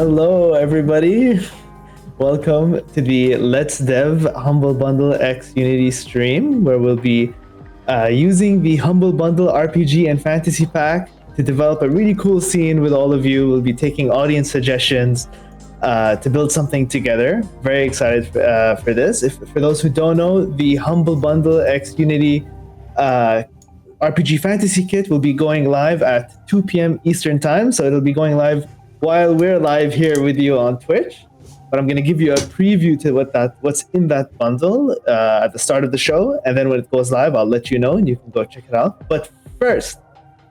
Hello, everybody. Welcome to the Let's Dev Humble Bundle X Unity stream, where we'll be using the Humble Bundle RPG and Fantasy Pack to develop a really cool scene with all of you. We'll be taking audience suggestions to build something together. Very excited for this. For those who don't know, the Humble Bundle X Unity RPG Fantasy Kit will be going live at 2 p.m. Eastern Time, so it'll be going live while we're live here with you on Twitch. But I'm going to give you a preview to what's in that bundle at the start of the show, and then when it goes live, I'll let you know, and you can go check it out. But first,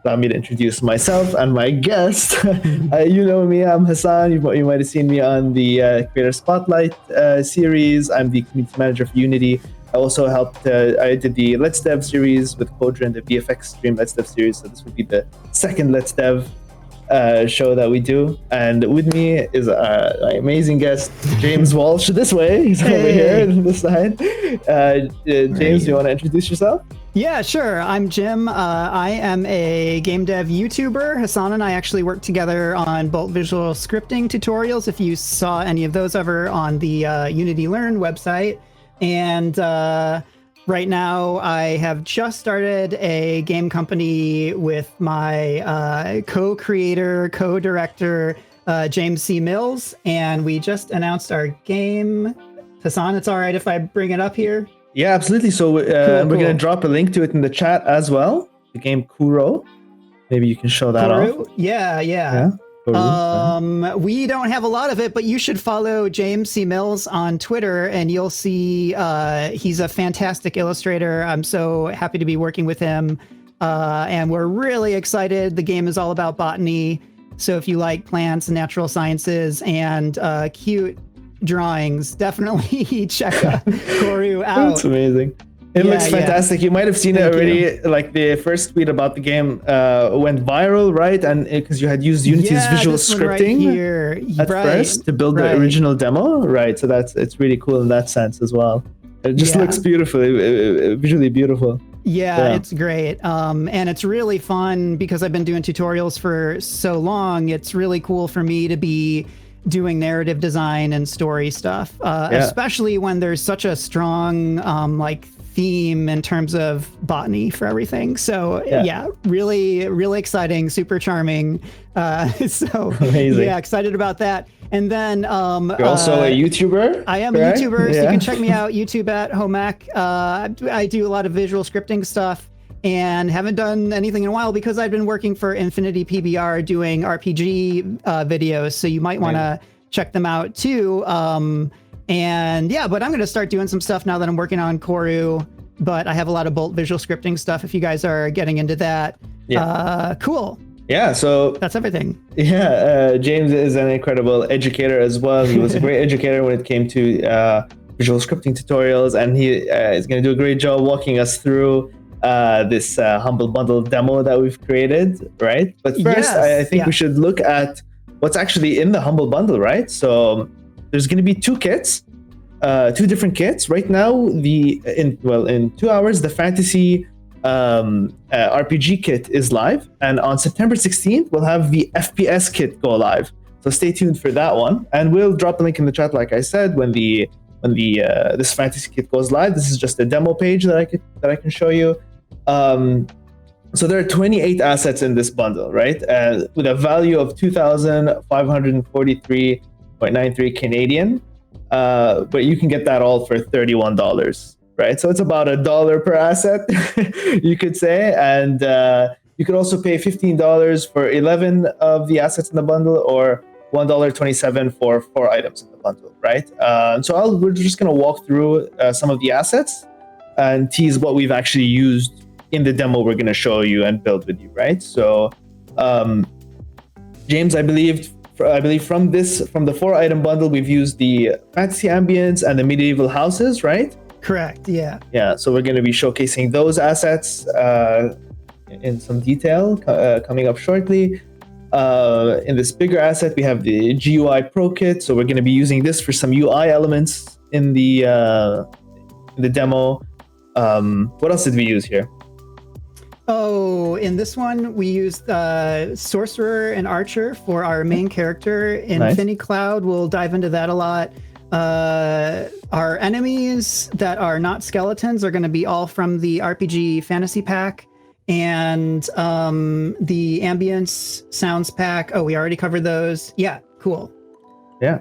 allow me to introduce myself and my guest. You know me, I'm Hassan. You might have seen me on the Creator Spotlight series. I'm the community manager for Unity. I also helped, I did the Let's Dev series with Kodra, the VFX stream Let's Dev series. So this would be the second Let's Dev show that we do. And with me is my amazing guest, James Walsh. This way, he's over here on this side. James, do you want to introduce yourself? Yeah, sure. I'm Jim. I am a game dev YouTuber. Hassan and I actually worked together on Bolt Visual Scripting tutorials, if you saw any of those ever on the Unity Learn website. And right now I have just started a game company with my co-creator, co-director, James C. Mills. And we just announced our game. Hassan, it's all right if I bring it up here? Yeah, absolutely. So we're going to drop a link to it in the chat as well. The game Kuro. Maybe you can show that off. Yeah. We don't have a lot of it, but you should follow James C. Mills on Twitter, and you'll see he's a fantastic illustrator. I'm so happy to be working with him, and we're really excited. The game is all about botany, so if you like plants and natural sciences and cute drawings, definitely check Koru out. That's amazing. It looks fantastic. You might have seen it already. Like the first tweet about the game went viral, right? And because you had used Unity's visual scripting at first to build the original demo, right? So it's really cool in that sense as well. It just looks beautiful, visually beautiful. Yeah, it's great. And it's really fun because I've been doing tutorials for so long. It's really cool for me to be doing narrative design and story stuff, especially when there's such a strong theme in terms of botany for everything. So really, really exciting, super charming. So amazing. Yeah, excited about that. And then you're also a YouTuber. I am a YouTuber, so you can check me out YouTube at Homac. I do a lot of visual scripting stuff and haven't done anything in a while because I've been working for Infinity PBR doing RPG videos. So you might want to check them out too. But I'm going to start doing some stuff now that I'm working on Koru, but I have a lot of Bolt visual scripting stuff if you guys are getting into that. Cool. Yeah, so that's everything. Yeah, James is an incredible educator as well. He was a great educator when it came to visual scripting tutorials, and he is going to do a great job walking us through this Humble Bundle demo that we've created, right? But first, I think we should look at what's actually in the Humble Bundle, right? So there's going to be two kits, two different kits. Right now, in 2 hours, the Fantasy RPG kit is live, and on September 16th, we'll have the FPS kit go live. So stay tuned for that one, and we'll drop the link in the chat, like I said, when this Fantasy kit goes live. This is just a demo page that I can show you. So there are 28 assets in this bundle, right? With a value of 2,543.93 Canadian. But you can get that all for $31, right? So it's about $1 per asset, you could say. And you could also pay $15 for 11 of the assets in the bundle, or $1.27 for 4 items in the bundle, right? So we're just going to walk through some of the assets and tease what we've actually used in the demo we're going to show you and build with you, right? So, James, I believe from the 4-item bundle, we've used the fantasy ambience and the medieval houses, right? Correct. Yeah. Yeah. So we're going to be showcasing those assets in some detail coming up shortly. In this bigger asset, we have the GUI Pro Kit. So we're going to be using this for some UI elements in the demo. What else did we use here? Oh, in this one, we used Sorcerer and Archer for our main character. Nice. Infinicloud, we'll dive into that a lot. Our enemies that are not skeletons are going to be all from the RPG Fantasy Pack. And the Ambience Sounds Pack. Oh, we already covered those. Yeah, cool. Yeah.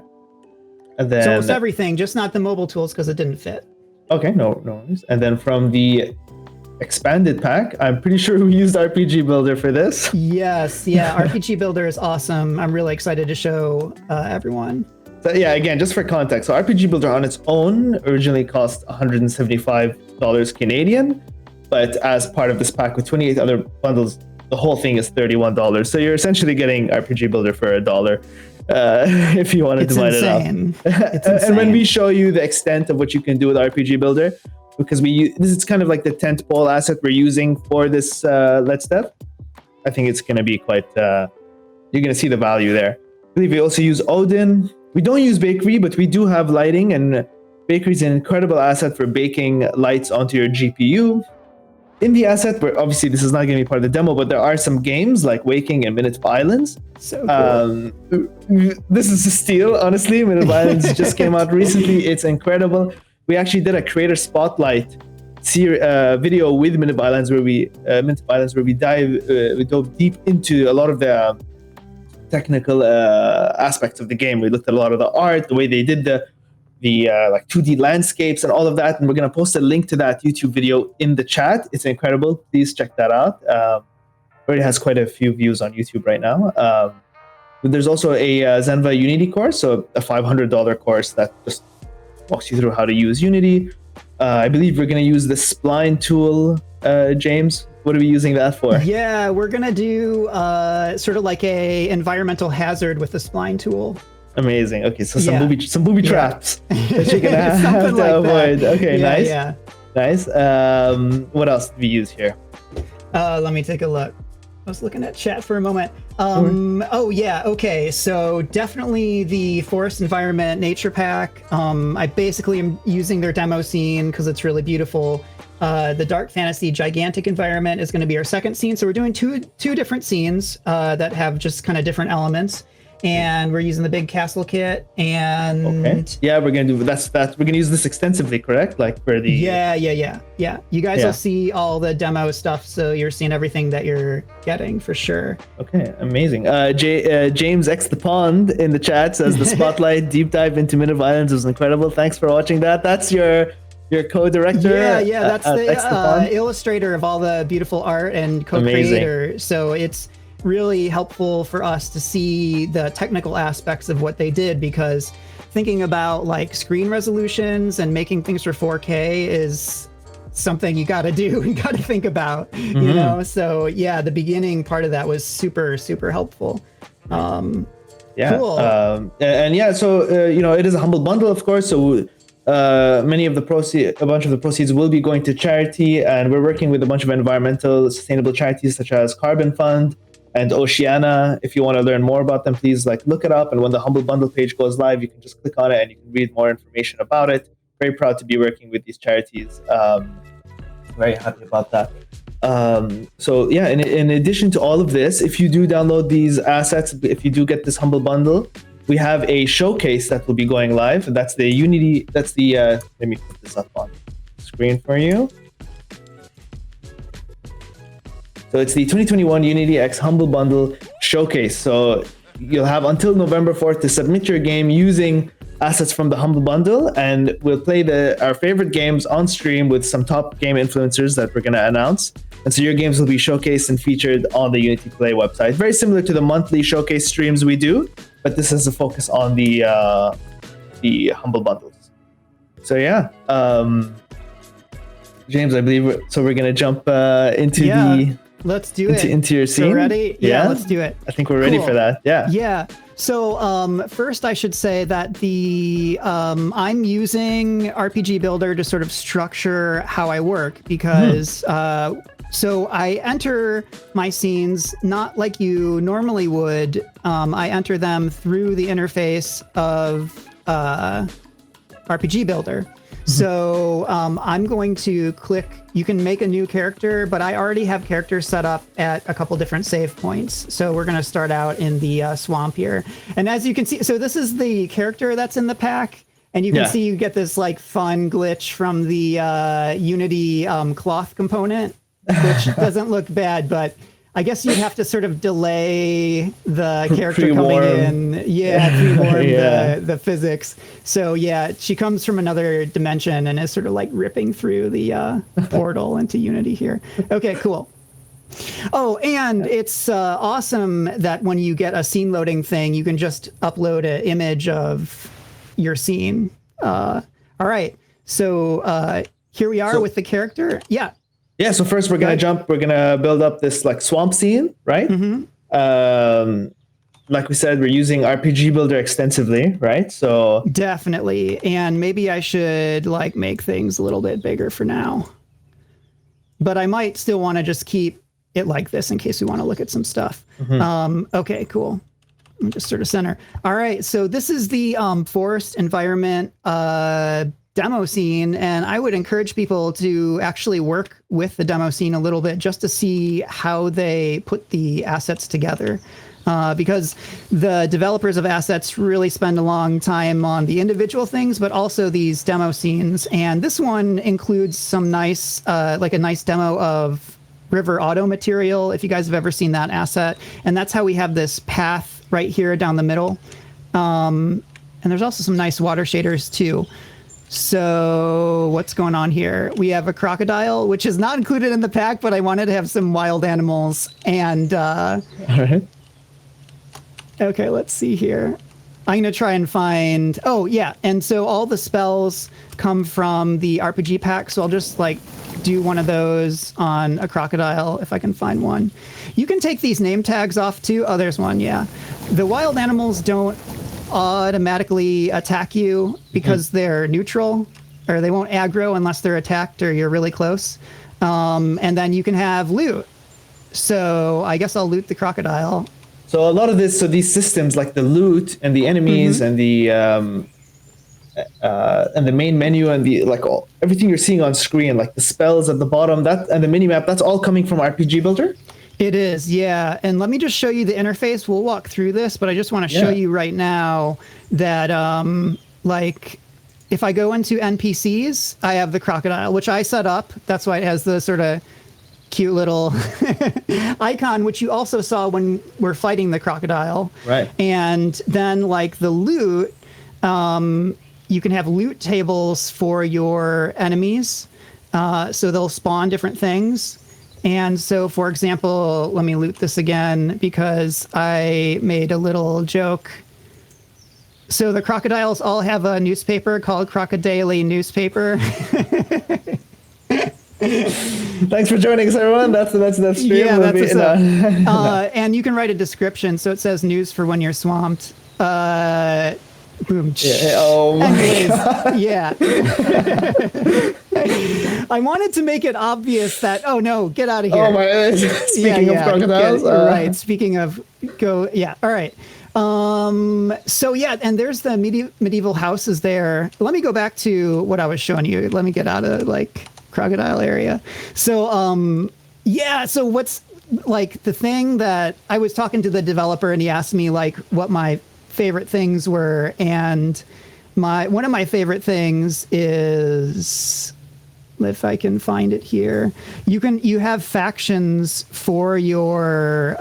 And then... So almost everything, just not the mobile tools because it didn't fit. Okay, no worries. And then from the expanded pack, I'm pretty sure we used RPG Builder for this. Yes, yeah, RPG Builder is awesome. I'm really excited to show everyone. So yeah, again, just for context, so RPG Builder on its own originally cost $175 Canadian, but as part of this pack with 28 other bundles, the whole thing is $31. So you're essentially getting RPG Builder for $1 if you want to divide it up. It's insane. And when we show you the extent of what you can do with RPG Builder, because this is kind of like the tentpole asset we're using for this Let's Dev, I think it's going to be quite, you're going to see the value there. I believe we also use Odin. We don't use Bakery, but we do have lighting, and Bakery is an incredible asset for baking lights onto your GPU. In the asset, where obviously this is not going to be part of the demo, but there are some games like Waking and Minute of Islands. So cool. This is a steal, honestly. Minute of Islands just came out recently. It's incredible. We actually did a creator spotlight video with Minute of Islands where we dove deep into a lot of the technical aspects of the game. We looked at a lot of the art, the way they did the like 2D landscapes and all of that, and we're going to post a link to that YouTube video in the chat. It's incredible. Please check that out. Already has quite a few views on YouTube right now. But there's also a Zenva Unity course, so a $500 course that just walks you through how to use Unity. I believe we're going to use the spline tool, James. What are we using that for? Yeah, we're going to do sort of like a environmental hazard with the spline tool. Amazing. Okay, so some booby traps that you're gonna have to avoid. Okay, nice. Yeah. Nice. What else did we use here? Let me take a look. I was looking at chat for a moment. Oh yeah, okay. So definitely the forest environment nature pack. I basically am using their demo scene because it's really beautiful. The dark fantasy gigantic environment is going to be our second scene. So we're doing two different scenes that have just kind of different elements. And we're using the big castle kit, and yeah, we're gonna do that. We're gonna use this extensively, correct? Like for the yeah. You guys will see all the demo stuff, so you're seeing everything that you're getting for sure. Okay, amazing. James X the Pond in the chat says the spotlight deep dive into Minute of Islands was incredible. Thanks for watching that. That's your co-director. Yeah, that's the illustrator of all the beautiful art and co-creator. Amazing. So it's really helpful for us to see the technical aspects of what they did, because thinking about like screen resolutions and making things for 4K is something you got to do. You got to think about, you know? So yeah, the beginning part of that was super helpful. Cool. And yeah, so it is a humble bundle, of course. So a bunch of the proceeds will be going to charity, and we're working with a bunch of environmental sustainable charities such as Carbon Fund and Oceana. If you want to learn more about them, please look it up. And when the Humble Bundle page goes live, you can just click on it and you can read more information about it. Very proud to be working with these charities. Very happy about that. So yeah, in addition to all of this, if you do download these assets, if you do get this Humble Bundle, we have a showcase that will be going live. That's the Unity. That's the let me put this up on screen for you. So it's the 2021 Unity X Humble Bundle Showcase. So you'll have until November 4th to submit your game using assets from the Humble Bundle, and we'll play our favorite games on stream with some top game influencers that we're going to announce. And so your games will be showcased and featured on the Unity Play website. Very similar to the monthly showcase streams we do, but this is a focus on the Humble Bundles. So yeah, James, I believe we're going to jump into let's do it. Into your scene. So ready? Yeah, let's do it. I think we're ready for that. Yeah. Yeah. So first I should say that I'm using RPG Builder to sort of structure how I work, because so I enter my scenes not like you normally would. I enter them through the interface of RPG Builder. So I'm going to click, you can make a new character, but I already have characters set up at a couple different save points. So we're going to start out in the swamp here. And as you can see, so this is the character that's in the pack. And you can see you get this like fun glitch from the Unity cloth component, which doesn't look bad, but I guess you'd have to sort of delay the character coming in. Pre-warm the physics. So yeah, she comes from another dimension and is sort of like ripping through the portal into Unity here. Okay, cool. Oh, and it's awesome that when you get a scene loading thing, you can just upload an image of your scene. All right, so here we are with the character. Yeah, so first we're gonna build up this like swamp scene, right? Like we said, we're using RPG Builder extensively, right? So definitely, and maybe I should like make things a little bit bigger for now. But I might still want to just keep it like this in case we want to look at some stuff. Okay, cool. I'm just sort of center. All right, so this is the forest environment demo scene, and I would encourage people to actually work with the demo scene a little bit just to see how they put the assets together. Because the developers of assets really spend a long time on the individual things, but also these demo scenes. And this one includes some nice, like a nice demo of river auto material, if you guys have ever seen that asset. And that's how we have this path right here down the middle. And there's also some nice water shaders too. So what's going on here? We have a crocodile, which is not included in the pack, but I wanted to have some wild animals. And all right. Okay, let's see here. I'm going to try and find... Oh, yeah. And so all the spells come from the RPG pack. So I'll just like do one of those on a crocodile if I can find one. You can take these name tags off too. Oh, there's one. Yeah. The wild animals don't automatically attack you because they're neutral, or they won't aggro unless they're attacked or you're really close. And then you can have loot. So I guess I'll loot the crocodile. So a lot of this, so these systems like the loot and the enemies and the main menu and the like everything you're seeing on screen, like the spells at the bottom, that and the minimap, that's all coming from RPG Builder? It is, yeah. And let me just show you the interface. We'll walk through this, but I just want to show you right now that like if I go into NPCs, I have the crocodile, which I set up. That's why it has the sort of cute little icon, which you also saw when we're fighting the crocodile. Right. And then like the loot, you can have loot tables for your enemies. So they'll spawn different things. And so, for example, let me loot this again because I made a little joke. So the crocodiles all have a newspaper called Crocodaily newspaper. Thanks for joining us, everyone. That's the stream. Yeah, that's and you can write a description. So it says news for when you're swamped. Boom. Yeah. Oh my God. Yeah. I wanted to make it obvious that, oh no, get out of here. Oh my, speaking of crocodiles. Right. Speaking of all right. So yeah, and there's the medieval houses there. Let me go back to what I was showing you. Let me get out of like crocodile area. So, yeah, so what's like the thing that I was talking to the developer and he asked me like what my favorite things were, and one of my favorite things is, if I can find it here, you have factions for your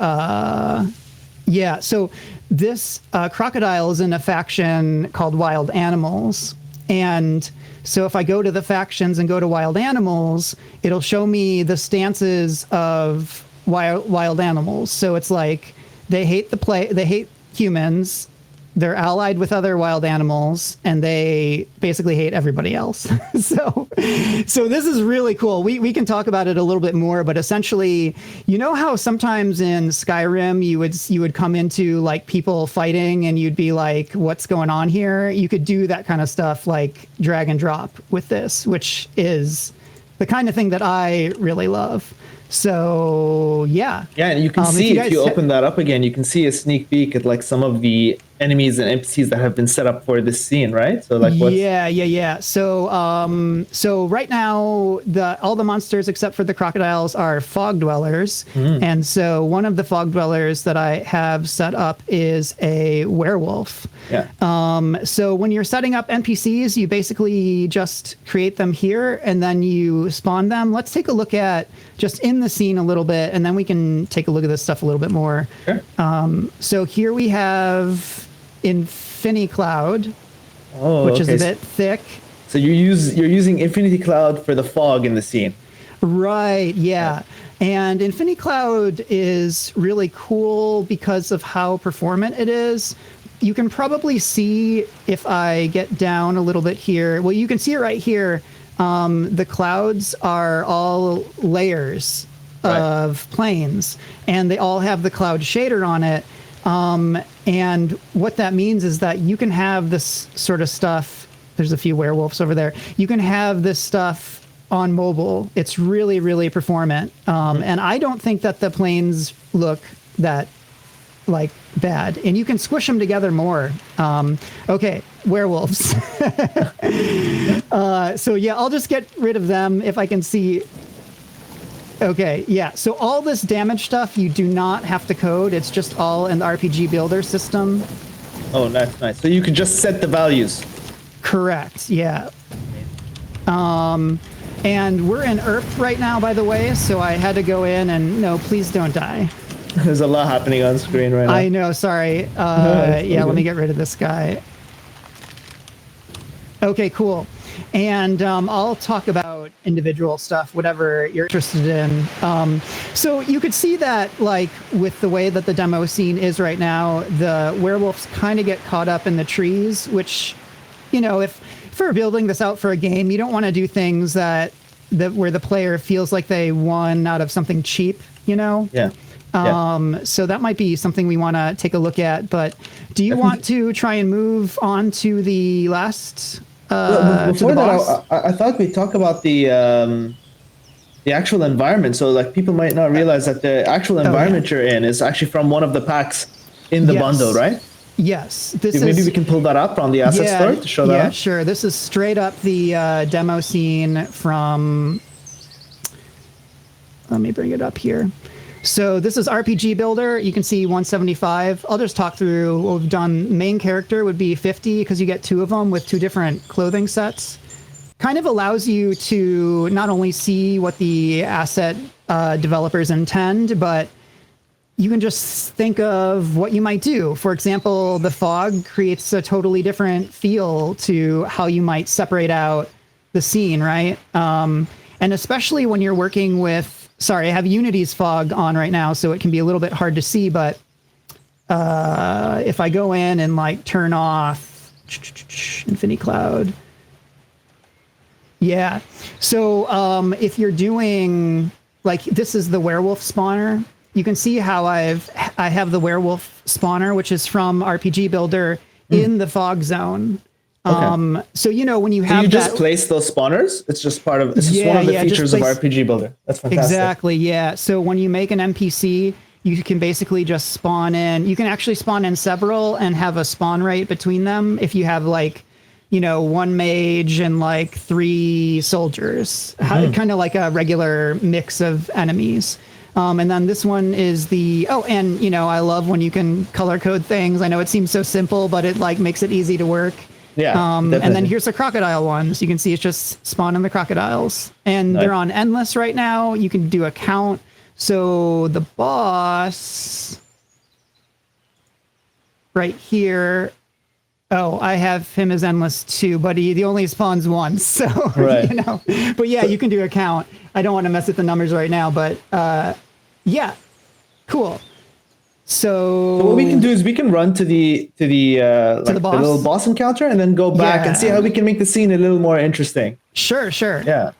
so this crocodile is in a faction called Wild Animals, and so if I go to the factions and go to Wild Animals, it'll show me the stances of wild animals. So it's like they hate they hate humans, they're allied with other wild animals, and they basically hate everybody else. So this is really cool. We can talk about it a little bit more, but essentially, you know how sometimes in Skyrim you would come into like people fighting and you'd be like, what's going on here? You could do that kind of stuff like drag and drop with this, which is the kind of thing that I really love. So yeah. Yeah, and you can see if you open that up again, you can see a sneak peek at like some of the enemies and NPCs that have been set up for this scene, right? So like what's Yeah. So right now all the monsters except for the crocodiles are fog dwellers. And so one of the fog dwellers that I have set up is a werewolf. Yeah. So when you're setting up NPCs, you basically just create them here and then you spawn them. Let's take a look at just in the scene a little bit, and then we can take a look at this stuff a little bit more. Sure. So here we have Infinicloud, which is a bit thick. So you're using Infinicloud for the fog in the scene. Right, yeah. And Infinicloud is really cool because of how performant it is. You can probably see if I get down a little bit here. Well, you can see it right here. The clouds are all layers of planes, and they all have the cloud shader on it. And what that means is that you can have this sort of stuff. There's a few werewolves over there. You can have this stuff on mobile. It's really, really performant. And I don't think that the planes look that like bad, and you can squish them together more. Okay, werewolves. So yeah, I'll just get rid of them if I can see. Okay, yeah. So all this damage stuff, you do not have to code. It's just all in the RPG builder system. Oh, nice. So you can just set the values. Correct, yeah. And we're in ERP right now, by the way, so I had to go in and, no, please don't die. There's a lot happening on screen right now. I know, sorry. Yeah, let me get rid of this guy. Okay, cool. And I'll talk about individual stuff, whatever you're interested in. So you could see that, like, with the way that the demo scene is right now, the werewolves kind of get caught up in the trees, which, you know, if we're building this out for a game, you don't want to do things that where the player feels like they won out of something cheap, you know? Yeah. So that might be something we want to take a look at. But do you want to try and move on to the last? Before that, I thought we'd talk about the actual environment. So like people might not realize that the actual environment you're in is actually from one of the packs in the bundle, right? Yes. Maybe we can pull that up on the asset store to show that. Yeah, sure. This is straight up the demo scene from. Let me bring it up here. So this is RPG Builder. You can see 175. I'll just talk through what we've done. Main character would be 50 because you get two of them with two different clothing sets. Kind of allows you to not only see what the asset developers intend, but you can just think of what you might do. For example, the fog creates a totally different feel to how you might separate out the scene, right? And especially when you're working with, sorry, I have Unity's fog on right now, so it can be a little bit hard to see, but if I go in and like turn off Infinicloud. Yeah. So if you're doing, like, this is the werewolf spawner. You can see how I have the werewolf spawner, which is from RPG Builder in the fog zone. Okay. So, you know, when you have just place those spawners? It's just part of, it's just one of the features of RPG Builder. That's fantastic. Exactly, yeah. So when you make an NPC, you can basically just spawn in. You can actually spawn in several and have a spawn rate between them if you have, like, you know, one mage and like 3 soldiers, kind of like a regular mix of enemies. And then this one is the, and, you know, I love when you can color code things. I know it seems so simple, but it like makes it easy to work. Yeah. And then here's the crocodile one. So you can see it's just spawning the crocodiles. And they're on endless right now. You can do a count. So the boss right here. Oh, I have him as endless too, but he only spawns once. So, you know, but yeah, you can do a count. I don't want to mess with the numbers right now, but yeah, cool. So what we can do is we can run to the little boss encounter and then go back and see how we can make the scene a little more interesting. Sure. Yeah.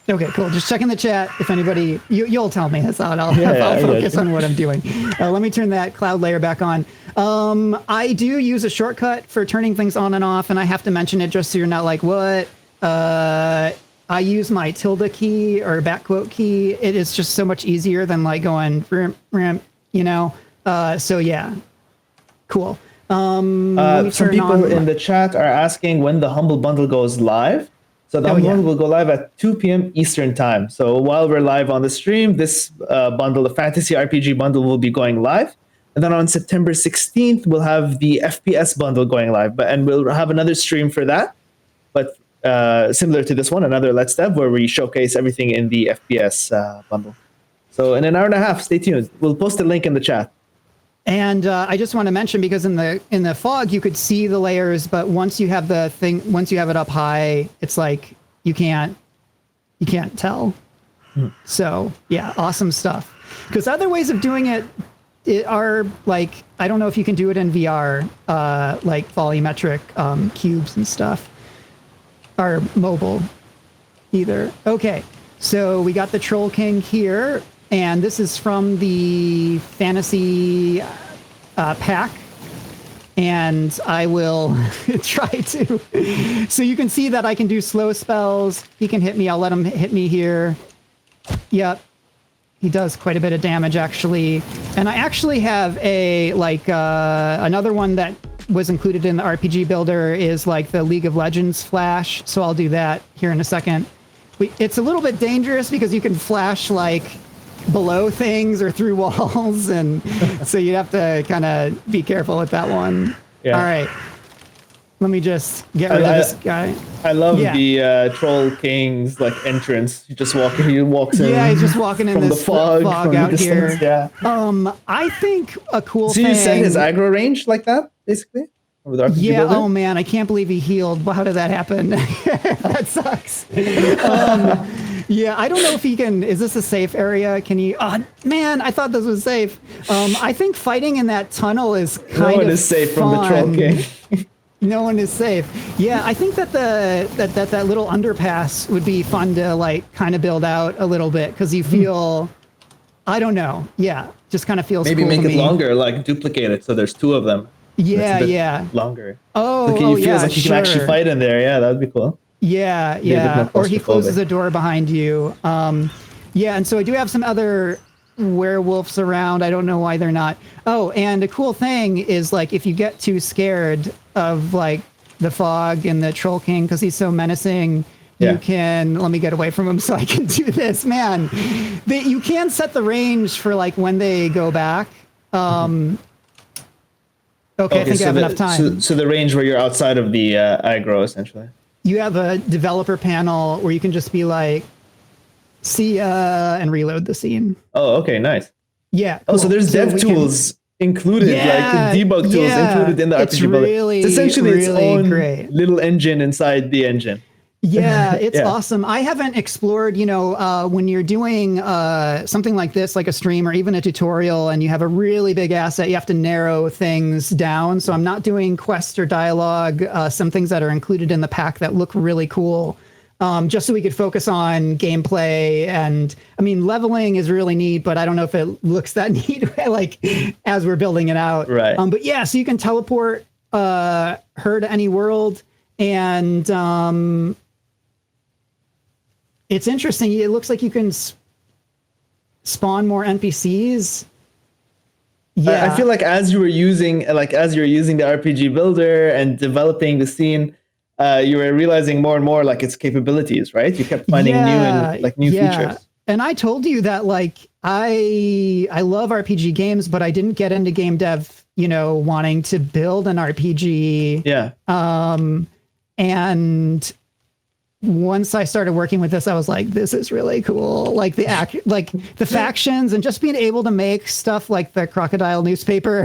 Okay, cool. Just checking the chat. If anybody, you'll tell me. That's all. I'll focus on what I'm doing. Let me turn that cloud layer back on. I do use a shortcut for turning things on and off, and I have to mention it just so you're not like, what? I use my tilde key or backquote key. It is just so much easier than like going rim, you know. So yeah, cool. Let me Some turn people on in the chat are asking when the Humble Bundle goes live. So the Humble Bundle will go live at 2 p.m. Eastern time. So while we're live on the stream, this bundle, the Fantasy RPG bundle, will be going live. And then on September 16th, we'll have the FPS bundle going live. And we'll have another stream for that. But similar to this one, another Let's Dev, where we showcase everything in the FPS bundle. So in an hour and a half, stay tuned. We'll post a link in the chat. And I just want to mention, because in the fog you could see the layers, but once you have once you have it up high, it's like you can't tell. So yeah, awesome stuff. Because other ways of doing it are like, I don't know if you can do it in VR, like volumetric cubes and stuff, or mobile either. Okay, so we got the Troll King here. And this is from the fantasy pack. And I will try to. So you can see that I can do slow spells. He can hit me. I'll let him hit me here. Yep. He does quite a bit of damage, actually. And I actually have a, like, another one that was included in the RPG Builder is like the League of Legends flash. So I'll do that here in a second. It's a little bit dangerous because you can flash, like, below things or through walls, and so you have to kind of be careful with that one. Yeah. All right, let me just get rid of this guy. I love the Troll King's like entrance. He walks in. Yeah, he's just walking in from this the fog out here. Yeah. I think a cool thing. So you set his aggro range like that, basically? With RPG Builder? Oh man, I can't believe he healed. How did that happen? That sucks. Yeah, I don't know if he can. Is this a safe area? Can he? Oh man, I thought this was safe. I think fighting in that tunnel is kind of No one is safe from the Troll King. No one is safe. Yeah, I think that that little underpass would be fun to like kind of build out a little bit, because you feel, I don't know. Yeah, just kind of feels maybe cool make to it me. longer, like duplicate it so there's two of them. Yeah. Longer. Oh, it feels like you can actually fight in there. Yeah, that would be cool. Yeah. Or he closes a door behind you. Yeah, and so I do have some other werewolves around. I don't know why they're not. Oh, and a cool thing is, like, if you get too scared of like the fog and the Troll King because he's so menacing, you can, let me get away from him so I can do this, man. You can set the range for like when they go back. Okay, I think I have enough time. So the range where you're outside of the aggro, essentially. You have a developer panel where you can just be like, see ya, and reload the scene. Oh, okay, nice. Yeah. Cool. Oh, so there's dev tools included, like the debug tools included in the RPG Builder. It's essentially its own little engine inside the engine. Yeah, it's awesome. I haven't explored, when you're doing something like this, like a stream or even a tutorial, and you have a really big asset, you have to narrow things down. So I'm not doing quests or dialogue, some things that are included in the pack that look really cool, just so we could focus on gameplay. And I mean, leveling is really neat, but I don't know if it looks that neat, like as we're building it out. Right. But yeah, so you can teleport her to any world, and it's interesting. It looks like you can spawn more NPCs. Yeah, I feel like as you're using the RPG Builder and developing the scene, you were realizing more and more like its capabilities, right? You kept finding new features. And I told you that like I love RPG games, but I didn't get into game dev, wanting to build an RPG. Yeah. And once I started working with this, I was like, this is really cool. Like the factions and just being able to make stuff like the Crocodile newspaper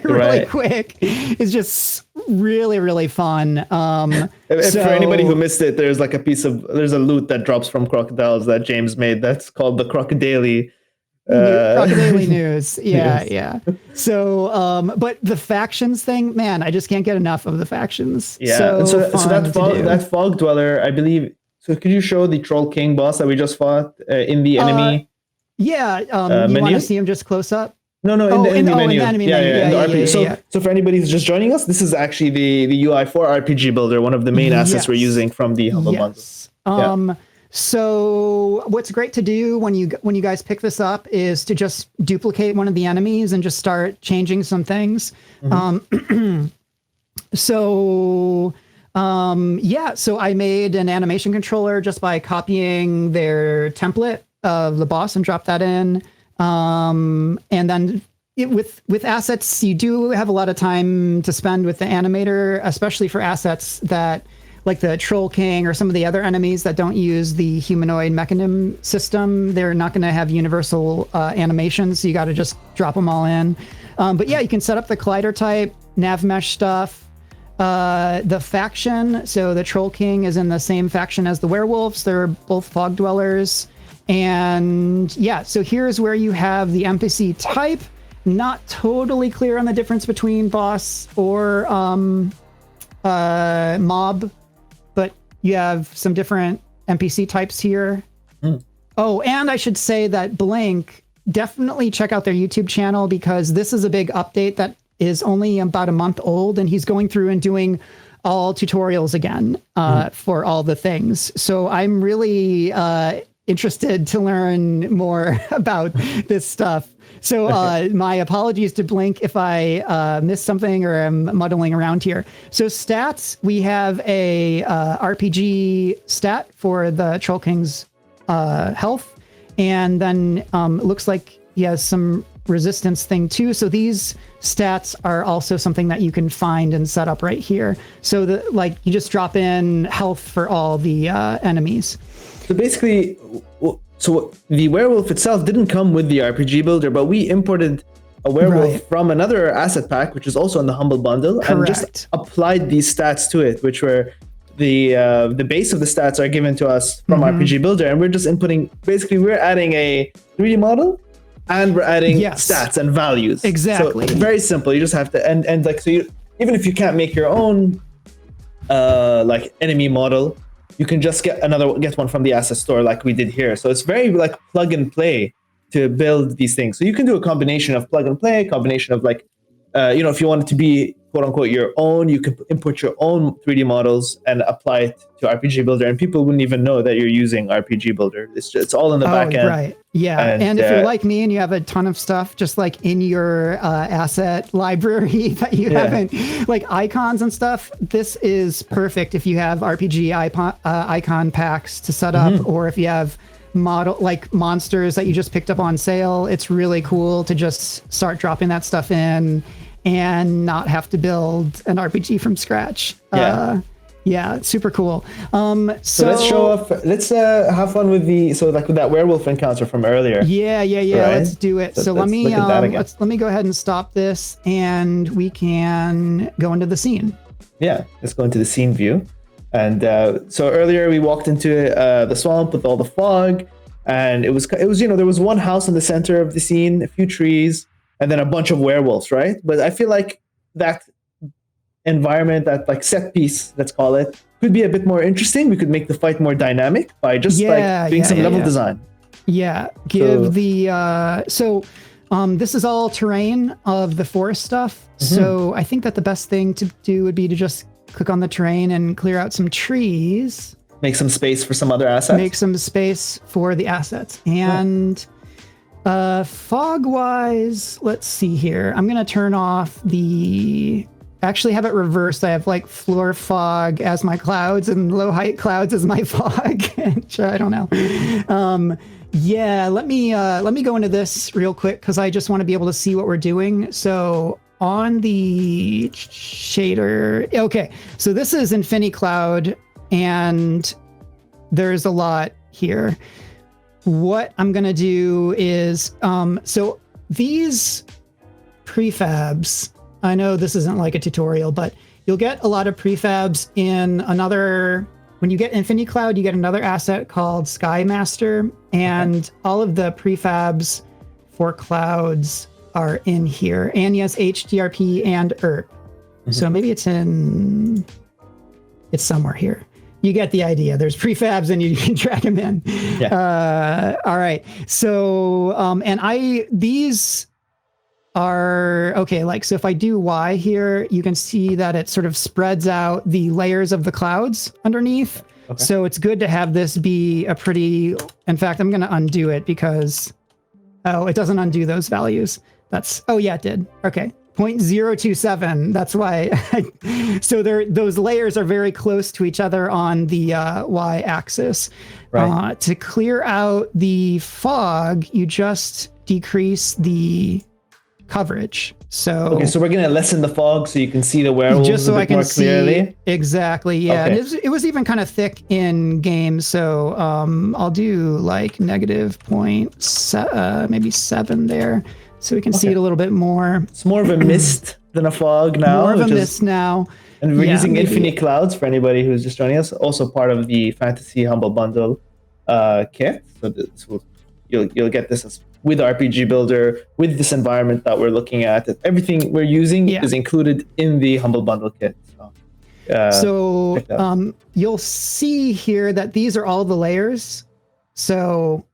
really quick is just really, really fun. For anybody who missed it, there's a loot that drops from crocodiles that James made. That's called the Crocodaily. Crocodaily news. Yeah. So, but the factions thing, man, I just can't get enough of the factions. Yeah. So that fog dweller, I believe. So could you show the Troll King boss that we just fought in the enemy? You want to see him just close up? No, in the menu. In the menu. So for anybody who's just joining us, this is actually the UI for RPG Builder, one of the main assets we're using from the Humble Bundle. So what's great to do when you guys pick this up is to just duplicate one of the enemies and just start changing some things. So I made an animation controller just by copying their template of the boss and drop that in. And then with assets, you do have a lot of time to spend with the animator, especially for assets that like the Troll King or some of the other enemies that don't use the humanoid mechanism system. They're not going to have universal animations, so you got to just drop them all in. But yeah, you can set up the collider type, nav mesh stuff, the faction. So the Troll King is in the same faction as the werewolves. They're both fog dwellers. And yeah, so here's where you have the NPC type. Not totally clear on the difference between boss or mob, but you have some different NPC types here. Oh, and I should say that Blank, definitely check out their YouTube channel, because this is a big update that is only about a month old, and he's going through and doing all tutorials again for all the things. So I'm really interested to learn more about this stuff. So my apologies to Blink if I missed something or am muddling around here. So stats, we have a RPG stat for the Troll King's health. And then it looks like he has some resistance thing too. So these stats are also something that you can find and set up right here. So you just drop in health for all the enemies. So basically, so the werewolf itself didn't come with the RPG builder, but we imported a werewolf from another asset pack, which is also in the Humble Bundle, and just applied these stats to it, which were the base of the stats are given to us from RPG builder, and we're just inputting. Basically, we're adding a 3D model, and we're adding stats and values. Exactly. So very simple. You just have to and like so. Even if you can't make your own like enemy model, you can just get one from the asset store like we did here. So it's very like plug and play to build these things. So you can do a combination of plug and play, combination of like, if you want it to be quote unquote your own, you can input your own 3D models and apply it to RPG Builder, and people wouldn't even know that you're using RPG Builder. It's all in the back end. Right. Yeah. And if you're like me and you have a ton of stuff just like in your asset library that you haven't, like icons and stuff, this is perfect if you have RPG icon packs to set up, or if you have model like monsters that you just picked up on sale. It's really cool to just start dropping that stuff in and not have to build an RPG from scratch. Yeah, it's super cool. So let's show off. Let's have fun with with that werewolf encounter from earlier. Yeah. Right? Let's do it. So let me go ahead and stop this, and we can go into the scene. Yeah, let's go into the scene view. And so earlier we walked into the swamp with all the fog, and it was there was one house in the center of the scene, a few trees, and then a bunch of werewolves, right? But I feel like that environment, that like set piece, let's call it, could be a bit more interesting. We could make the fight more dynamic by just doing some level design. Yeah, this is all terrain of the forest stuff. So I think that the best thing to do would be to just click on the terrain and clear out some trees. Make some space for some other assets. Make some space for the assets. And fog-wise, let's see here. I'm going to turn off actually have it reversed. I have like floor fog as my clouds and low height clouds as my fog. I don't know. Let me go into this real quick because I just want to be able to see what we're doing. So on the shader, okay. So this is Infinicloud, and there's a lot here. What I'm gonna do is, so these prefabs, I know this isn't like a tutorial, but you'll get a lot of prefabs in when you get Infinicloud, you get another asset called Sky Master, and all of the prefabs for clouds are in here. And yes, HDRP and ERP. So maybe it's somewhere here. You get the idea. There's prefabs and you can drag them in. Yeah. All right. So, are okay. Like, so if I do Y here, you can see that it sort of spreads out the layers of the clouds underneath. Okay. So it's good to have this be a pretty, in fact, I'm going to undo it because, oh, it doesn't undo those values. Oh yeah, it did. Okay. 0.027. That's why. So those layers are very close to each other on the Y axis. Right. To clear out the fog, you just decrease the coverage. So okay, so we're gonna lessen the fog so you can see the werewolves just so a bit I can more see clearly. exactly. Yeah, Okay. and it was even kind of thick in game. So I'll do like negative maybe 7 there. So we can see it a little bit more. It's more of a mist than a fog now. More of a mist now. And we're using maybe. Infiniclouds for anybody who's just joining us. Also part of the Fantasy Humble Bundle kit. So you'll get this with RPG Builder, with this environment that we're looking at. Everything we're using is included in the Humble Bundle kit. So you'll see here that these are all the layers. So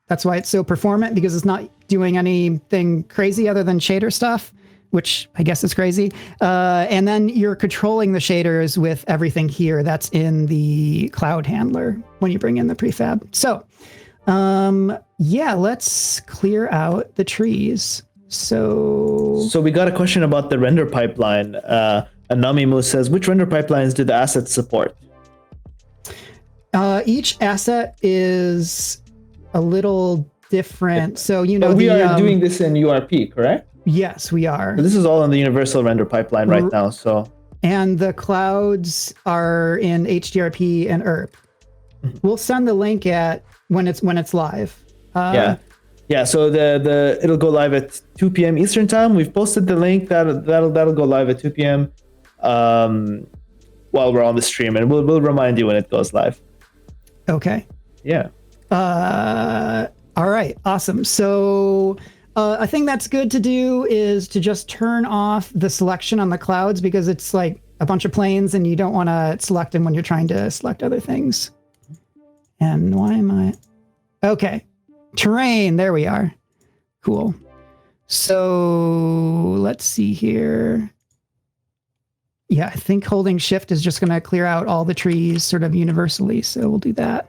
that's why it's so performant, because it's not doing anything crazy other than shader stuff, which I guess is crazy. And then you're controlling the shaders with everything here that's in the cloud handler when you bring in the prefab. So yeah, let's clear out the trees. So we got a question about the render pipeline. Anonymous says, which render pipelines do the assets support? Each asset is a little different. So, but we are doing this in URP, correct? Yes, we are. So this is all in the universal render pipeline right now. So, and the clouds are in HDRP and ERP. We'll send the link when it's live. Yeah. So it'll go live at 2 p.m. Eastern time. We've posted the link that'll go live at 2 p.m. While we're on the stream, and we'll remind you when it goes live. Okay. Yeah. All right. Awesome. So a thing that's good to do is to just turn off the selection on the clouds, because it's like a bunch of planes and you don't want to select them when you're trying to select other things. And why am I? Okay. Terrain. There we are. Cool. So let's see here. Yeah, I think holding shift is just going to clear out all the trees sort of universally. So we'll do that.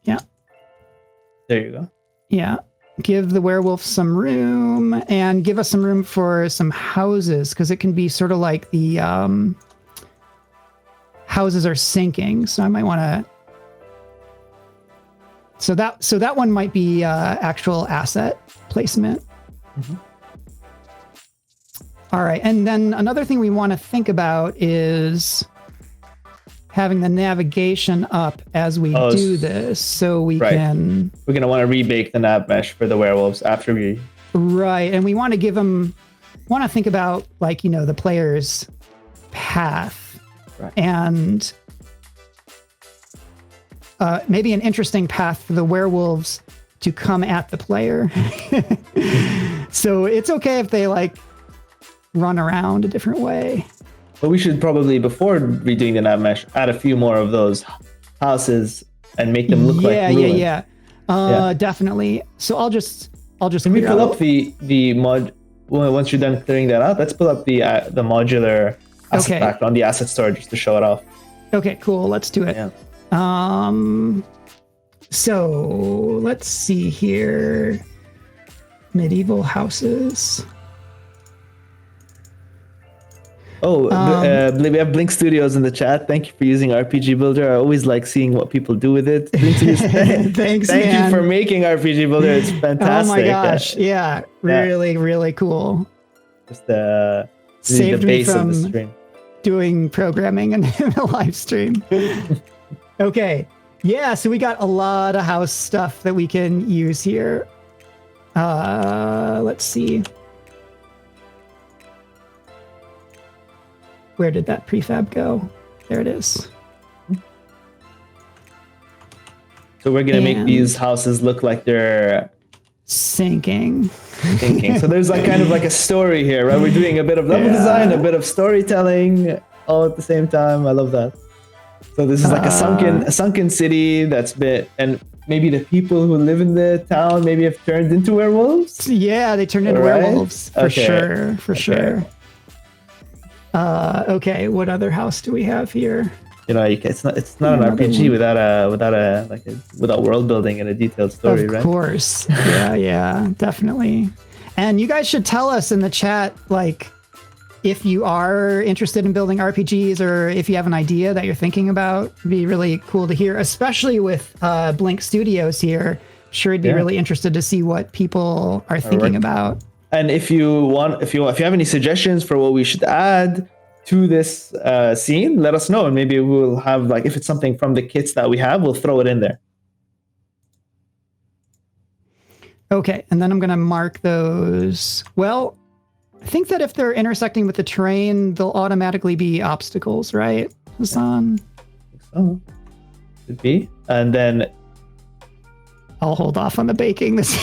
Yeah. There you go. Yeah. Give the werewolf some room, and give us some room for some houses, because it can be sort of like the houses are sinking. So I might want to. So that one might be actual asset placement. Mm-hmm. All right. And then another thing we want to think about is having the navigation up as we do this, so we can. We're going to want to rebake the nav mesh for the werewolves after we. Right. And we want to want to think about, like, the player's path. Right. And maybe an interesting path for the werewolves to come at the player. So it's okay if they run around a different way. But we should probably, before redoing the nav mesh, add a few more of those houses and make them look like ruins. Yeah. Definitely. So I'll just. Can we pull up the mod? Well, once you're done clearing that out, let's pull up the modular asset pack on the asset store just to show it off. Okay, cool. Let's do it. Yeah. So let's see here. Medieval houses. Oh, we have Blink Studios in the chat. Thank you for using RPG Builder. I always like seeing what people do with it. Blink Studios, thanks, thank man. you for making RPG Builder. It's fantastic. Oh my gosh. Yeah. Really, really cool. Just saved the base me from of the stream. Doing programming in a live stream. Okay. Yeah, so we got a lot of house stuff that we can use here. Let's see. Where did that prefab go? There it is. So we're going to make these houses look like they're sinking. So there's kind of a story here, right? We're doing a bit of level design, a bit of storytelling all at the same time. I love that. So this is like a sunken city that's been, and maybe the people who live in the town maybe have turned into werewolves. Yeah, they turned into Right? werewolves for Okay. sure, for sure. Okay, what other house do we have here? You know, it's not an Another RPG one. without world building and a detailed story, Of right? course. Yeah, definitely. And you guys should tell us in the chat, like, if you are interested in building RPGs or if you have an idea that you're thinking about. It'd be really cool to hear, especially with Blink Studios here. Sure, I'd be really interested to see what people are thinking about. And if you have any suggestions for what we should add to this scene, let us know, and maybe we'll have, like, if it's something from the kits that we have, we'll throw it in there. Okay, and then I'm going to mark those. Well, I think that if they're intersecting with the terrain, they'll automatically be obstacles, right, Hassan? So, could be. And then I'll hold off on the baking. This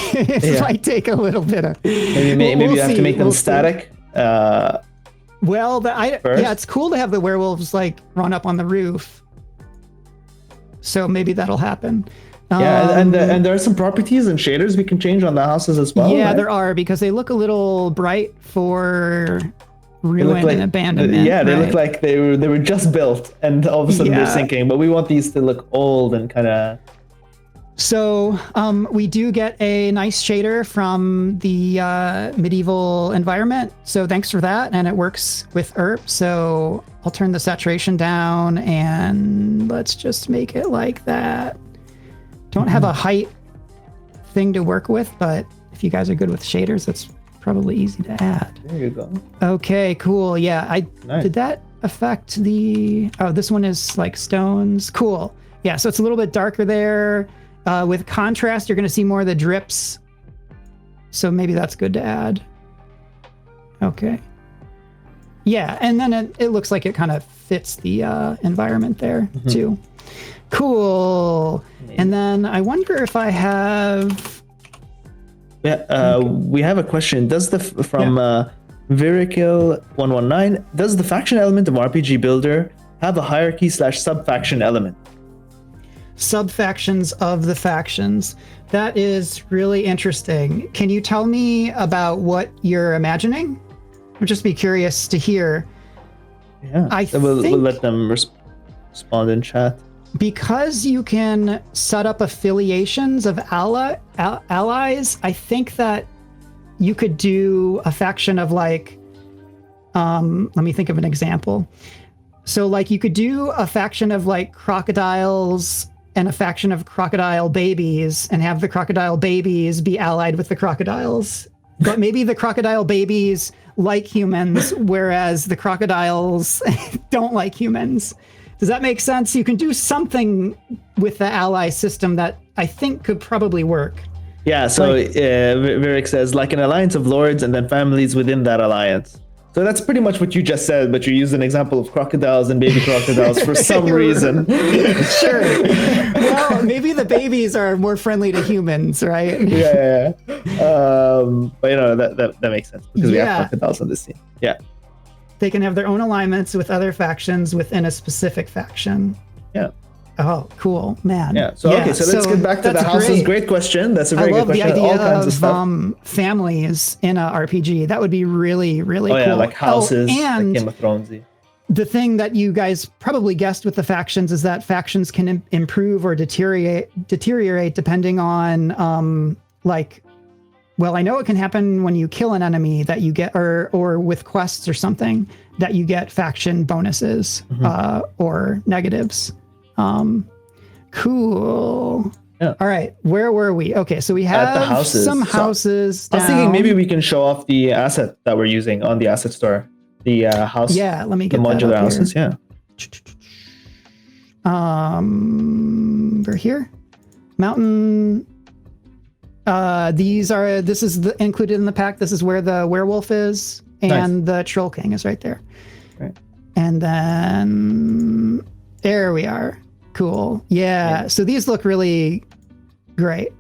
might take a little bit of... maybe you have to make them static. Well, it's cool to have the werewolves, like, run up on the roof. So maybe that'll happen. And there are some properties and shaders we can change on the houses as well. Yeah, right? there are, because they look a little bright for ruin and abandonment. Yeah, they look like they were just built, and all of a sudden they're sinking. But we want these to look old and kind of... So we do get a nice shader from the medieval environment. So thanks for that. And it works with ERP. So I'll turn the saturation down and let's just make it like that. Don't have a height thing to work with, but if you guys are good with shaders, that's probably easy to add. There you go. Okay, cool. Yeah, did that affect the... Oh, this one is like stones. Cool. Yeah, so it's a little bit darker there. With contrast, you're going to see more of the drips. So maybe that's good to add. Okay. Yeah, and then it looks like it kind of fits the environment there too. Cool. And then I wonder if I have... Yeah, we have a question. Does from Virikil119, does the faction element of RPG Builder have a hierarchy / sub-faction element? Sub-factions of the factions. That is really interesting. Can you tell me about what you're imagining? I'd just be curious to hear. Yeah, we'll let them respond in chat. Because you can set up affiliations of allies, I think that you could do a faction of, like, let me think of an example. So, like, you could do a faction of, like, crocodiles and a faction of crocodile babies and have the crocodile babies be allied with the crocodiles. But maybe the crocodile babies like humans, whereas the crocodiles don't like humans. Does that make sense? You can do something with the ally system that I think could probably work. Yeah, so Virik says, like an alliance of lords and then families within that alliance. So that's pretty much what you just said, but you used an example of crocodiles and baby crocodiles for some reason. Sure. Well, maybe the babies are more friendly to humans, right? Yeah. But you know, that makes sense because we have crocodiles on this scene. Yeah. They can have their own alignments with other factions within a specific faction. Yeah. Oh, cool, man. Yeah. So okay, so let's get back to the houses. Great question. That's a very good question. I love the idea all kinds of stuff. Families in a RPG. That would be really, really cool. Oh yeah, like houses, and like Game of Thronesy. The thing that you guys probably guessed with the factions is that factions can improve or deteriorate depending on well, I know it can happen when you kill an enemy that you get, or with quests or something that you get faction bonuses or negatives. Cool. Yeah. All right, where were we? Okay, so we have some houses. I was thinking maybe we can show off the asset that we're using on the asset store. The house. Yeah, let me get the modular houses. Here. Yeah. We're here. Mountain. This is included in the pack. This is where the werewolf is, and the troll king is right there. Right. And then there we are. Cool. Yeah. So these look really great.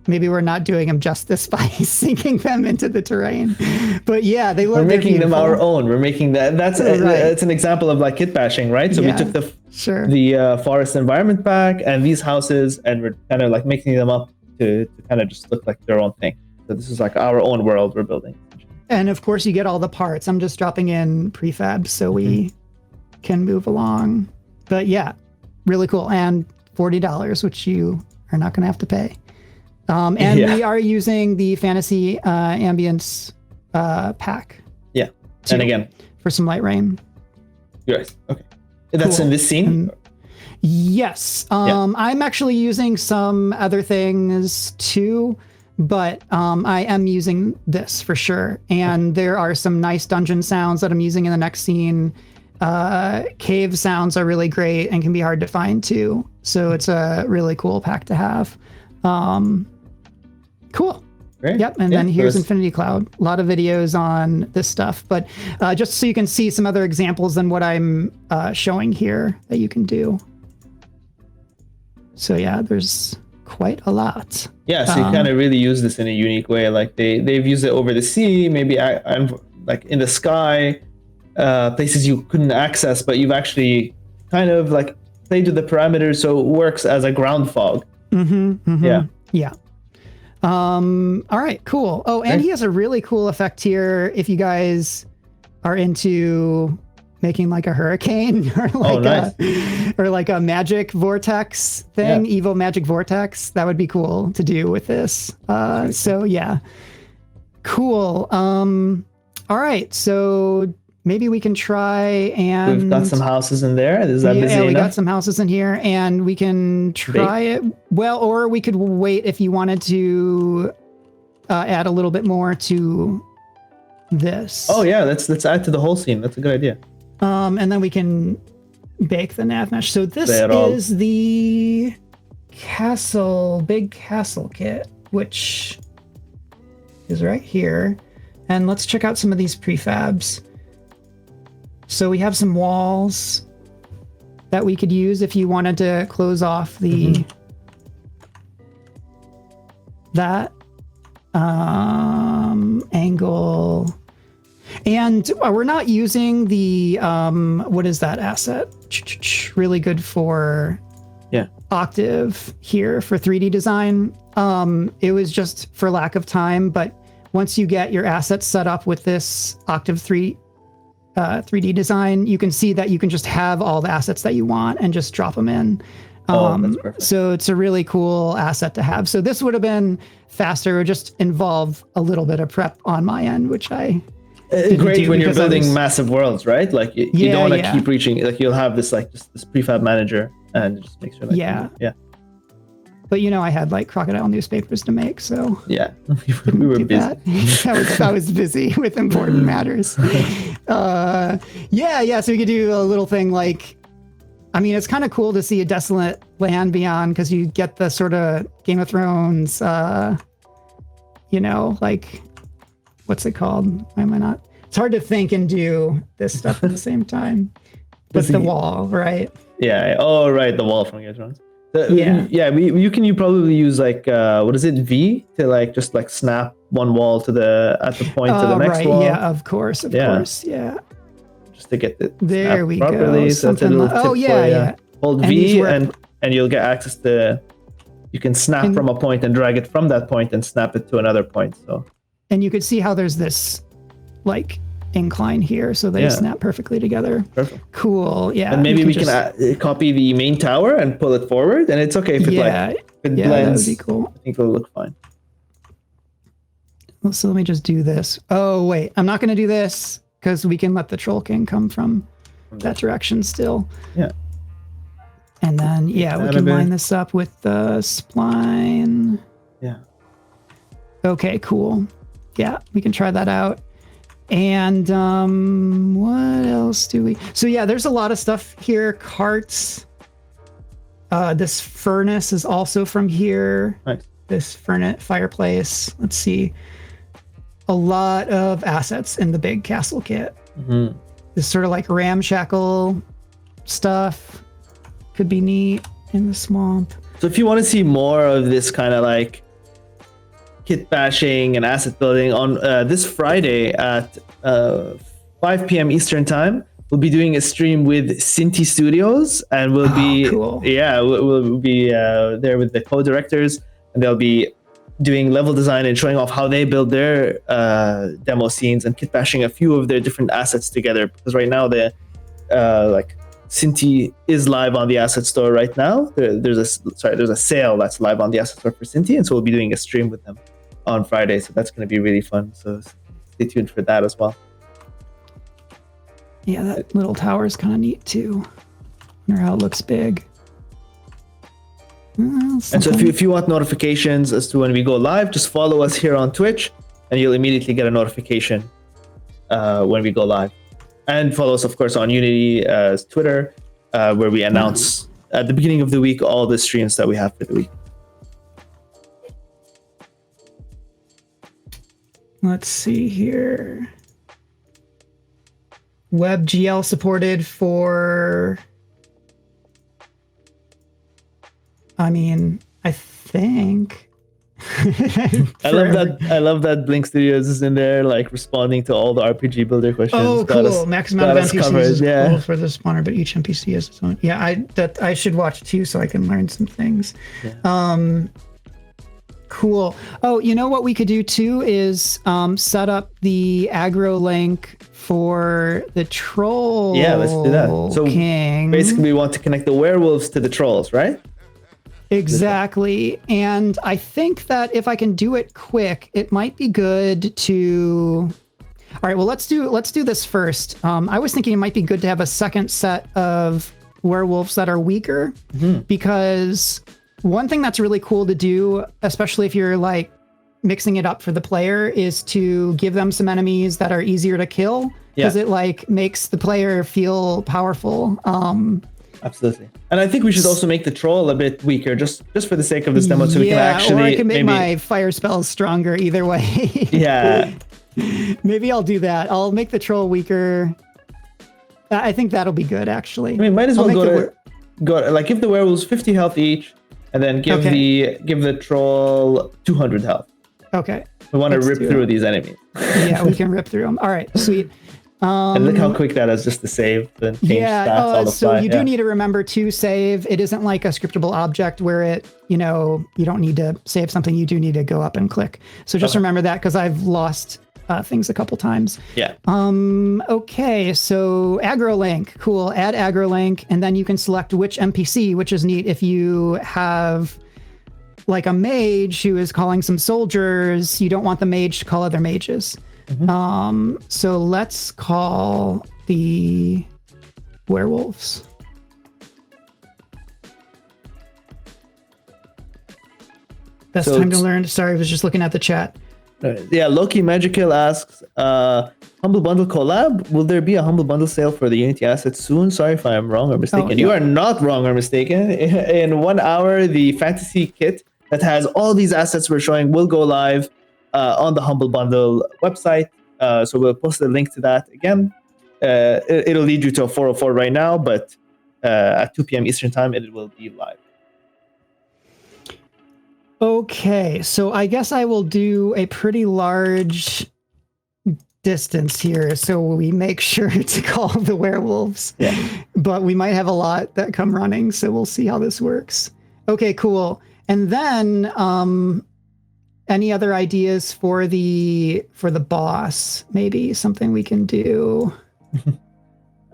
Maybe we're not doing them justice by sinking them into the terrain, but they look. We're making them our own. We're making that. That's an example of like kit bashing, right? So we took Sure. the forest environment pack and these houses, and we're kind of like mixing them up to kind of just look like their own thing. So this is like our own world we're building. And of course you get all the parts. I'm just dropping in prefabs so we can move along. But yeah, really cool. And $40, which you are not going to have to pay. And we are using the Fantasy Ambience pack. Yeah. And again, for some light rain. Yes. Okay. That's Cool. in this scene? Yes. I'm actually using some other things too, but I am using this for sure. And there are some nice dungeon sounds that I'm using in the next scene. Cave sounds are really great and can be hard to find too. So it's a really cool pack to have. Cool. Great. Yep, and then here's Infinicloud. A lot of videos on this stuff, but just so you can see some other examples than what I'm showing here that you can do. So yeah, there's quite a lot. Yeah, so you kind of really use this in a unique way. Like they've used it over the sea, maybe I'm like in the sky, places you couldn't access, but you've actually kind of like played with the parameters so it works as a ground fog. Yeah. All right, cool. Oh, and he has a really cool effect here if you guys are into making like a hurricane or like a magic vortex thing, evil magic vortex. That would be cool to do with this. So yeah, cool. All right, so maybe we can try and we've got some houses in there. Is that busy enough? We got some houses in here, and we can try it. Well, or we could wait if you wanted to add a little bit more to this. Oh yeah, let's add to the whole scene. That's a good idea. And then we can bake the nav mesh. So this is the big castle kit, which is right here. And let's check out some of these prefabs. So we have some walls that we could use if you wanted to close off the that angle. And we're not using the what is that asset? Really good for Octave here for 3D design. It was just for lack of time, but once you get your assets set up with this Octave 3D design, you can see that you can just have all the assets that you want and just drop them in. That's perfect. So it's a really cool asset to have. So this would have been faster. It would just involve a little bit of prep on my end, which I great when you're building massive worlds, right? Like you don't want to keep reaching. Like you'll have this this prefab manager and just make sure. Like, But I had like Crocodile newspapers to make, so we were busy. I was busy with important matters. So we could do a little thing like, I mean, it's kind of cool to see a desolate land beyond because you get the sort of Game of Thrones, like, what's it called? Why am I not? It's hard to think and do this stuff at the same time. With the wall, right? Yeah. Oh, right. The wall from Game of Thrones. You probably use like what is it, V, to like just like snap one wall at the point to the next wall. Yeah, of course, just to get it there we properly. go. So that's a little tip for hold V and you'll get access to. You can snap from a point and drag it from that point and snap it to another point. So. And you could see how there's this like incline here, so they snap perfectly together. Perfect. Cool. Yeah. And maybe we can copy the main tower and pull it forward, and it's okay if it blends. That would be cool. I think it'll look fine. So let me just do this. Oh wait, I'm not going to do this because we can let the Troll King come from that direction still. Yeah. And then we can line this up with the spline. Yeah. Okay. Cool. Yeah, we can try that out. And what else do we? So there's a lot of stuff here. Carts. This furnace is also from here. Nice. This fireplace. Let's see. A lot of assets in the big castle kit. This sort of like ramshackle stuff could be neat in the swamp. So if you want to see more of this kind of like kit bashing and asset building on this Friday at 5 p.m. Eastern time, we'll be doing a stream with Cinti Studios, and we'll be cool. we'll be there with the co-directors, and they'll be doing level design and showing off how they build their demo scenes and kit bashing a few of their different assets together. Because right now the like Cinti is live on the asset store right now. There's a sale that's live on the asset store for Cinti, and so we'll be doing a stream with them on Friday. So that's going to be really fun. So stay tuned for that as well. Yeah, that little tower is kind of neat too. Wonder how it looks big. And so if you want notifications as to when we go live, just follow us here on Twitch, and you'll immediately get a notification when we go live. And follow us, of course, on Unity's Twitter, where we announce at the beginning of the week all the streams that we have for the week. Let's see here. WebGL supported for... I mean, I think... I love that Blink Studios is in there, like responding to all the RPG builder questions. Oh, cool! Maximum amount of NPCs is cool for the spawner, but each NPC has its own. Yeah, I should watch too, so I can learn some things. Yeah. Cool. Oh, you know what we could do too is set up the aggro link for the troll. Yeah, let's do that. So King. Basically, we want to connect the werewolves to the trolls, right? Exactly. And I think that if I can do it quick, it might be good to... All right, well, let's do this first. I was thinking it might be good to have a second set of werewolves that are weaker, because one thing that's really cool to do, especially if you're like mixing it up for the player, is to give them some enemies that are easier to kill, because it like makes the player feel powerful. Absolutely. And I think we should also make the troll a bit weaker, just for the sake of this demo, so we can actually... or I can make my fire spells stronger either way. Yeah. Maybe I'll do that. I'll make the troll weaker. I think that'll be good, actually. I mean, might as well go like give the werewolves 50 health each, and then give the troll 200 health. Okay. We want to rip through these enemies. Yeah, we can rip through them. All right, sweet. And look how quick that is, just to save and change stats all the so you do need to remember to save. It isn't like a scriptable object where it, you don't need to save something. You do need to go up and click. So just remember that, because I've lost things a couple times. Yeah. Okay, so aggro link, cool. Add aggro link, and then you can select which NPC, which is neat. If you have like a mage who is calling some soldiers, you don't want the mage to call other mages. So let's call the werewolves. Best time to learn. Sorry, I was just looking at the chat. Yeah, Loki Magical asks, Humble Bundle collab? Will there be a Humble Bundle sale for the Unity assets soon? Sorry if I'm wrong or mistaken. You are not wrong or mistaken. In 1 hour, the fantasy kit that has all these assets we're showing will go live on the Humble Bundle website. So we'll post a link to that again. It'll lead you to a 404 right now, but at 2 p.m. Eastern time, it will be live. Okay, so I guess I will do a pretty large distance here, so we make sure to call the werewolves. Yeah. But we might have a lot that come running, so we'll see how this works. Okay, cool. And then any other ideas for the boss? Maybe something we can do.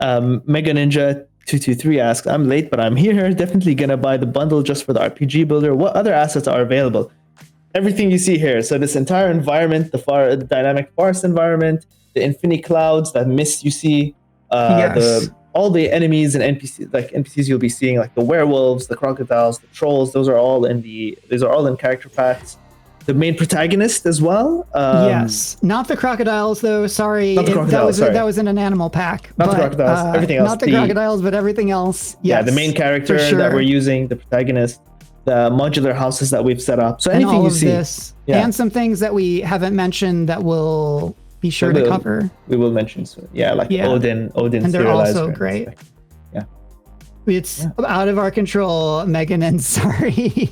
Mega Ninja 223 asks, I'm late, but I'm here. Definitely gonna buy the bundle just for the RPG builder. What other assets are available? Everything you see here. So this entire environment, the dynamic forest environment, the Infiniclouds, that mist you see, all the enemies and NPCs you'll be seeing, like the werewolves, the crocodiles, the trolls. Those are all in character packs. The main protagonist as well. Yes, not the crocodiles though. Sorry, not the crocodiles, that was in an animal pack. Not the crocodiles. Everything else. Not the crocodiles, but everything else. Yes, yeah, the main character that we're using, the protagonist, the modular houses that we've set up. So anything and all you of see, this, and some things that we haven't mentioned that we'll be sure to cover. We will mention soon. Yeah, like Odin, and they're also great. Yeah, it's out of our control, Megan. And sorry.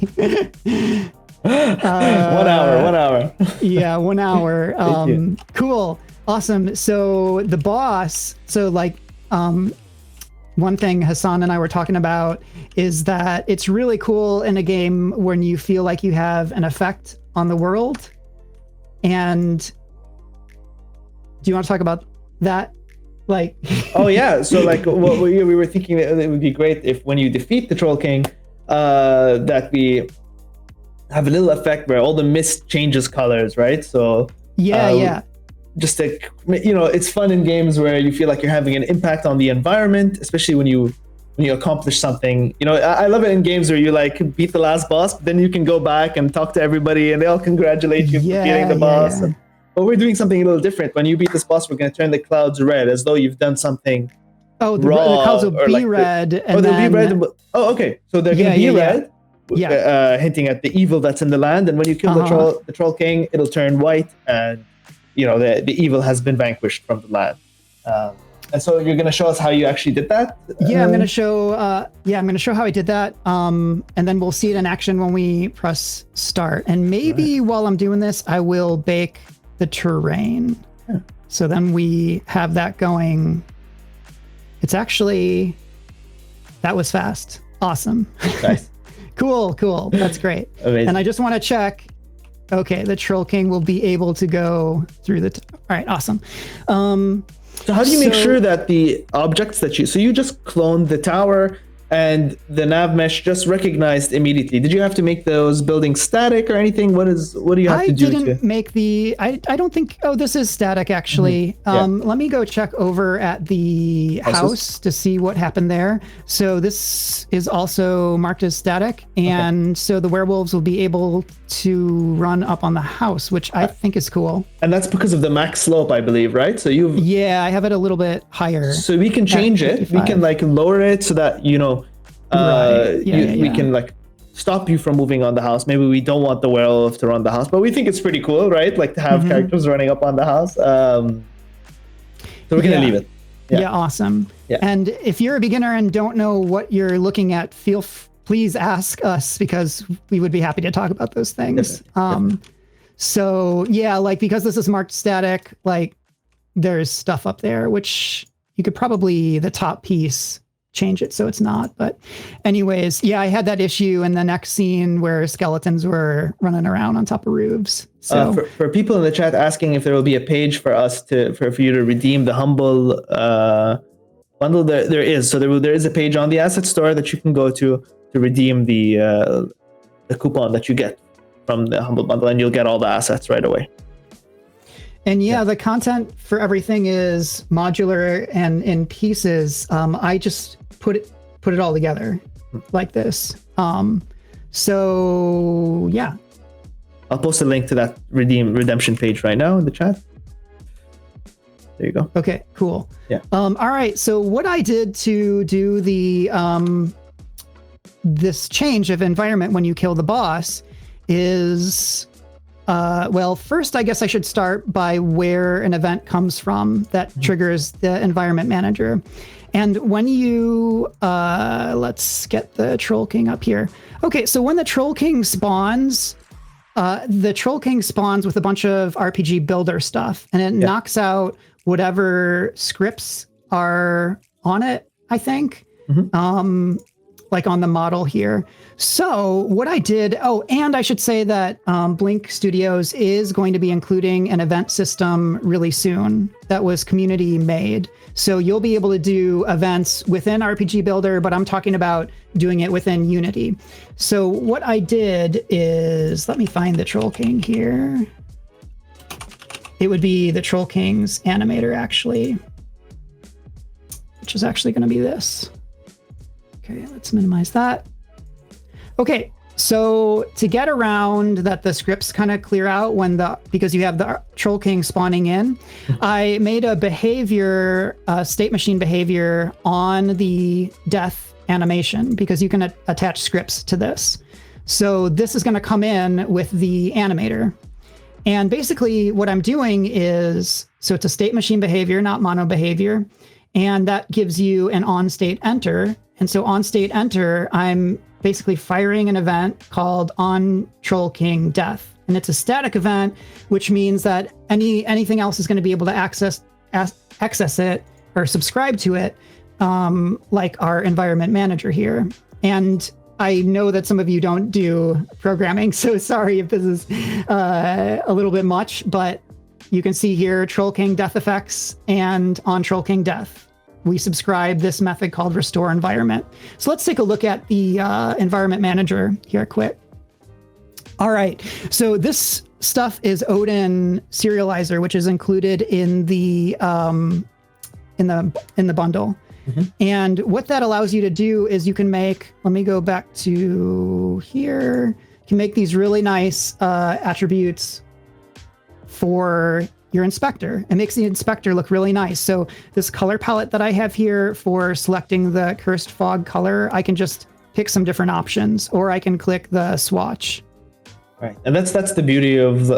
1 hour. Yeah, 1 hour. Cool. Awesome. So the boss, one thing Hassan and I were talking about is that it's really cool in a game when you feel like you have an effect on the world. And do you want to talk about that? Like, oh yeah, so like what we were thinking that it would be great if when you defeat the Troll King, that we have a little effect where all the mist changes colors, right? So yeah. Just to, it's fun in games where you feel like you're having an impact on the environment, especially when you accomplish something. I love it in games where you like beat the last boss, but then you can go back and talk to everybody and they all congratulate you for beating the boss. Yeah. But we're doing something a little different. When you beat this boss, we're going to turn the clouds red as though you've done something the raw. The clouds will be red. They'll be red. Oh, okay. So they're going to be red, hinting at the evil that's in the land. And when you kill the Troll King, it'll turn white, and the evil has been vanquished from the land. And so you're going to show us how you actually did that? Yeah, I'm going to show. I'm going to show how I did that. And then we'll see it in action when we press start. And maybe while I'm doing this, I will bake the terrain. Yeah. So then we have that going. It's actually, that was fast. Awesome. Nice. Cool. That's great. Amazing. And I just want to check. Okay, the Troll King will be able to go through all right, awesome. So how do you make sure that the objects so you just cloned the tower and the nav mesh just recognized immediately? Did you have to make those buildings static or anything? What do you have to do? I didn't make I don't think, this is static actually. Mm-hmm. Let me go check over at the house to see what happened there. So this is also marked as static. And so the werewolves will be able to run up on the house, which I think is cool. And that's because of the max slope, I believe, right? So I have it a little bit higher. So we can change it. We can like lower it so that, we can like stop you from moving on the house. Maybe we don't want the werewolf to run the house, but we think it's pretty cool, right? Like to have characters running up on the house. So we're going to leave it. Yeah, awesome. Yeah. And if you're a beginner and don't know what you're looking at, please ask us, because we would be happy to talk about those things. So yeah, like because this is marked static, like there's stuff up there, which you could probably, the top piece, change it so it's not. But anyways, yeah, I had that issue in the next scene where skeletons were running around on top of roofs. So for people in the chat asking if there will be a page for us for you to redeem the Humble bundle, there is. So there is a page on the asset store that you can go to redeem the coupon that you get from the Humble bundle, and you'll get all the assets right away. And the content for everything is modular and in pieces. I just put it all together like this. So yeah. I'll post a link to that redemption page right now in the chat. There you go. Okay, cool. Yeah. All right. So what I did to do the this change of environment when you kill the boss is, first I guess I should start by where an event comes from that triggers the environment manager. And when you, let's get the Troll King up here. Okay, so when the Troll King spawns, with a bunch of RPG builder stuff, and it knocks out whatever scripts are on it, I think. Like on the model here. So what I did, and I should say that Blink Studios is going to be including an event system really soon that was community made. So you'll be able to do events within RPG Builder, but I'm talking about doing it within Unity. So what I did is, let me find the Troll King here. It would be the Troll King's animator actually, which is actually going to be this. Okay, let's minimize that. Okay, so to get around that the scripts kind of clear out because you have the Troll King spawning in, I made a state machine behavior on the death animation because you can attach scripts to this. So this is going to come in with the animator. And basically what I'm doing is, so it's a state machine behavior, not mono behavior. And that gives you an on state enter. And so on state enter, I'm basically firing an event called on Troll King death. And it's a static event, which means that anything else is going to be able to access it or subscribe to it, like our environment manager here. And I know that some of you don't do programming, so sorry if this is a little bit much, but you can see here Troll King death effects, and on Troll King death, we subscribe this method called restore environment. So let's take a look at the environment manager here quick. All right, so this stuff is Odin serializer, which is included in the bundle. Mm-hmm. And what that allows you to do is you can make, let me go back to here, you can make these really nice attributes for your inspector. It makes the inspector look really nice. So this color palette that I have here for selecting the cursed fog color, I can just pick some different options, or I can click the swatch. Right, and that's the beauty of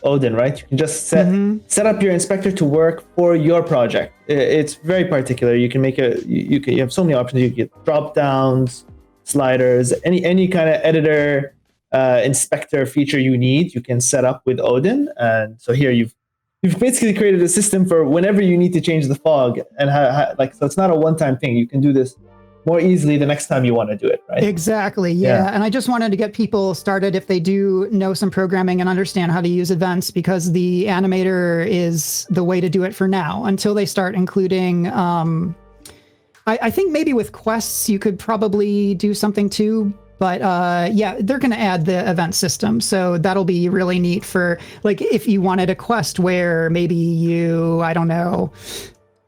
Odin, right? You can just set up your inspector to work for your project. It's very particular. You can make you have so many options. You get drop downs, sliders, any kind of editor inspector feature you need. You can set up with Odin, and so here you've basically created a system for whenever you need to change the fog, and so it's not a one-time thing. You can do this more easily the next time you want to do it, right? Exactly, yeah. And I just wanted to get people started if they do know some programming and understand how to use events, because the animator is the way to do it for now, until they start including, I think maybe with quests you could probably do something too, but yeah, they're going to add the event system. So that'll be really neat for, like, if you wanted a quest where maybe you, I don't know,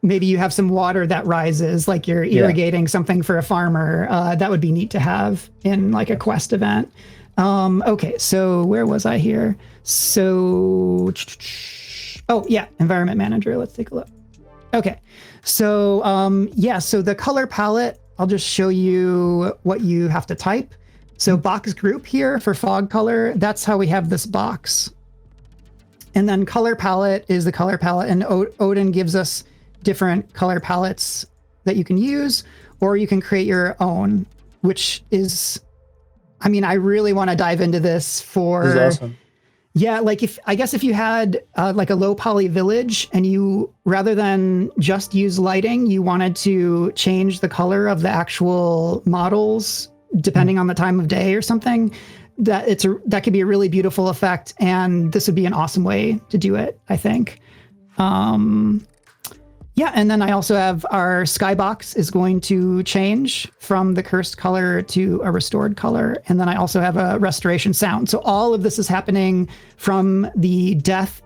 maybe you have some water that rises, like you're irrigating something for a farmer. That would be neat to have in like a quest event. Okay, so where was I here? So, oh yeah, environment manager. Let's take a look. Okay, so yeah, so the color palette, I'll just show you what you have to type. So box group here for fog color, that's how we have this box. And then color palette is the color palette, and Odin gives us different color palettes that you can use, or you can create your own, which is, I mean, I really want to dive into this for, this is awesome. Yeah, like I guess if you had like a low poly village and you, rather than just use lighting, you wanted to change the color of the actual models depending on the time of day or something, that could be a really beautiful effect, and this would be an awesome way to do it, I think. Yeah, and then I also have our skybox is going to change from the cursed color to a restored color. And then I also have a restoration sound. So all of this is happening from the death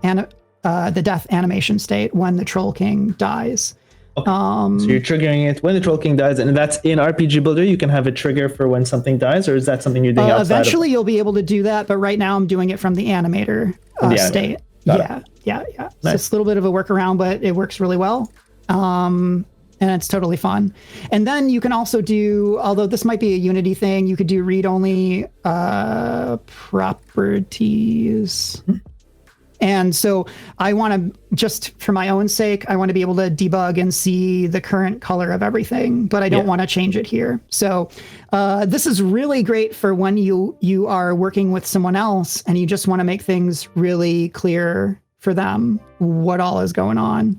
animation state when the Troll King dies. Okay. So you're triggering it when the Troll King dies, and that's in RPG Builder. You can have a trigger for when something dies, or is that something you're doing outside? Eventually you'll be able to do that, but right now I'm doing it from the animator state. Yeah. Nice. So it's a little bit of a workaround, but it works really well. And it's totally fun. And then you can also do, although this might be a Unity thing, you could do read-only properties. And so I want to, just for my own sake, I want to be able to debug and see the current color of everything, but I don't want to change it here. So this is really great for when you are working with someone else and you just want to make things really clear for them what all is going on.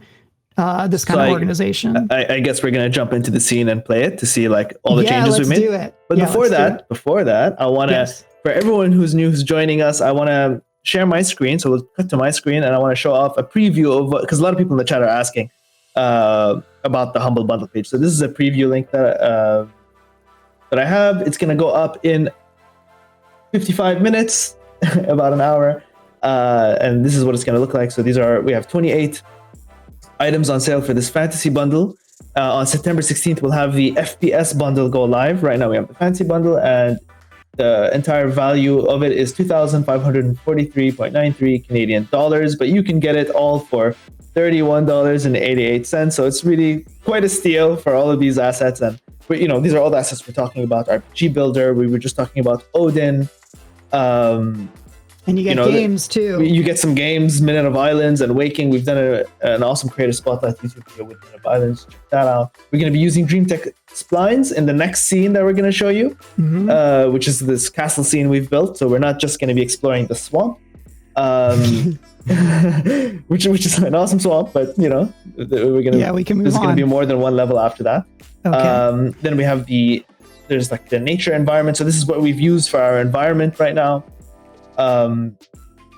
This kind of organization. I guess we're going to jump into the scene and play it to see like all the changes we made. Do it. But before that, I want to, for everyone who's new, who's joining us, I want to share my screen. So we'll cut to my screen, and I want to show off a preview of, because a lot of people in the chat are asking about the Humble Bundle page. So this is a preview link that I have. It's going to go up in 55 minutes, about an hour. And this is what it's going to look like. So we have 28 items on sale for this fantasy bundle. On September 16th, we'll have the FPS bundle go live. Right now we have the fantasy bundle, and the entire value of it is 2,543.93 Canadian dollars, but you can get it all for $31.88. So it's really quite a steal for all of these assets. And these are all the assets we're talking about. RPG Builder, we were just talking about Odin. And you get games too. You get some games, Minute of Islands and Waking. We've done an awesome Creator Spotlight YouTube video with Minute of Islands. Check that out. We're going to be using DreamTech splines in the next scene that we're going to show you, which is this castle scene we've built. So we're not just going to be exploring the swamp. which is an awesome swamp, but we can move There's going to be more than one level after that. Okay. Then we have there's like the nature environment. So this is what we've used for our environment right now.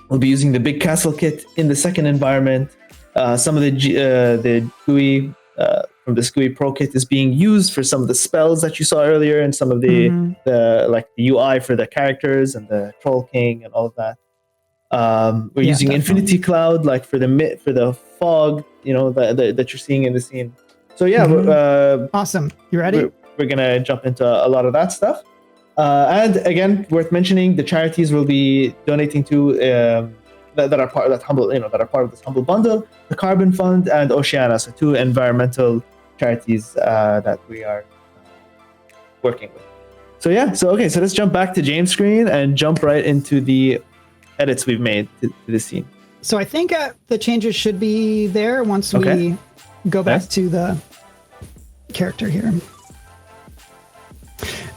We'll be using the big castle kit in the second environment. Some of the GUI from this GUI Pro kit is being used for some of the spells that you saw earlier, and some of the UI for the characters and the Troll King and all of that. We're using Infinicloud like for the fog, that you're seeing in the scene. So yeah, awesome. You ready? We're gonna jump into a lot of that stuff. And again, worth mentioning, the charities we'll be donating to that are part of that humble, that are part of this humble bundle: the Carbon Fund and Oceana, so 2 environmental charities that we are working with. So yeah, so let's jump back to James' screen and jump right into the edits we've made to this scene. So I think the changes should be there once we go back to the character here.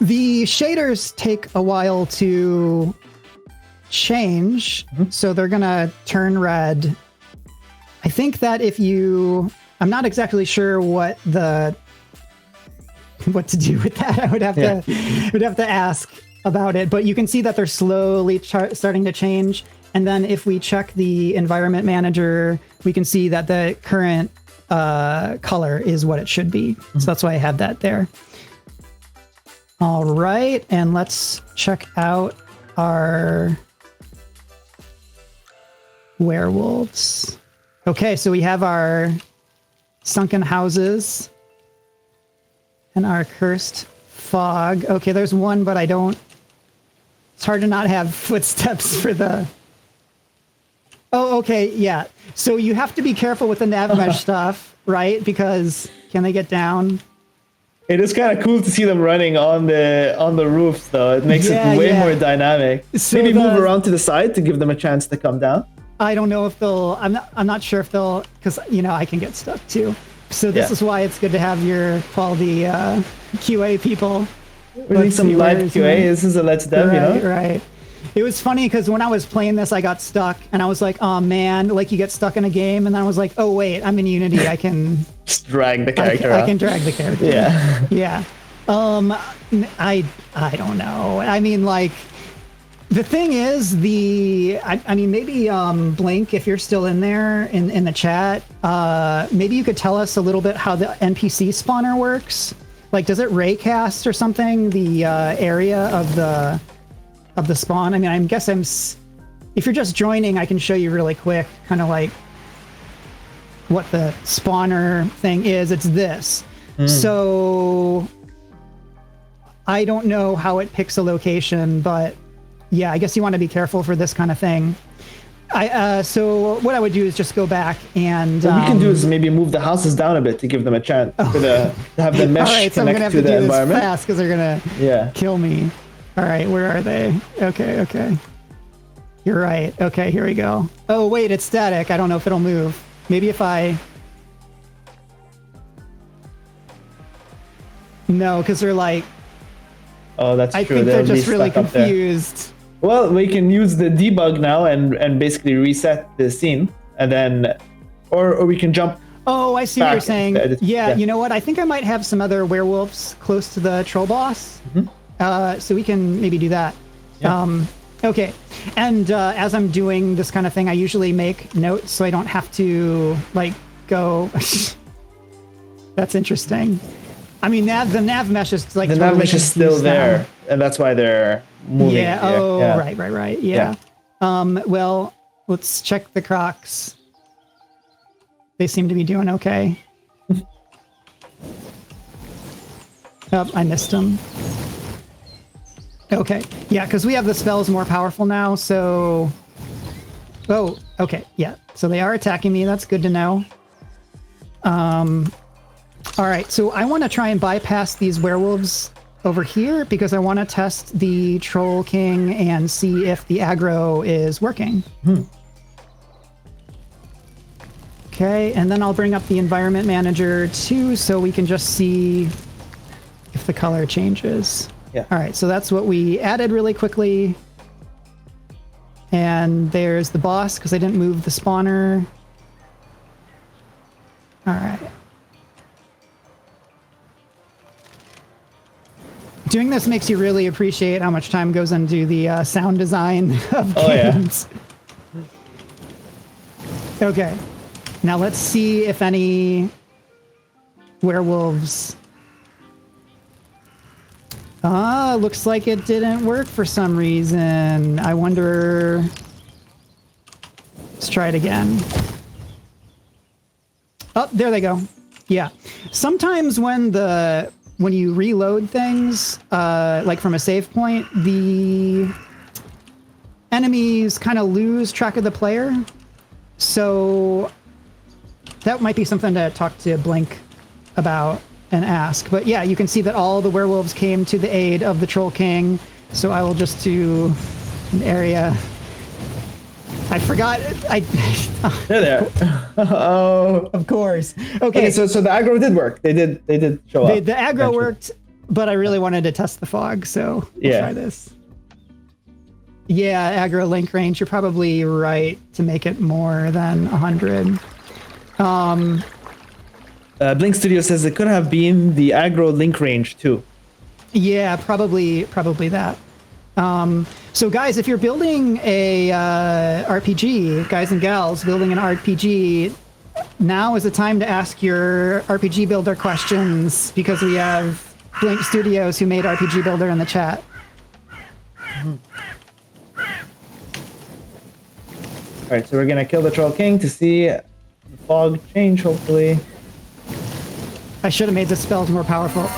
The shaders take a while to change, so they're gonna turn red. I think that I'm not exactly sure what to do with that. I would have to ask about it, but you can see that they're slowly starting to change. And then if we check the environment manager, we can see that the current color is what it should be. So that's why I have that there. All right, and let's check out our werewolves. Okay, so we have our sunken houses and our cursed fog. Okay, there's one, but it's hard to not have footsteps for the... Oh, okay, yeah. So you have to be careful with the nav mesh stuff, right? Because can they get down? It is kind of cool to see them running on the roofs, though. It makes it way more dynamic. So maybe move around to the side to give them a chance to come down. I don't know if they'll. I'm not sure if they'll, because I can get stuck too. So this is why it's good to have your quality QA people. We need some live QA. This is a Let's Dev, Right. It was funny because when I was playing this, I got stuck, and I was like, "Oh man!" Like you get stuck in a game, and then I was like, "Oh wait, I'm in Unity. I can just drag the character. I can drag the character." Yeah. Yeah. I don't know. I mean, like, the thing is, I mean, maybe Blink, if you're still in there in the chat, maybe you could tell us a little bit how the NPC spawner works. Like, does it raycast or something the area of the spawn? I mean, I guess if you're just joining, I can show you really quick, kind of like what the spawner thing is. It's this. So I don't know how it picks a location, but yeah, I guess you want to be careful for this kind of thing. So what I would do is just go back and... What we can do is maybe move the houses down a bit to give them a chance to have the mesh connect to the environment. All right, so I'm going to have to do this fast because they're going to kill me. All right, where are they? Okay. You're right. Okay, here we go. Oh, wait, it's static. I don't know if it'll move. Maybe if I... No, because they're like... Oh, that's true. I think they're just really confused. Well, we can use the debug now and basically reset the scene, and then... Or we can jump... Oh, I see what you're saying. Yeah, you know what? I think I might have some other werewolves close to the troll boss. So we can maybe do that. Yeah. Okay. And as I'm doing this kind of thing, I usually make notes so I don't have to go. That's interesting. I mean, the nav mesh is like... The nav mesh is still there, and that's why they're moving. Yeah. Oh, yeah. Right. Yeah. Well, let's check the Crocs. They seem to be doing okay. Oh, I missed them. Okay, yeah, because we have the spells more powerful now, so... Oh, okay, yeah. So they are attacking me, that's good to know. Alright, so I want to try and bypass these werewolves over here, because I want to test the Troll King and see if the aggro is working. Okay, and then I'll bring up the Environment Manager too, so we can just see if the color changes. Yeah. All right, so that's what we added really quickly. And there's the boss, because I didn't move the spawner. All right. Doing this makes you really appreciate how much time goes into the sound design of games. Yeah. Okay. Now let's see if any werewolves... looks like it didn't work for some reason. I wonder... Let's try it again. Oh, there they go. Yeah. Sometimes when you reload things, like from a save point, the enemies kind of lose track of the player. So that might be something to talk to Blink about and ask. But yeah, you can see that all the werewolves came to the aid of the Troll King. So I will just do an area. I forgot. They're there. Oh, of course. Okay, so the aggro did work. They did show up. The aggro worked, but I really wanted to test the fog, so we'll try this. Yeah, aggro link range. You're probably right to make it more than 100. Blink Studio says it could have been the aggro link range too. Yeah, probably that. So guys, if you're building a RPG, guys and gals, building an RPG, now is the time to ask your RPG Builder questions, because we have Blink Studios who made RPG Builder in the chat. All right, so we're gonna kill the Troll King to see the fog change, hopefully. I should have made the spells more powerful.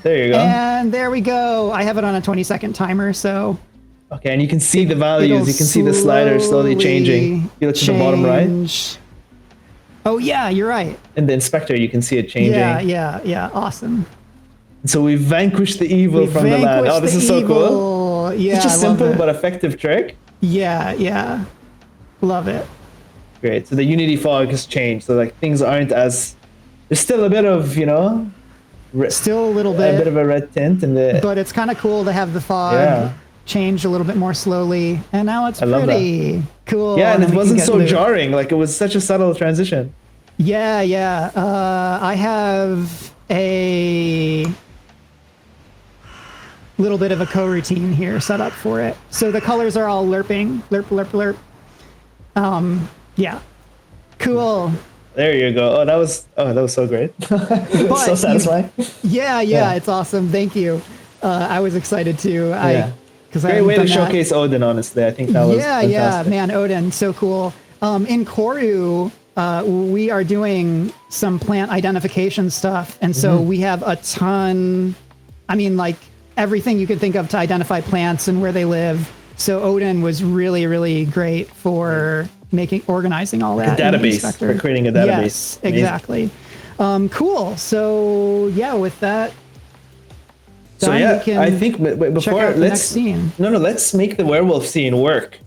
There you go. And there we go. I have it on a 20-second timer, so... Okay, and you can see the values. You can see the slider slowly changing. You look to the bottom right. Oh, yeah, you're right. In the inspector, you can see it changing. Yeah. Awesome. So we vanquished the evil from the land. Oh, this is so cool. Yeah, it's just simple but effective trick. Yeah. Love it. Great. So the Unity fog has changed. So like things aren't as... There's still a bit of, still a little bit. A bit of a red tint in the... But it's kind of cool to have the fog change a little bit more slowly. And now it's pretty cool. Yeah, and it wasn't so jarring. Like, it was such a subtle transition. Yeah. I have a little bit of a coroutine here set up for it. So the colors are all lerping. Lerp. Yeah. Cool. There you go. Oh, that was so great. So satisfying. Yeah, it's awesome. Thank you. I was excited too. Great way to showcase Odin, honestly. I think that was fantastic. Yeah, man, Odin, so cool. In Koru, we are doing some plant identification stuff, and so we have a ton, like everything you could think of to identify plants and where they live. So Odin was really, really great for organizing all that. A database, for creating a database. Yes, exactly. Cool. So yeah, with that. So I think before let's make the werewolf scene work.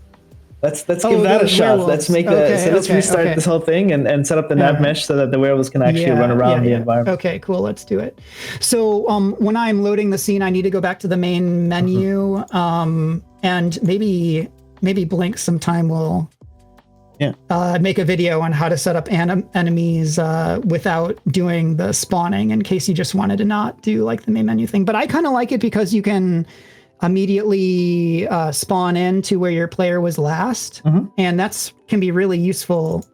Let's give that a shot. Let's make let's restart this whole thing and set up the nav mesh so that the werewolves can actually run around the environment. Okay, cool. Let's do it. So when I'm loading the scene, I need to go back to the main menu, and maybe Blink sometime will make a video on how to set up enemies without doing the spawning, in case you just wanted to not do like the main menu thing. But I kind of like it because you can immediately spawn into where your player was last, and that's can be really useful.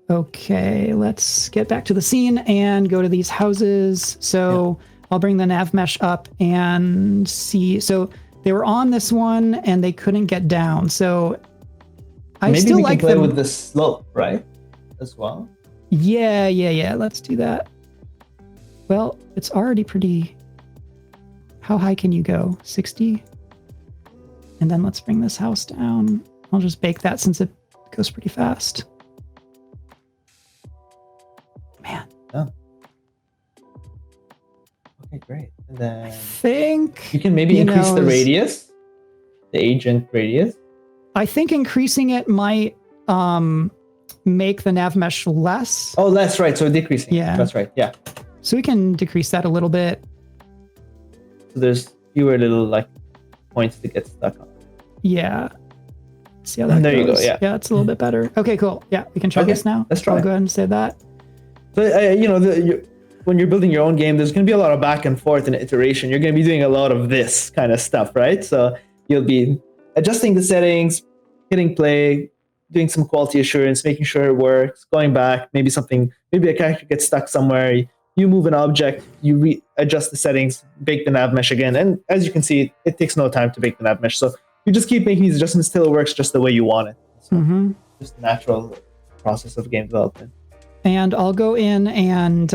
Okay, let's get back to the scene and go to these houses. So I'll bring the nav mesh up and see. So they were on this one and they couldn't get down. So I maybe still we like can play them with the slope, right? As well. Yeah. Let's do that. Well, it's already pretty. How high can you go? 60? And then let's bring this house down. I'll just bake that since it goes pretty fast. Man. Oh. Okay, great. And then I think you can maybe increase the radius, the agent radius. I think increasing it might make the nav mesh less. Oh, less, right. So decreasing. Yeah. That's right. Yeah. So we can decrease that a little bit. So there's fewer little like points to get stuck on. Yeah. See how that There goes. you go, yeah. Yeah, it's a little bit better. Okay, cool. Yeah, we can try Okay, this now. let's try I'll it. go ahead and say that. So, when you're building your own game, there's going to be a lot of back and forth and iteration. You're going to be doing a lot of this kind of stuff, right? So you'll be adjusting the settings, hitting play, doing some quality assurance, making sure it works, going back, maybe a character gets stuck somewhere. You move an object, you adjust the settings, bake the nav mesh again. And as you can see, it takes no time to bake the nav mesh. So you just keep making these adjustments till it works just the way you want it. So just a natural process of game development. And I'll go in and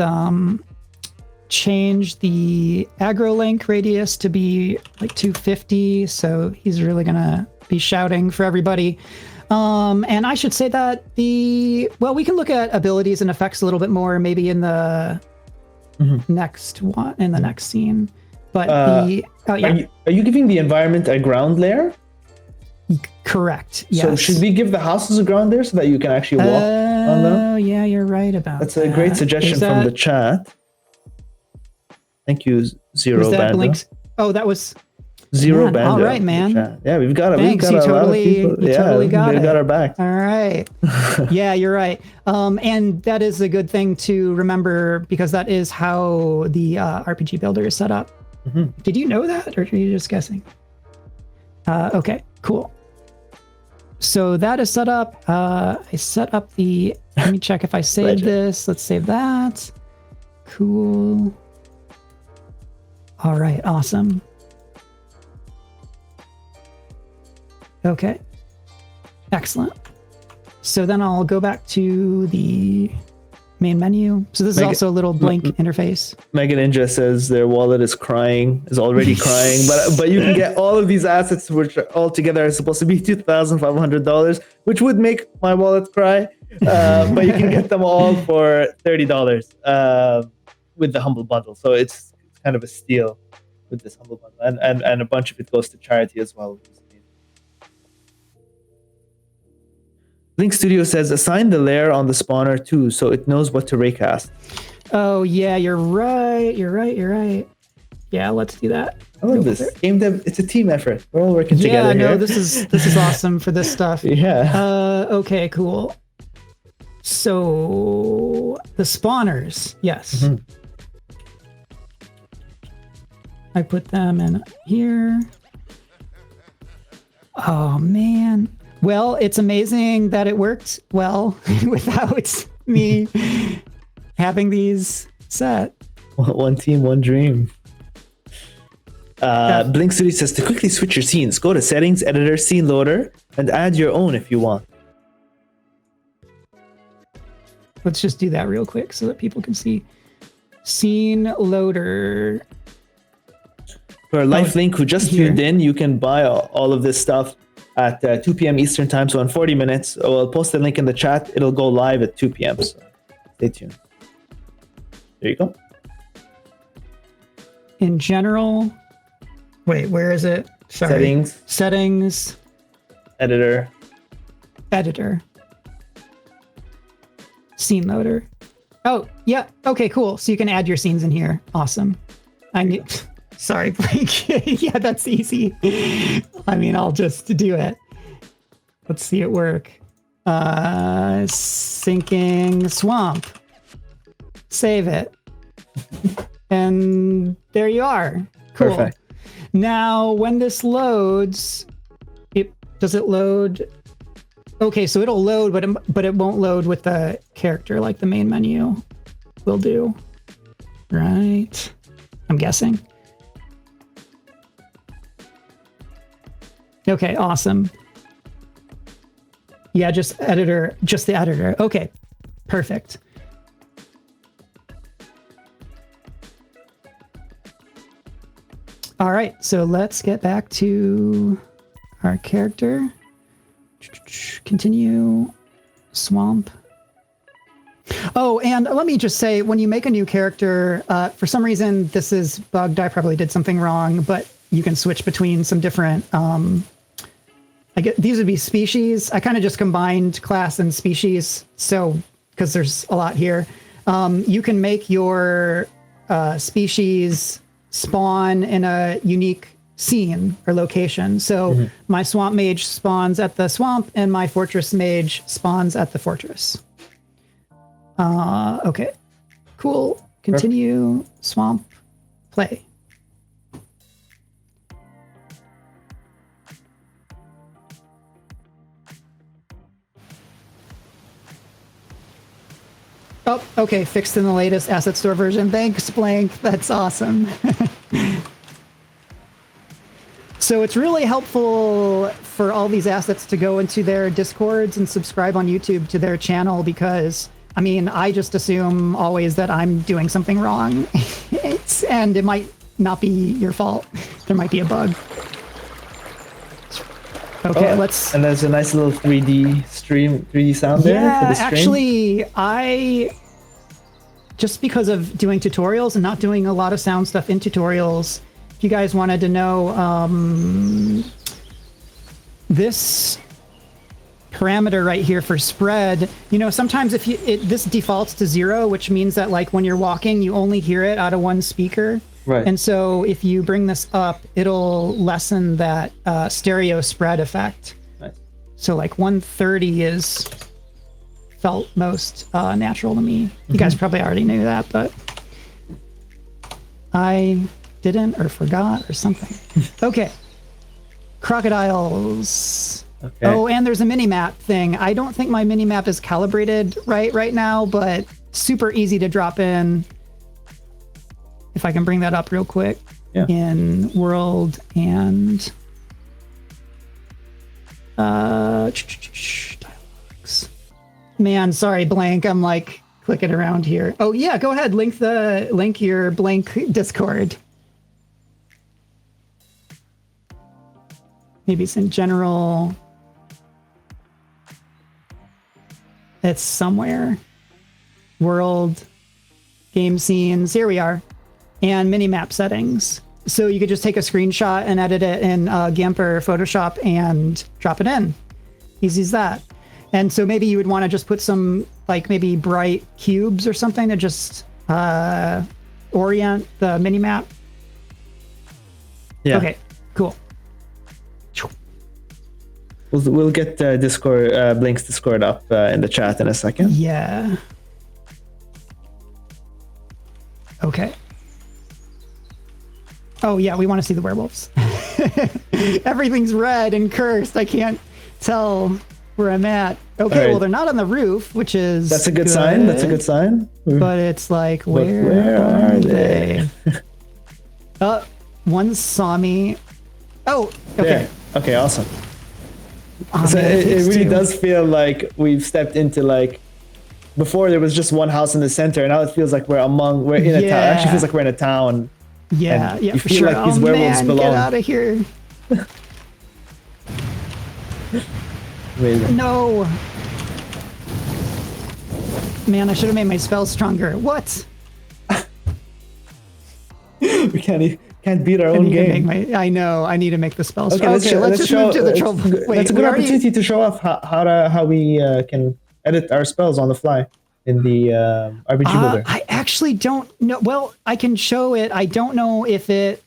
change the aggro link radius to be like 250. So he's really going to be shouting for everybody. And I should say that we can look at abilities and effects a little bit more, maybe in the next one, in the next scene. But are you giving the environment a ground layer? Correct. Yes. So should we give the houses a ground layer so that you can actually walk on them? Oh, yeah, you're right about that. That's a great suggestion from the chat. Thank you, Zero Band. Oh, that was Zero Band. All right, man. Yeah, we've got Thanks, a lot of people. Totally got our back. All right. Yeah, you're right. And that is a good thing to remember because that is how the RPG Builder is set up. Did you know that, or are you just guessing? Okay, cool. So that is set up. I set up the. Let me check if I saved this. Let's save that. Cool. All right, awesome. Okay, excellent. So then I'll go back to the main menu. So this is also a little blank interface. Mega Ninja says their wallet is already crying, but you can get all of these assets, which all together are supposed to be $2,500, which would make my wallet cry. But you can get them all for $30 with the Humble Bundle. So it's kind of a steal with this Humble Bundle, and a bunch of it goes to charity as well. Link Studio says assign the layer on the spawner too, so it knows what to raycast. Oh yeah, you're right. Yeah, let's do that. I love this game dev. It's a team effort. We're all working together. Yeah, no, this is awesome for this stuff. Yeah. Okay, cool. So the spawners, yes. I put them in here. Oh man. Well, it's amazing that it worked well without me having these set. One team, one dream. Blink Studio says to quickly switch your scenes, go to Settings, Editor, Scene Loader, and add your own if you want. Let's just do that real quick so that people can see. Scene Loader. For Lifelink, who just tuned in, you can buy all of this stuff at 2 p.m. Eastern time, so in 40 minutes. I'll post the link in the chat. It'll go live at 2 p.m. So stay tuned. There you go. In general, wait, where is it? Sorry. Settings. Editor. Scene Loader. Oh, yeah. Okay, cool. So you can add your scenes in here. Awesome. Sorry, Blake. Yeah, that's easy. I mean, I'll just do it. Let's see it work. Sinking swamp. Save it. And there you are. Cool. Perfect. Now, when this loads, does it load? Okay, so it'll load, but it won't load with the character like the main menu will do. Right? I'm guessing. Okay, awesome. Yeah, just the editor. Okay, perfect. All right, so let's get back to our character. Continue. Swamp. Oh, and let me just say, when you make a new character, for some reason this is bugged. I probably did something wrong, but you can switch between some different I get these would be species. I kind of just combined class and species, so because there's a lot here. You can make your species spawn in a unique scene or location. So my swamp mage spawns at the swamp and my fortress mage spawns at the fortress. Okay, cool. Continue swamp play. Oh, okay, fixed in the latest asset store version. Thanks, Blank. That's awesome. So it's really helpful for all these assets to go into their Discords and subscribe on YouTube to their channel because, I mean, I just assume always that I'm doing something wrong. And it might not be your fault. There might be a bug. Okay, let's... And there's a nice little 3D sound there for the stream. Actually, I... Just because of doing tutorials and not doing a lot of sound stuff in tutorials, if you guys wanted to know, this parameter right here for spread, you know, sometimes if this defaults to 0, which means that like when you're walking, you only hear it out of one speaker. Right. And so if you bring this up, it'll lessen that stereo spread effect. Nice. So like 130 is felt most natural to me. You guys probably already knew that, but I didn't or forgot or something. Okay. Crocodiles. Okay. Oh, and there's a mini-map thing. I don't think my mini-map is calibrated right now, but super easy to drop in. If I can bring that up real quick. Yeah. In world and dialogues. Man, sorry, Blank. I'm like clicking around here. Oh yeah, go ahead. Link your Blank Discord. Maybe it's in general. It's somewhere. World, game scenes. Here we are. And minimap settings. So you could just take a screenshot and edit it in GIMP or Photoshop and drop it in. Easy as that. And so maybe you would want to just put some, like maybe bright cubes or something to just orient the minimap. Yeah. Okay, cool. We'll get Discord, Blink's Discord up in the chat in a second. Yeah. Okay. Oh yeah, we want to see the werewolves. Everything's red and cursed. I can't tell where I'm at. Okay, right. Well, they're not on the roof, which is That's a good sign. That's a good sign. But it's like, But where are they? One saw me. Oh, okay. There. Okay, awesome. Oh, So man, it takes really two. does feel like we've stepped into like, before there was just one house in the center, and now it feels like we're in a town. It actually feels like we're in a town. Yeah, and yeah, you for feel sure. like these Oh werewolves man, belong. get out of here. Amazing. No. Man, I should have made my spell stronger. What? We can't beat our I own need to game. make my. I know. I need to make the spell Okay, stronger. Let's just move to the troll. Wait, that's a good where are you? opportunity to show off how we can edit our spells on the fly in the RPG Builder. I actually don't know. Well, I can show it. I don't know if it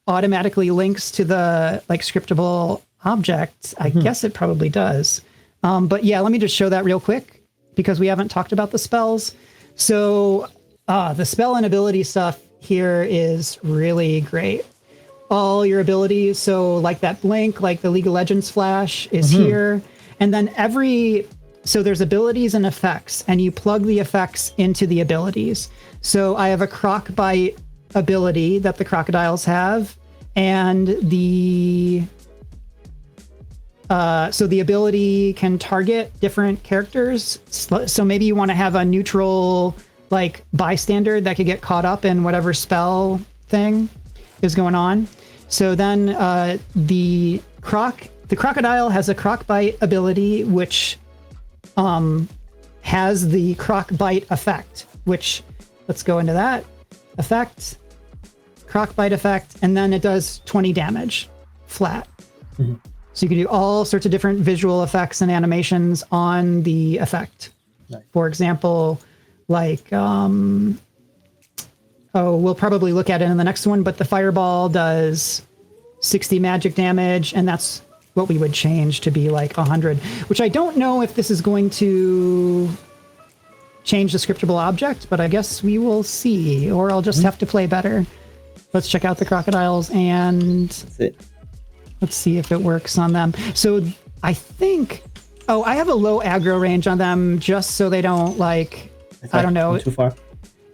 automatically links to the like scriptable object. I guess it probably does. But yeah, let me just show that real quick because we haven't talked about the spells. So the spell and ability stuff here is really great. All your abilities, so like that blink, like the League of Legends flash is here. And then so there's abilities and effects, and you plug the effects into the abilities. So I have a croc bite ability that the crocodiles have, and so the ability can target different characters. So maybe you want to have a neutral, like bystander that could get caught up in whatever spell thing is going on. So then the crocodile has a croc bite ability, which has the croc bite effect, which let's go into that effect, croc bite effect, and then it does 20 damage flat. So you can do all sorts of different visual effects and animations on the effect. Nice. For example, like, we'll probably look at it in the next one, but the fireball does 60 magic damage, and that's what we would change to be like 100, which I don't know if this is going to change the scriptable object, but I guess we will see, or I'll just have to play better. Let's check out the crocodiles and let's see if it works on them. So I think, I have a low aggro range on them just so they don't like, I don't know. Too far.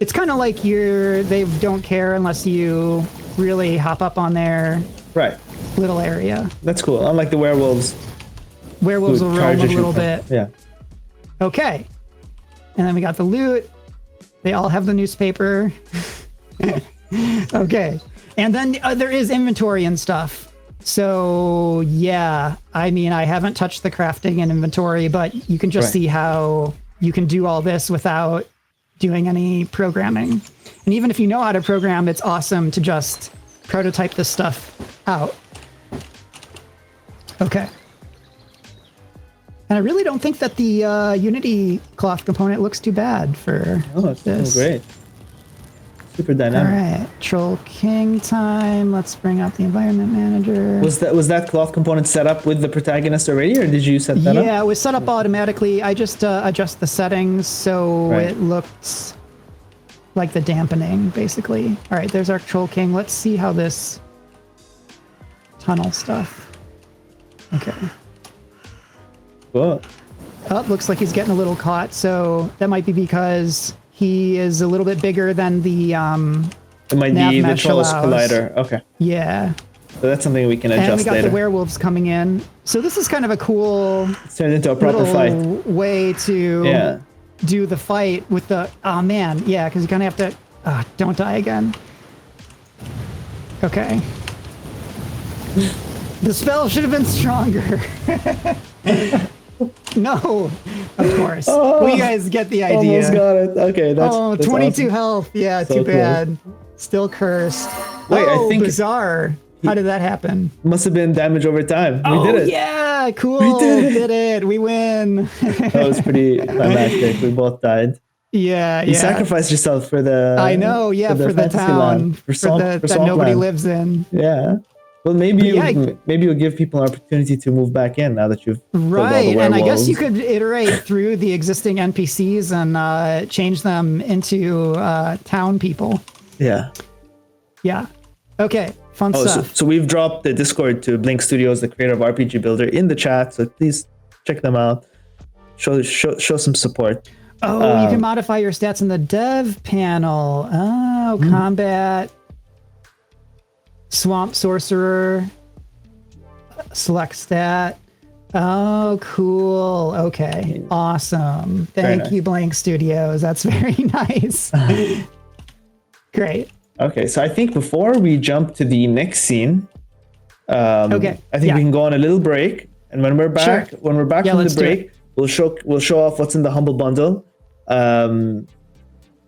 It's kind of like they don't care unless you really hop up on their little area. That's cool. Unlike the werewolves. Werewolves will roam a little bit. Yeah. Okay. And then we got the loot. They all have the newspaper. Okay. And then there is inventory and stuff. So, yeah. I mean, I haven't touched the crafting and inventory, but you can just see how you can do all this without doing any programming. And even if you know how to program, it's awesome to just prototype this stuff out. Okay. And I really don't think that the Unity cloth component looks too bad for this. Great. Super dynamic. All right, Troll King time. Let's bring up the environment manager. Was that cloth component set up with the protagonist already, or did you set that up? Yeah, it was set up automatically. I just adjust the settings so it looks like the dampening, basically. All right, there's our Troll King. Let's see how this tunnel stuff. Okay. Cool. Oh, looks like he's getting a little caught, so that might be because he is a little bit bigger than the it might be the Trolls Collider. Okay. Yeah. So that's something we can adjust later. And we got the werewolves coming in. So this is kind of a cool it's turned into a proper fight way to do the fight with the because you kind of have to don't die again. Okay. The spell should have been stronger. No, of course. Well, you guys get the idea. Almost got it. Okay, that's 22 awesome. health. Yeah, So too bad. Still cursed. Wait, I think bizarre. How did that happen? Must have been damage over time. We did it. Yeah, cool. We did it. We win. That was pretty climactic. We both died. Yeah, You sacrificed yourself for the. I know. Yeah, for the town, land, for that nobody lives in. Yeah. Well, maybe you'll give people an opportunity to move back in now that you've killed all the werewolves. And I guess you could iterate through the existing NPCs and change them into town people. Yeah. Yeah. Okay. Fun stuff. So we've dropped the Discord to Blink Studios, the creator of RPG Builder, in the chat. So please check them out. Show some support. Oh, you can modify your stats in the dev panel. Oh, combat. Swamp Sorcerer, select stat. Oh, cool. Okay, awesome. Thank you, Blank Studios. That's very nice. Great. Okay, so I think before we jump to the next scene, I think we can go on a little break, and when we're back, from the break, we'll show off what's in the Humble Bundle, and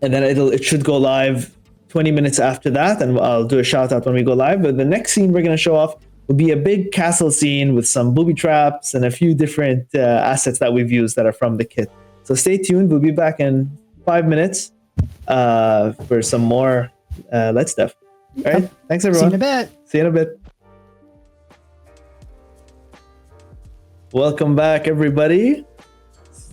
then it should go live 20 minutes after that, and I'll do a shout out when we go live. But the next scene we're going to show off will be a big castle scene with some booby traps and a few different assets that we've used that are from the kit. So stay tuned. We'll be back in 5 minutes for some more Let's Dev. All right. Thanks, everyone. See you in a bit. Welcome back, everybody.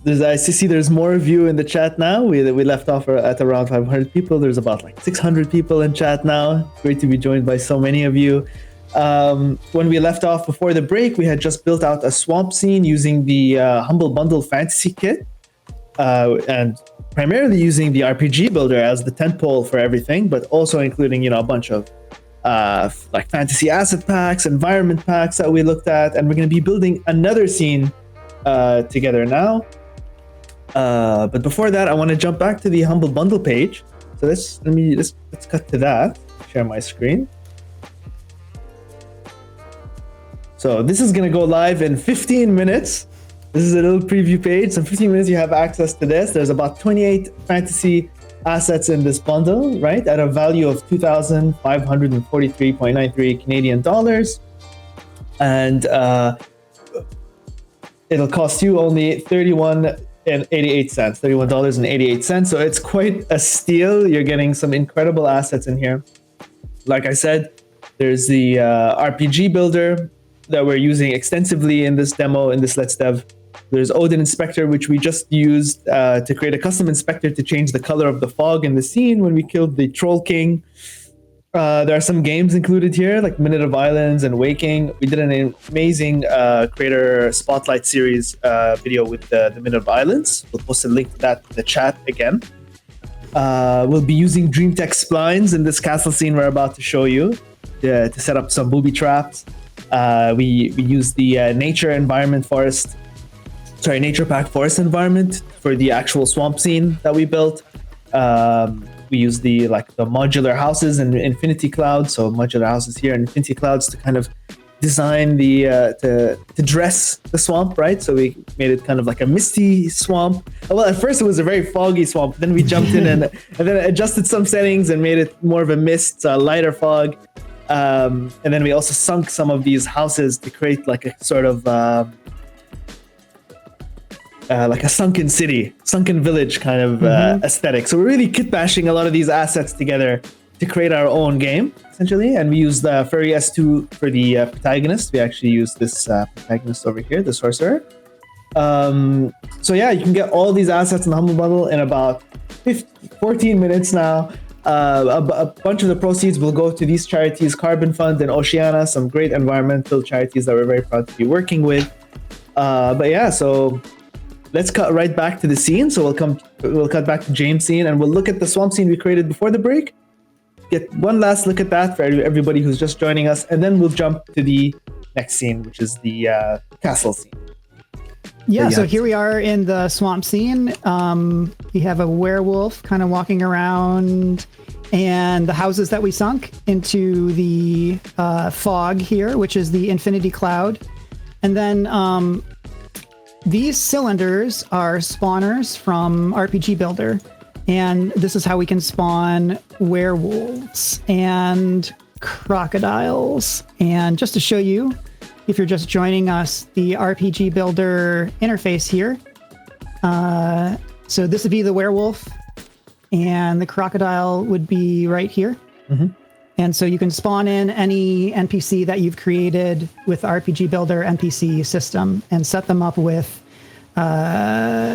I see there's more of you in the chat now. We left off at around 500 people. There's about like 600 people in chat now. Great to be joined by so many of you. When we left off before the break, we had just built out a swamp scene using the Humble Bundle Fantasy Kit, and primarily using the RPG Builder as the tentpole for everything, but also including a bunch of like fantasy asset packs, environment packs that we looked at, and we're going to be building another scene together now. But before that, I want to jump back to the Humble Bundle page. So let's cut to that. Share my screen. So this is going to go live in 15 minutes. This is a little preview page. So in 15 minutes, you have access to this. There's about 28 fantasy assets in this bundle, right? At a value of 2,543.93 Canadian dollars. And it'll cost you only $31.88. So it's quite a steal. You're getting some incredible assets in here. Like I said, There's the RPG builder that we're using extensively in this demo, in this Let's Dev. There's Odin Inspector, which we just used to create a custom inspector to change the color of the fog in the scene when we killed the Troll King. There are some games included here, like Minute of Islands and Waking. We did an amazing creator spotlight series video with the Minute of Islands. We'll post a link to that in the chat again. We'll be using DreamTech splines in this castle scene we're about to show you to set up some booby traps. We use the nature pack forest environment for the actual swamp scene that we built. We use the modular houses in Infinicloud, so modular houses here in Infiniclouds to kind of design to dress the swamp, right? So we made it kind of like a misty swamp. Well, at first it was a very foggy swamp. Then we jumped in and then adjusted some settings and made it more of a mist, lighter fog. And then we also sunk some of these houses to create like a sort of like a sunken village kind of aesthetic. So we're really kit bashing a lot of these assets together to create our own game, essentially. And we used Furry S2 for the protagonist. We actually used this protagonist over here, the sorcerer. So yeah, you can get all these assets in the Humble Bundle in about 14 minutes now. A bunch of the proceeds will go to these charities, Carbon Fund and Oceana, some great environmental charities that we're very proud to be working with. But yeah, so let's cut right back to the scene. So we'll cut back to James' scene and we'll look at the swamp scene we created before the break. Get one last look at that for everybody who's just joining us, and then we'll jump to the next scene, which is the castle scene. Yeah, so here we are in the swamp scene. We have a werewolf kind of walking around, and the houses that we sunk into the fog here, which is the Infinicloud. And then these cylinders are spawners from RPG Builder. And this is how we can spawn werewolves and crocodiles. And just to show you, if you're just joining us, the RPG Builder interface here. So this would be the werewolf, and the crocodile would be right here. Mm-hmm. And so you can spawn in any NPC that you've created with RPG Builder NPC system and set them up with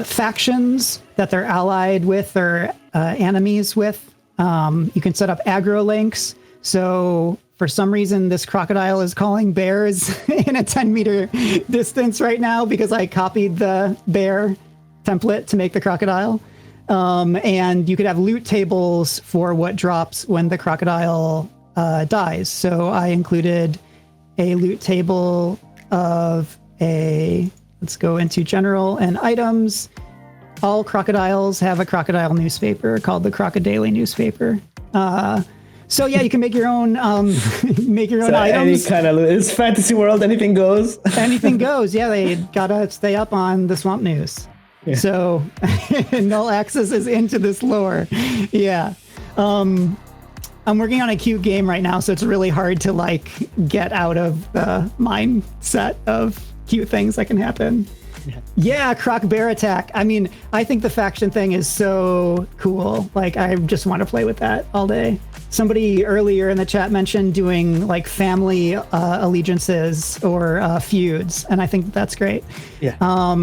factions that they're allied with or enemies with. You can set up aggro links. So for some reason, this crocodile is calling bears in a 10-meter distance right now because I copied the bear template to make the crocodile. And you could have loot tables for what drops when the crocodile dies. So I included a loot table of let's go into general and items. All crocodiles have a crocodile newspaper called the Crocodaily newspaper. So yeah, you can make your own items. Any kind of, it's fantasy world, anything goes. Anything goes. Yeah, they gotta stay up on the swamp news. Yeah. So null access is into this lore. Yeah. I'm working on a cute game right now, so it's really hard to get out of the mindset of cute things that can happen. Yeah, croc bear attack. I mean, I think the faction thing is so cool. I just want to play with that all day. Somebody earlier in the chat mentioned doing family allegiances or feuds, and I think that's great. Yeah.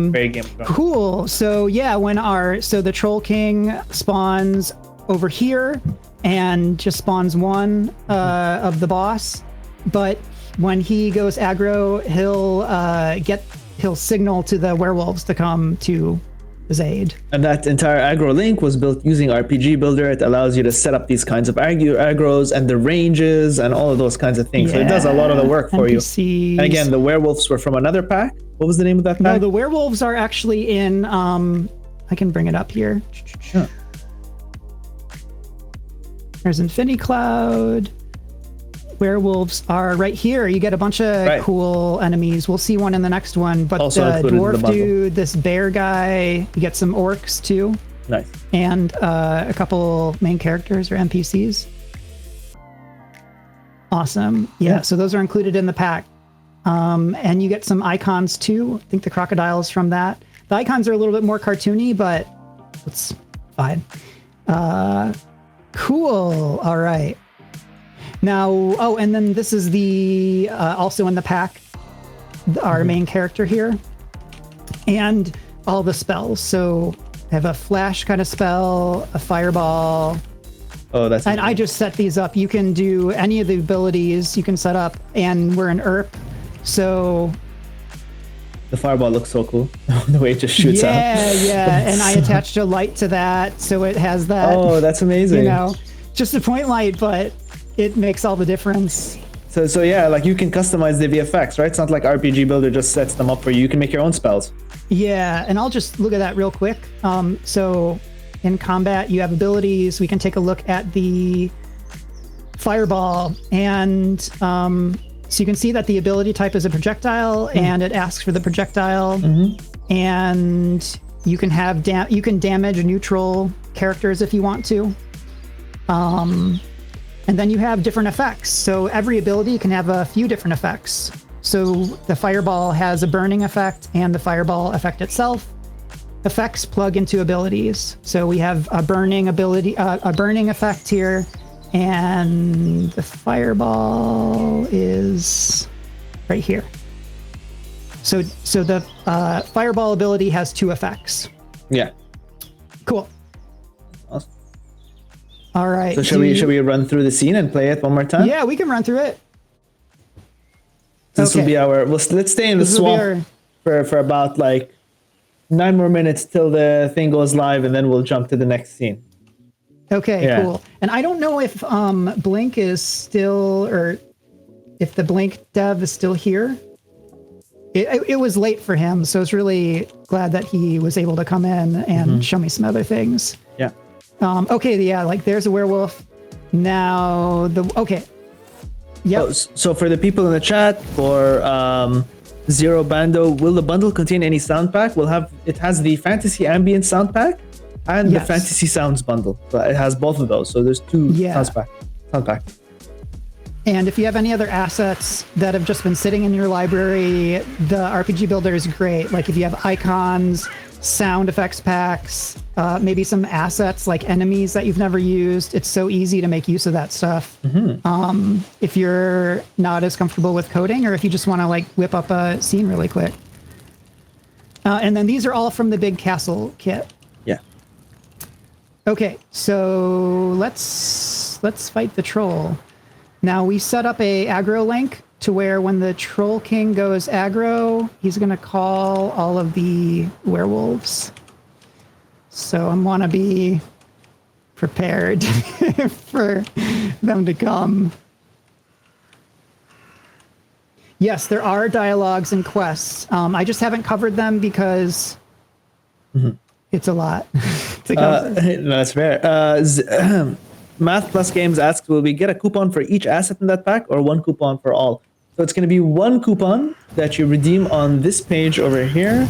Very game. Cool. So yeah, the Troll King spawns over here and just spawns one of the boss, but when he goes aggro, he'll signal to the werewolves to come to his aid. And that entire aggro link was built using RPG Builder. It allows you to set up these kinds of aggros and the ranges and all of those kinds of things. Yeah. So it does a lot of the work for NPCs. You. And again, the werewolves were from another pack. What was the name of that pack? No, the werewolves are actually in, I can bring it up here. Sure. There's Infinicloud. Werewolves are right here. You get a bunch of cool enemies. We'll see one in the next one. But also the dwarf dude, this bear guy, you get some orcs too. Nice. And a couple main characters or NPCs. Awesome. Yeah, so those are included in the pack. And you get some icons too. I think the crocodile's from that. The icons are a little bit more cartoony, but it's fine. Cool. All right. Now, oh, and then this is the also in the pack, our main character here, and all the spells. So I have a flash kind of spell, a fireball. Oh, that's and I just set these up. You can do any of the abilities you can set up, and we're an ERP, so the fireball looks so cool. The way it just shoots out. Yeah, and I attached a light to that, so it has that. Oh, that's amazing. You know, just a point light, but it makes all the difference. So yeah, like you can customize the VFX, right? It's not like RPG Builder just sets them up for you. You can make your own spells. Yeah, and I'll just look at that real quick. So in combat, you have abilities. We can take a look at the fireball, and so you can see that the ability type is a projectile, and it asks for the projectile, and you can have you can damage neutral characters if you want to. And then you have different effects. So every ability can have a few different effects. So the fireball has a burning effect, and the fireball effect itself. Effects plug into abilities. So we have a burning ability, a burning effect here, and the fireball is right here. So the fireball ability has 2 effects. Yeah. Cool. Awesome. All right. So should we run through the scene and play it one more time? Yeah, we can run through it. This will be our. Let's stay in the swamp for about like 9 more minutes till the thing goes live, and then we'll jump to the next scene. Okay, cool. And I don't know if Blink is still, or if the Blink dev is still here. It was late for him, so I was really glad that he was able to come in and show me some other things. Yeah. Okay, yeah, like there's a werewolf. Now, okay. Yep. Oh, so for the people in the chat, for Zero Bando, will the bundle contain any sound pack? It has the Fantasy Ambient sound pack and the Fantasy Sounds bundle. So it has both of those. So there's 2 sound pack. And if you have any other assets that have just been sitting in your library, the RPG Builder is great. Like if you have icons, sound effects packs, maybe some assets like enemies that you've never used, it's so easy to make use of that stuff. If you're not as comfortable with coding, or if you just want to like whip up a scene really quick. And then these are all from the Big Castle kit. Yeah. Okay, so let's fight the troll. Now we set up a aggro link to where when the Troll King goes aggro, he's going to call all of the werewolves. So I want to be prepared for them to come. Yes, there are dialogues and quests. I just haven't covered them because it's a lot to cover. No, that's fair. Math Plus Games asks, will we get a coupon for each asset in that pack, or 1 coupon for all? So it's going to be 1 coupon that you redeem on this page over here,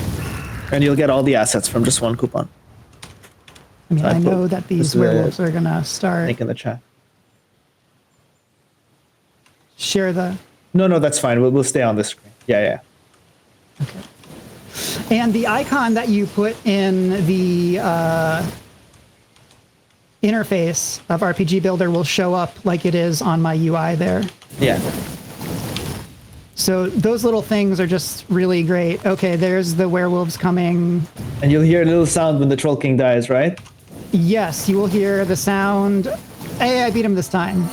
and you'll get all the assets from just 1 coupon. I mean, I know that these werewolves are going to start. Link in the chat. Share the... No, that's fine. We'll stay on this screen. Yeah. Okay. And the icon that you put in the interface of RPG Builder will show up like it is on my UI there. Yeah. So those little things are just really great. Okay, there's the werewolves coming. And you'll hear a little sound when the Troll King dies, right? Yes, you will hear the sound. Hey, I beat him this time.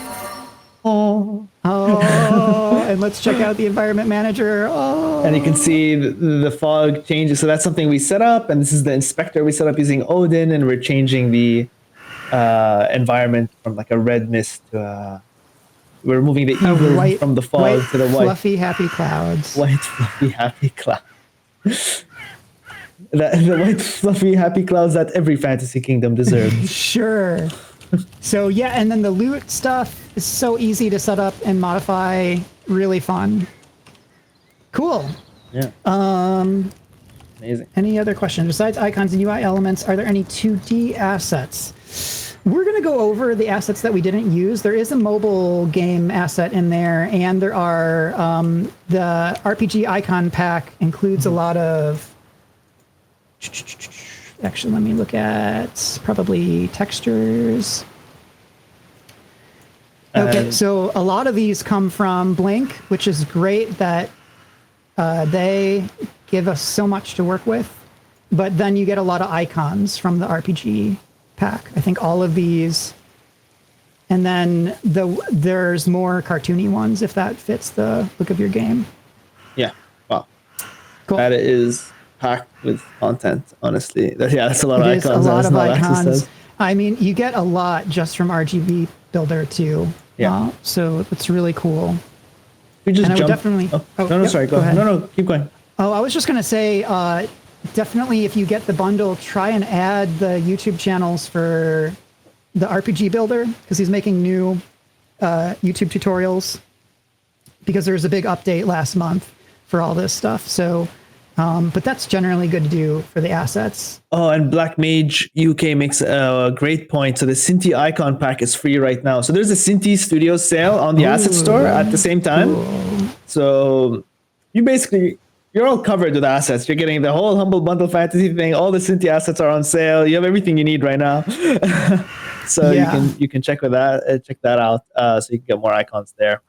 Oh, and let's check out the environment manager. Oh. And you can see the fog changes. So that's something we set up. And this is the inspector we set up using Odin. And we're changing the environment from like a red mist to we're moving the evil from the fog to the white. Fluffy, happy clouds. White, fluffy, happy clouds. The white, fluffy, happy clouds that every fantasy kingdom deserves. Sure. So yeah, and then the loot stuff is so easy to set up and modify. Really fun. Cool. Yeah. Amazing. Any other questions? Besides icons and UI elements, are there any 2D assets? We're going to go over the assets that we didn't use. There is a mobile game asset in there, and there are the RPG icon pack includes a lot of... Actually, let me look at probably textures. Okay, And so a lot of these come from Blink, which is great that they give us so much to work with. But then you get a lot of icons from the RPG pack. I think all of these. And then there's more cartoony ones if that fits the look of your game. yeah, wow, Cool. that is packed with content. Honestly, that's a lot of It is icons. a lot That's of not access icons. to. I mean, you get a lot just from RGB Builder too. Yeah. So it's really cool. We just And I would jump. definitely. No, yep, sorry. Go ahead. No, keep going. Oh, I was just going to say, definitely if you get the bundle, try and add the YouTube channels for the RPG Builder, because he's making new YouTube tutorials, because there was a big update last month for all this stuff. So, but that's generally good to do for the assets. Oh, and Black Mage UK makes a great point. So the Cinti icon pack is free right now. So there's a Cinti Studios sale on the asset store at the same time. Cool. So you're all covered with assets. You're getting the whole Humble Bundle Fantasy thing. All the Cinti assets are on sale. You have everything you need right now. So you can check that out. So you can get more icons there.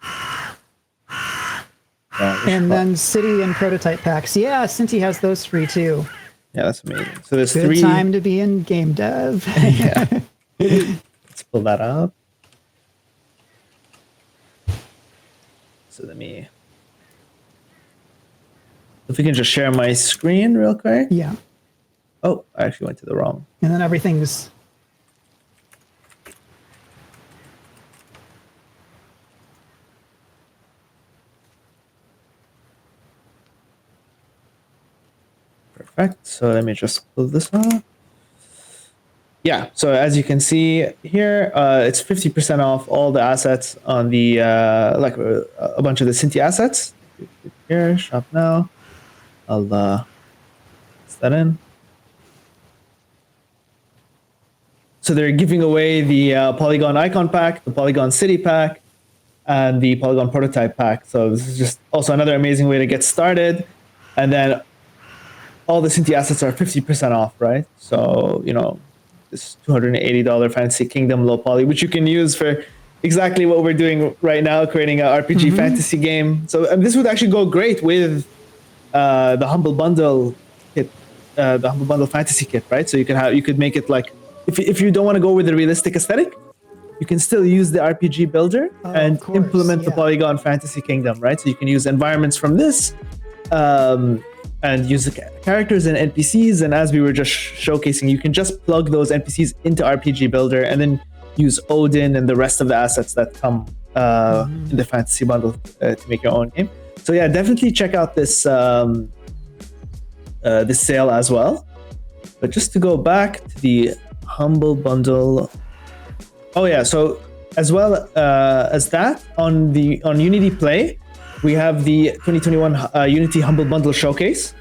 And then City and Prototype packs. Yeah, Cinti has those free too. Yeah, that's amazing. So there's Good three. time to be in game dev. Yeah. Let's pull that up. So if we can just share my screen real quick. Yeah. Oh, I actually went to the wrong. And then everything's. Perfect. So let me just pull this up. Yeah. So as you can see here, it's 50% off all the assets on the a bunch of the Cinti assets. Here, shop now. I'll put that in. So they're giving away the Polygon Icon Pack, the Polygon City Pack, and the Polygon Prototype Pack. So this is just also another amazing way to get started. And then all the Cinti assets are 50% off, right? So, this $280 Fantasy Kingdom low poly, which you can use for exactly what we're doing right now, creating an RPG fantasy game. So this would actually go great with the Humble Bundle kit, the Humble Bundle Fantasy kit, right? So you could make it like, if you don't want to go with the realistic aesthetic, you can still use the RPG Builder and implement the Polygon Fantasy Kingdom, right? So you can use environments from this, and use the characters and NPCs. And as we were just showcasing, you can just plug those NPCs into RPG Builder and then use Odin and the rest of the assets that come in the Fantasy Bundle to make your own game. So yeah, definitely check out this this sale as well. But just to go back to the Humble Bundle. Oh yeah, so as well as that, on Unity Play, we have the 2021 Unity Humble Bundle Showcase.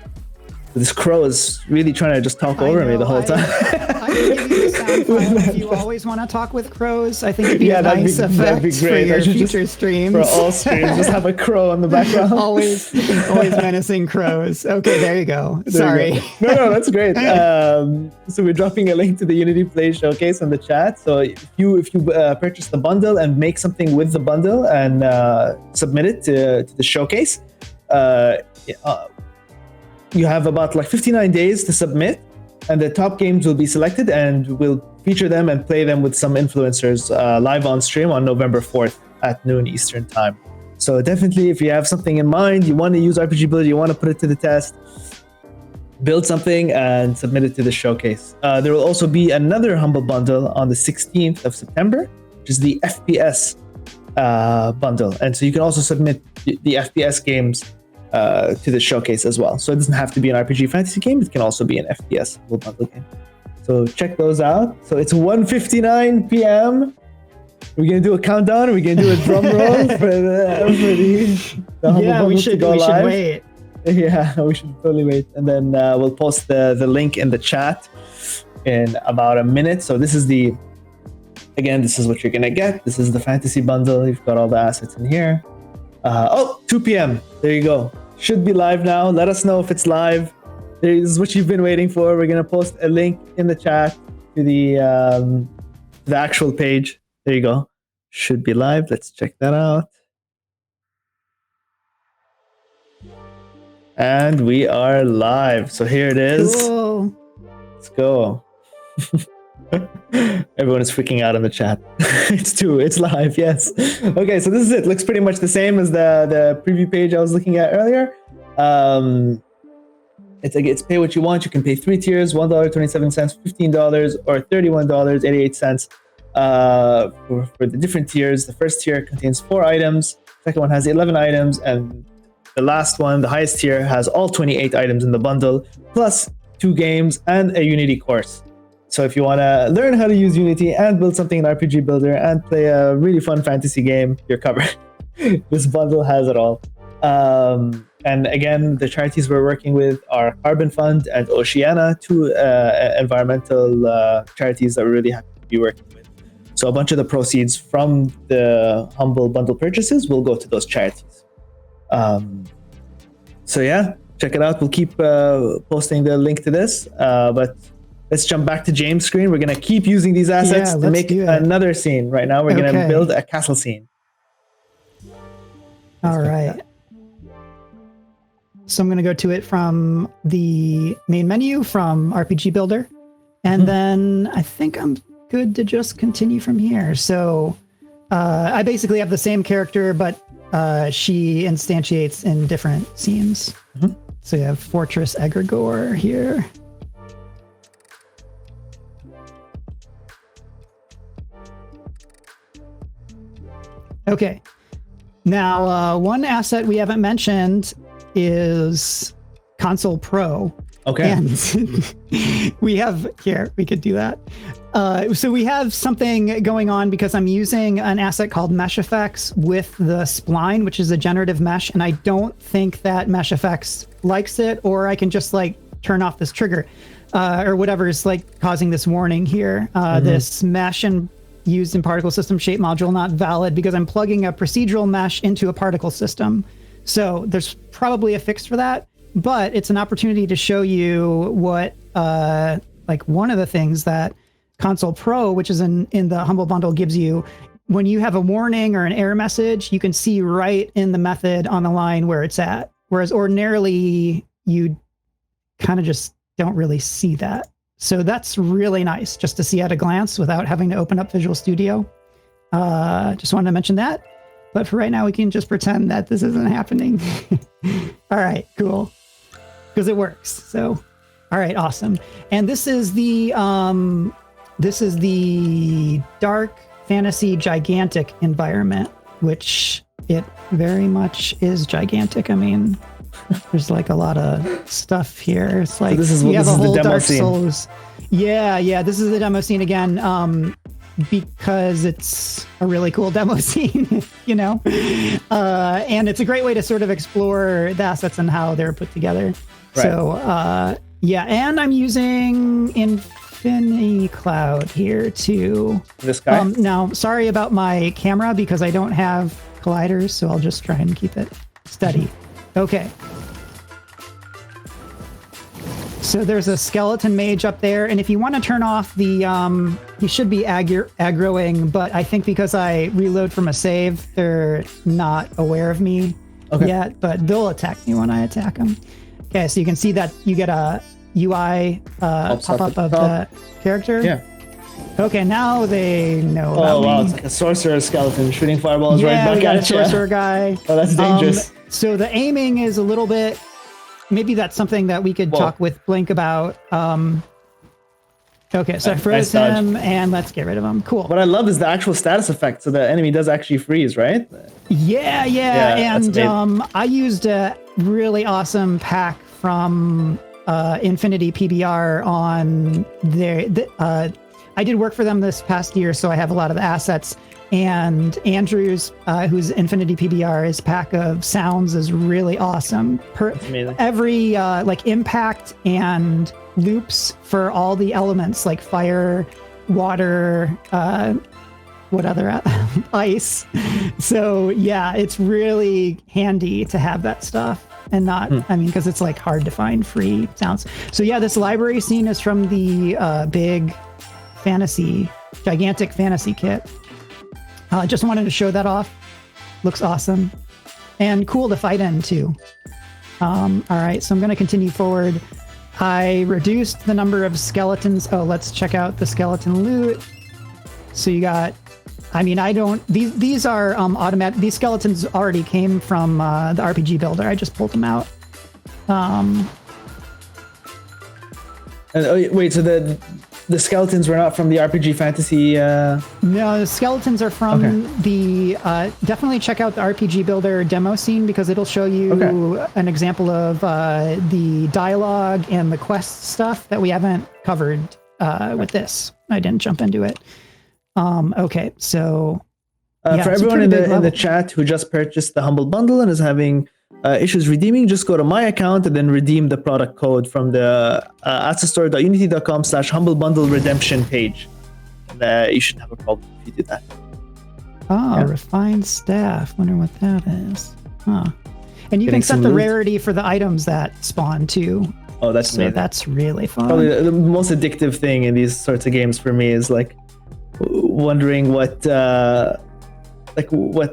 This crow is really trying to just talk over me the whole time. I can give you the sound file if you always want to talk with crows. I think it'd be a nice effect for your future streams. For all streams, just have a crow in the background. always menacing crows. Okay, there you go. Sorry. No, that's great. So we're dropping a link to the Unity Play Showcase in the chat. So if you purchase the bundle and make something with the bundle and submit it to the showcase, you have about 59 days to submit, and the top games will be selected, and we'll feature them and play them with some influencers live on stream on November 4th at noon Eastern time. So definitely, if you have something in mind, you want to use RPG Builder, you want to put it to the test, build something and submit it to the showcase. There will also be another Humble Bundle on the 16th of September, which is the FPS bundle. And so you can also submit the FPS games to the showcase as well. So it doesn't have to be an RPG fantasy game. It can also be an FPS bundle game. So check those out. So it's 1:59 p.m. We're going to do a countdown. We're going to do a drum roll for the Humble Bundle we should wait. Yeah, we should totally wait. And then we'll post the link in the chat in about a minute. So this is this is what you're going to get. This is the fantasy bundle. You've got all the assets in here. 2 p.m. There you go. Should be live now. Let us know if it's live. This is what you've been waiting for. We're going to post a link in the chat to the actual page. There you go. should be live. Let's check that out. And we are live. So here it is. Cool. Let's go. Everyone is freaking out in the chat. It's live, yes. Okay, so this is it. Looks pretty much the same as the preview page I was looking at earlier. It's pay what you want. You can pay 3 tiers, $1.27, $15, or $31.88 for the different tiers. The first tier contains 4 items. The second one has 11 items, and the last one, the highest tier, has all 28 items in the bundle, plus 2 games and a Unity course. So if you want to learn how to use Unity and build something in RPG Builder and play a really fun fantasy game, you're covered. This bundle has it all. And again, the charities we're working with are Carbon Fund and Oceana, 2 environmental charities that we're really happy to be working with. So a bunch of the proceeds from the Humble Bundle purchases will go to those charities. So yeah, check it out. We'll keep posting the link to this, but let's jump back to James' screen. We're going to keep using these assets to make another scene. Right now, we're going to build a castle scene. All right. So I'm going to go to it from the main menu from RPG Builder. And then I think I'm good to just continue from here. So I basically have the same character, but she instantiates in different scenes. So you have Fortress Egregore here. Okay. Now, one asset we haven't mentioned is Console Pro. Okay. And we could do that. So we have something going on because I'm using an asset called Mesh Effects with the spline, which is a generative mesh. And I don't think that Mesh Effects likes it, or I can just like turn off this trigger or whatever is like causing this warning here. This mesh and used in particle system shape module not valid because I'm plugging a procedural mesh into a particle system. So there's probably a fix for that, but it's an opportunity to show you what like one of the things that Console Pro, which is in the Humble Bundle, gives you. When you have a warning or an error message, you can see right in the method on the line where it's at. Whereas ordinarily you kind of just don't really see that. So that's really nice just to see at a glance without having to open up Visual Studio. Just wanted to mention that. But for right now, we can just pretend that this isn't happening. All right, cool. Because it works. So, all right, awesome. And this is the dark fantasy gigantic environment, which it very much is gigantic. I mean, there's like a lot of stuff here. It's like so you have a whole Dark scene. Souls. Yeah. This is the demo scene again. Because it's a really cool demo scene, you know, and it's a great way to sort of explore the assets and how they're put together. Right. So, yeah, and I'm using Infinicloud here too. This guy? Now, sorry about my camera because I don't have colliders, so I'll just try and keep it steady. Okay. So there's a skeleton mage up there, and if you want to turn off the, he should be aggroing, but I think because I reload from a save, they're not aware of me yet, but they'll attack me when I attack them. Okay, so you can see that you get a UI pop-up of the character. Yeah. Okay, now they know about me. It's like a sorcerer skeleton shooting fireballs right back got at a sorcerer guy. Oh, that's dangerous. So the aiming is a little bit... Maybe that's something that we could talk with Blink about. Okay, so I froze him, and let's get rid of him. Cool. What I love is the actual status effect, so the enemy does actually freeze, right? Yeah. And I used a really awesome pack from Infinity PBR on their... I did work for them this past year, so I have a lot of the assets. And Andrew's, who's Infinity PBR, his pack of sounds is really awesome. Every like impact and loops for all the elements like fire, water, what other ice. So yeah, it's really handy to have that stuff and not, I mean, because it's like hard to find free sounds. So yeah, this library scene is from the gigantic fantasy kit. Just wanted to show that off. Looks awesome. And cool to fight in, too. All right, so I'm going to continue forward. I reduced the number of skeletons. Oh, let's check out the skeleton loot. So you got... I mean, I don't... These are automatic... These skeletons already came from the RPG builder. I just pulled them out. Wait, so the skeletons were not from the RPG Fantasy... No, the skeletons are from the... definitely check out the RPG builder demo scene, because it'll show you an example of the dialogue and the quest stuff that we haven't covered with this. I didn't jump into it. Okay, so... for everyone in the chat who just purchased the Humble Bundle and is having issues redeeming, just go to my account and then redeem the product code from the assetstore.unity.com/Humble Bundle redemption page. And, you shouldn't have a problem if you do that. Refined staff. Wonder what that is. Huh. And you can set the rarity for the items that spawn too. Oh, that's amazing. That's really fun. Probably the most addictive thing in these sorts of games for me is like wondering what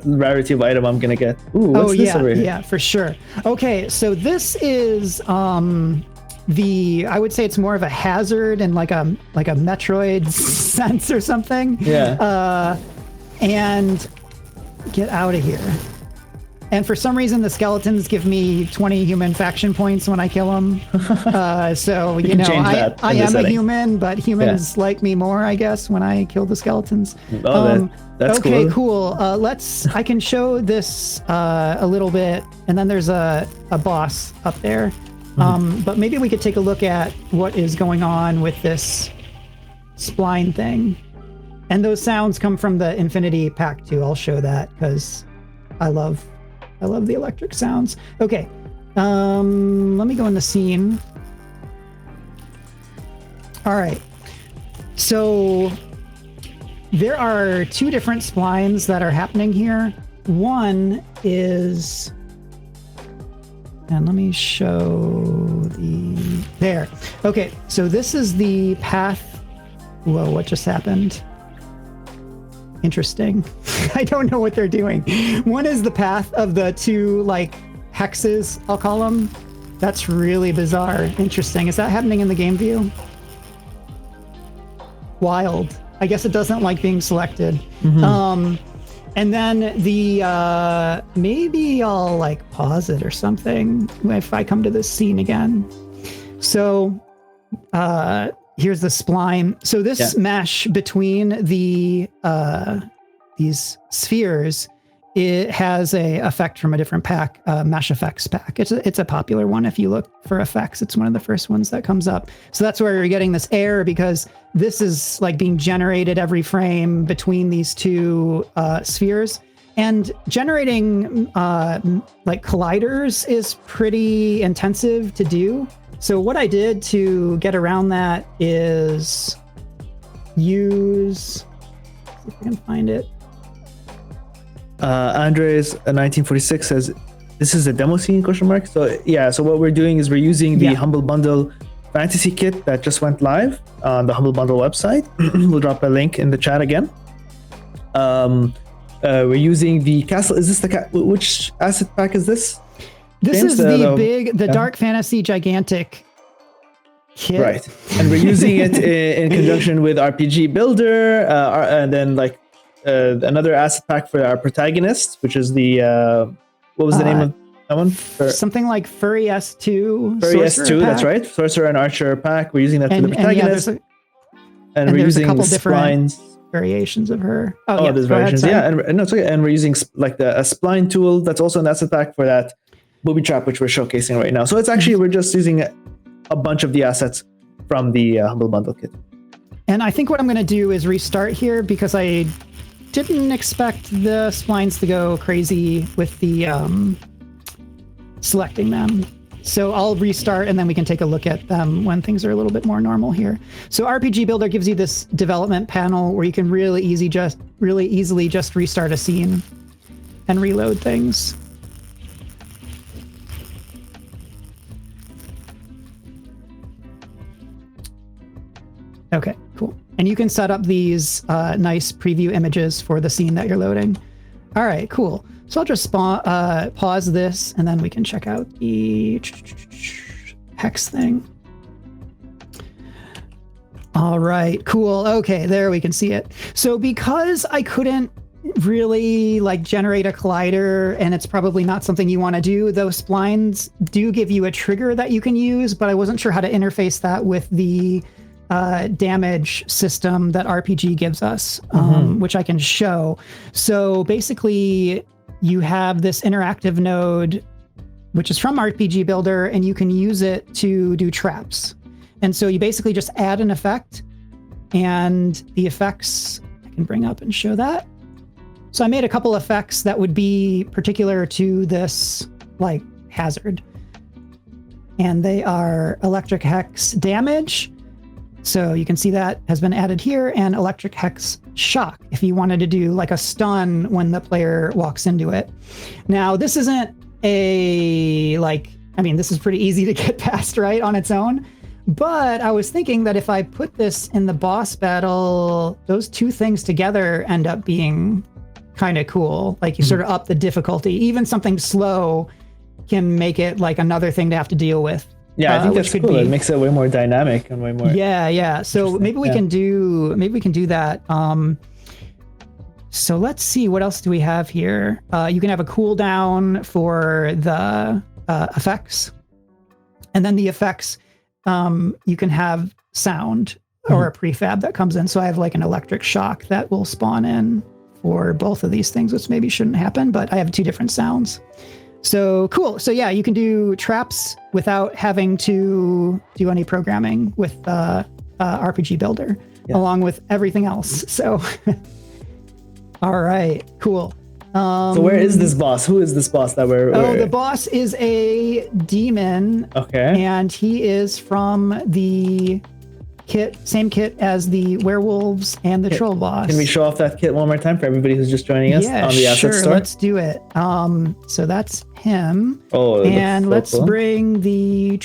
rarity of item I'm gonna get. Ooh, what's this over here? Yeah, for sure. Okay, so this is I would say it's more of a hazard and like a Metroid sense or something. Yeah. And get out of here. And for some reason, the skeletons give me 20 human faction points when I kill them. So, you know, I am a human, but humans like me more, I guess, when I kill the skeletons. Oh, that's cool. Okay, cool. I can show this a little bit, and then there's a boss up there. But maybe we could take a look at what is going on with this spline thing. And those sounds come from the Infinity pack too. I'll show that because I love the electric sounds. Okay, let me go in the scene. All right, so there are two different splines that are happening here. One is, and let me show there. Okay, so this is the path. Whoa, what just happened? Interesting. I don't know what they're doing. One is the path of the two like hexes, I'll call them. That's really bizarre. Interesting. Is that happening in the game view? Wild. I guess it doesn't like being selected. And then the maybe I'll like pause it or something if I come to this scene again. So here's the spline. So this mesh between the these spheres, it has a effect from a different pack, mesh effects pack. It's a popular one. If you look for effects, it's one of the first ones that comes up. So that's where you're getting this error, because this is like being generated every frame between these two spheres. And generating like colliders is pretty intensive to do. So what I did to get around that is use, let's see if I can find it. Andres 1946 says this is a demo scene ? So yeah, so what we're doing is we're using the Humble Bundle Fantasy Kit that just went live on the Humble Bundle website. We'll drop a link in the chat again. We're using the castle. Is this which asset pack is this? This is the Dark Fantasy Gigantic kit. Right. And we're using it in conjunction with RPG Builder, and then like another asset pack for our protagonist, which is the, what was the name of that one? Something like Furry S2. Furry S2, pack. That's right. Sorcerer and Archer pack. We're using that for the protagonist. And we're using a couple different variations of her. There's variations. And we're using like a spline tool that's also an asset pack for that booby trap, which we're showcasing right now. So it's actually, we're just using a bunch of the assets from the Humble Bundle kit. And I think what I'm going to do is restart here, because I didn't expect the splines to go crazy with the selecting them. So I'll restart and then we can take a look at them when things are a little bit more normal here. So RPG Builder gives you this development panel where you can really easily just restart a scene and reload things. Okay, cool. And you can set up these nice preview images for the scene that you're loading. All right, cool. So I'll just pause this, and then we can check out the hex thing. All right, cool. Okay, there we can see it. So because I couldn't really like generate a collider, and it's probably not something you want to do, those splines do give you a trigger that you can use, but I wasn't sure how to interface that with the damage system that RPG gives us, which I can show. So basically, you have this interactive node, which is from RPG Builder, and you can use it to do traps. And so you basically just add an effect, and the effects I can bring up and show that. So I made a couple effects that would be particular to this like hazard. And they are electric hex damage. So you can see that has been added here, and electric hex shock if you wanted to do like a stun when the player walks into it. Now, this isn't a this is pretty easy to get past, right, on its own. But I was thinking that if I put this in the boss battle, those two things together end up being kind of cool. Like you sort of up the difficulty. Even something slow can make it like another thing to have to deal with. Yeah, I think that's cool. It makes it way more dynamic and way more. Yeah. So maybe we can do that. So let's see, what else do we have here? You can have a cooldown for the effects, and then the effects. You can have sound or a prefab that comes in. So I have like an electric shock that will spawn in for both of these things, which maybe shouldn't happen, but I have two different sounds. So cool. So yeah, you can do traps without having to do any programming with RPG Builder, along with everything else. So, all right, cool. So where is this boss? Who is this boss that we're... the boss is a demon. Okay. And he is from the same kit as the werewolves and the troll boss. Can we show off that kit one more time for everybody who's just joining us on the asset store? Let's do it. So that's him. Oh, and let's bring the...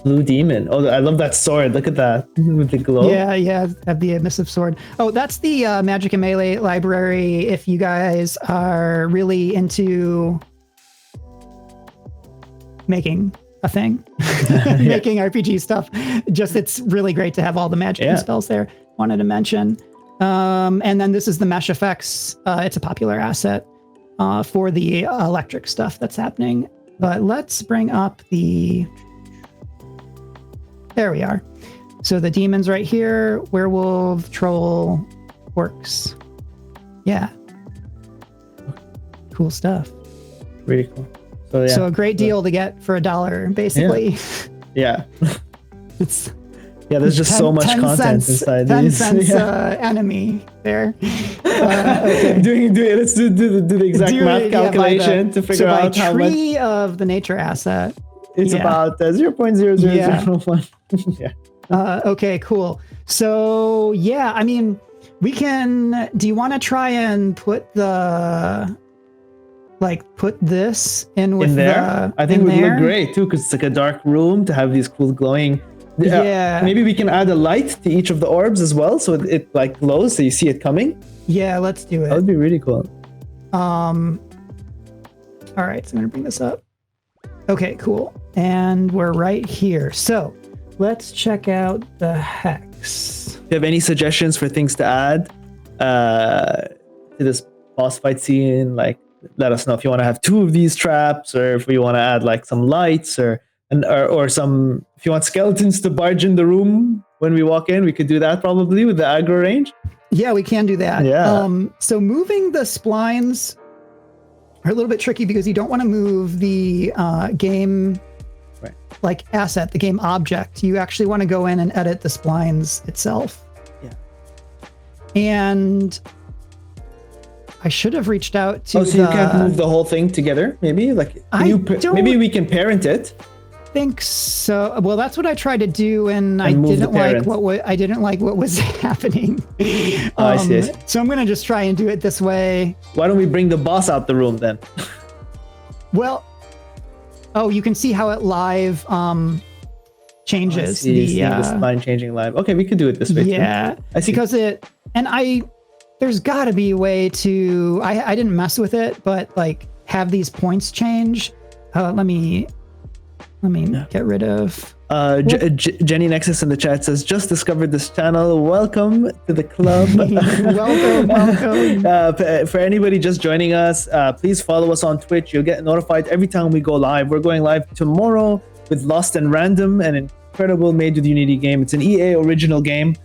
Blue demon. Oh, I love that sword. Look at that with the glow. Yeah, have the emissive sword. Oh, that's the Magic and Melee library. If you guys are really into making a thing, making RPG stuff, it's really great to have all the magic and spells there. Wanted to mention. And then this is the mesh effects. It's a popular asset for the electric stuff that's happening. But let's bring up the... There we are. So the demon's right here. Werewolf, troll, works. Yeah. Cool stuff. Really cool. So a great deal to get for $1, basically. Yeah. It's there's just so much content inside 10 these. cents enemy there. Okay. Let's do the exact math calculation to figure out how much. Tree of the nature asset. It's about 0.0001. Okay, cool. So I mean, we can. Do you want to try and put this in with there? I think it would look great too, because it's like a dark room to have these cool glowing. Maybe we can add a light to each of the orbs as well, so it like glows, so you see it coming. Yeah, let's do it. That would be really cool. All right, so I'm gonna bring this up. Okay, cool. And we're right here. So let's check out the hex. If you have any suggestions for things to add to this boss fight scene, like let us know if you want to have 2 of these traps, or if you want to add like some lights or some, if you want skeletons to barge in the room when we walk in, we could do that probably with the aggro range. Yeah, we can do that. Yeah. So moving the splines are a little bit tricky because you don't want to move the game asset, the game object. You actually want to go in and edit the splines itself. Yeah. And I should have reached out to so you can't move the whole thing together, maybe? Maybe we can parent it. Think so. Well, that's what I tried to do, and I didn't like what was happening. I see. So I'm gonna just try and do it this way. Why don't we bring the boss out the room then? Well, you can see how it live changes. Seeing the spline changing live. Okay, we could do it this way too. Yeah, because there's got to be a way to. I didn't mess with it, but like have these points change. Let me get rid of. Jenny Nexus in the chat says, just discovered this channel. Welcome to the club. welcome. For anybody just joining us, please follow us on Twitch. You'll get notified every time we go live. We're going live tomorrow with Lost and Random, an incredible made with Unity game. It's an EA original game.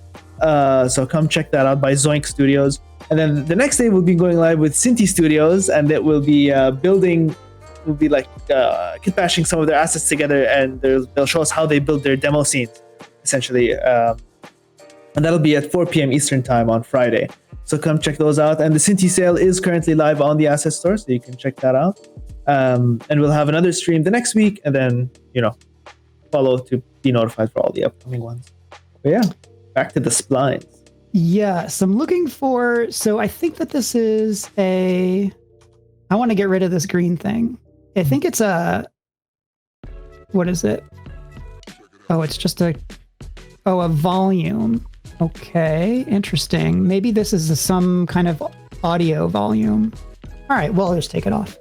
So come check that out by Zoink Studios. And then the next day we'll be going live with Cinti Studios, and that will be we'll be like kit bashing some of their assets together, and they'll show us how they build their demo scenes, essentially. And that'll be at 4 p.m. Eastern time on Friday. So come check those out. And the Cinti sale is currently live on the asset store, so you can check that out. And we'll have another stream the next week, and then, follow to be notified for all the upcoming ones. But yeah, back to the splines. Yes, I'm looking for, so I think that this is I want to get rid of this green thing. I think it's what is it? Oh, it's just a volume. Okay, interesting. Maybe this is some kind of audio volume. All right, well, I'll just take it off.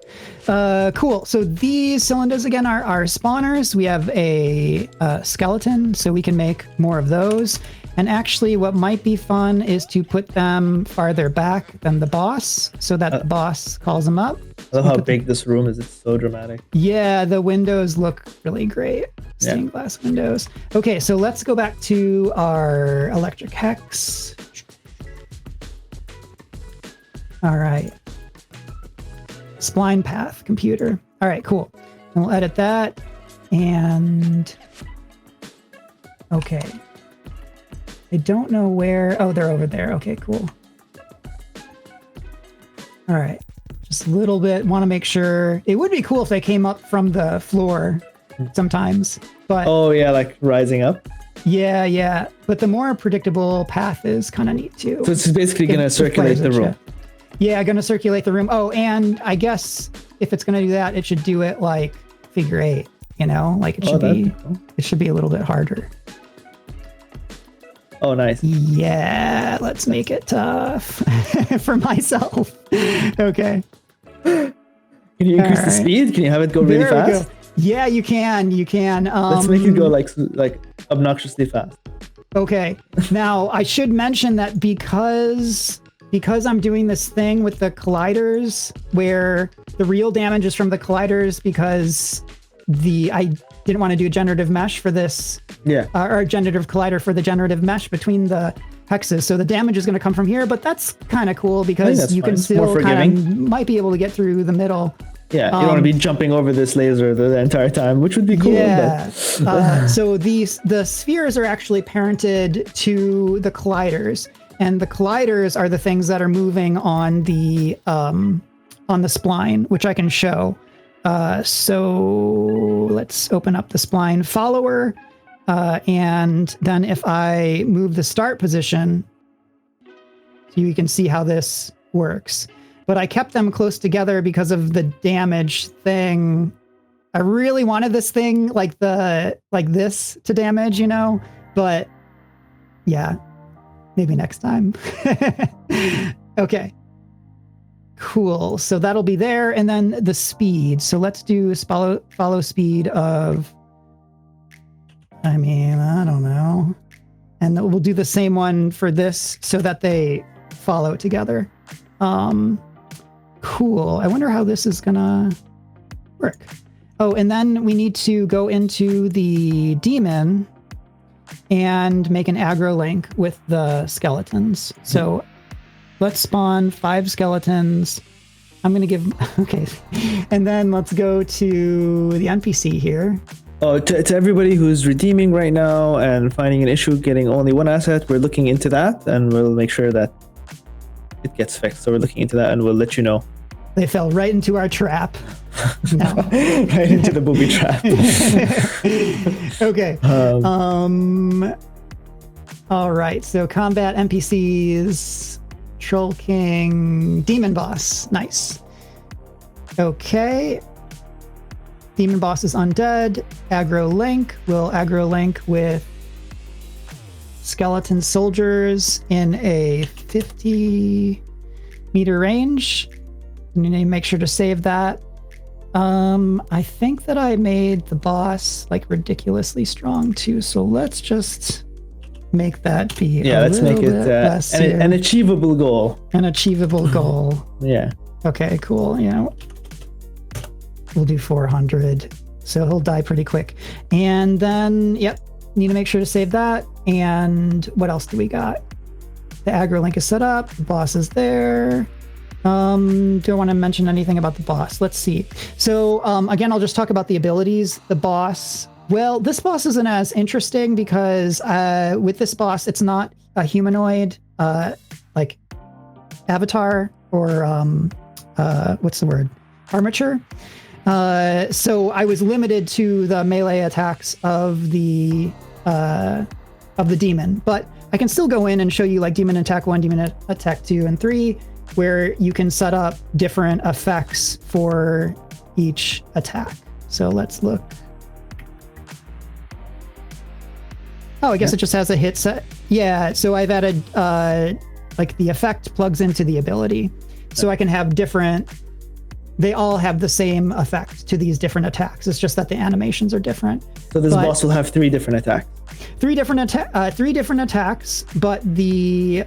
Cool. So these cylinders, again, are spawners. We have a skeleton, so we can make more of those. And actually, what might be fun is to put them farther back than the boss, so that the boss calls them up. I love how big this room is. It's so dramatic. Yeah, the windows look really great. Stained glass windows. Okay, so let's go back to our electric hex. All right. Spline path computer. All right, cool. And we'll edit that. And okay. I don't know where. Oh, they're over there. Okay, cool. All right. Just a little bit. Want to make sure. It would be cool if they came up from the floor sometimes. But oh, yeah, like rising up. Yeah. But the more predictable path is kind of neat too. So it's basically going to circulate the room. Yeah, going to circulate the room. Oh, and I guess if it's going to do that, it should do it like figure 8, like it should be cool. It should be a little bit harder. Oh, nice. Yeah, let's make it tough for myself. Okay. Can you increase the speed? Can you have it go really fast? Go. Yeah, you can. Let's make it go like obnoxiously fast. Okay. Now, I should mention that because I'm doing this thing with the colliders where the real damage is from the colliders because I didn't want to do a generative mesh for this. Yeah. Or a generative collider for the generative mesh between the hexes. So the damage is going to come from here, but that's kind of cool because you can still kind of might be able to get through the middle. Yeah, you don't want to be jumping over this laser the entire time, which would be cool. Yeah. So the spheres are actually parented to the colliders, and the colliders are the things that are moving on the spline, which I can show. So let's open up the spline follower, and then if I move the start position, you can see how this works. But I kept them close together because of the damage thing. I really wanted this thing like this to damage, but yeah, maybe next time. Okay. Cool. So that'll be there. And then the speed. So let's do follow speed of, I don't know. And we'll do the same one for this so that they follow together. Cool. I wonder how this is gonna work. Oh, and then we need to go into the demon and make an aggro link with the skeletons. So let's spawn 5 skeletons. I'm going to give... Okay. And then let's go to the NPC here. Oh, to everybody who's redeeming right now and finding an issue getting only one asset, we're looking into that and we'll make sure that it gets fixed. So we're looking into that and we'll let you know. They fell right into our trap. No. Right into the booby trap. Okay. All right. So combat NPCs, Troll King, Demon Boss. Nice. Okay. demon boss is undead. Aggro link will aggro link with skeleton soldiers in a 50-meter range. You need to make sure to save that. I think that I made the boss like ridiculously strong too, so let's just make that be let's make it an achievable goal. An achievable goal. Yeah. Okay, cool. Yeah. We'll do 400. So he'll die pretty quick. And then, need to make sure to save that. And what else do we got? The aggro link is set up. The boss is there. Do I want to mention anything about the boss? Let's see. So again, I'll just talk about the abilities. The boss, well, this boss isn't as interesting because with this boss, it's not a humanoid like avatar or what's the word? Armature. So I was limited to the melee attacks of the demon, but I can still go in and show you like demon attack 1, demon attack 2, and 3, where you can set up different effects for each attack. So let's look. Oh, I guess it just has a hit set. Yeah, so I've added like the effect plugs into the ability. So I can have different, they all have the same effect to these different attacks. It's just that the animations are different. So this boss will have 3 different attacks. 3 different attacks, but the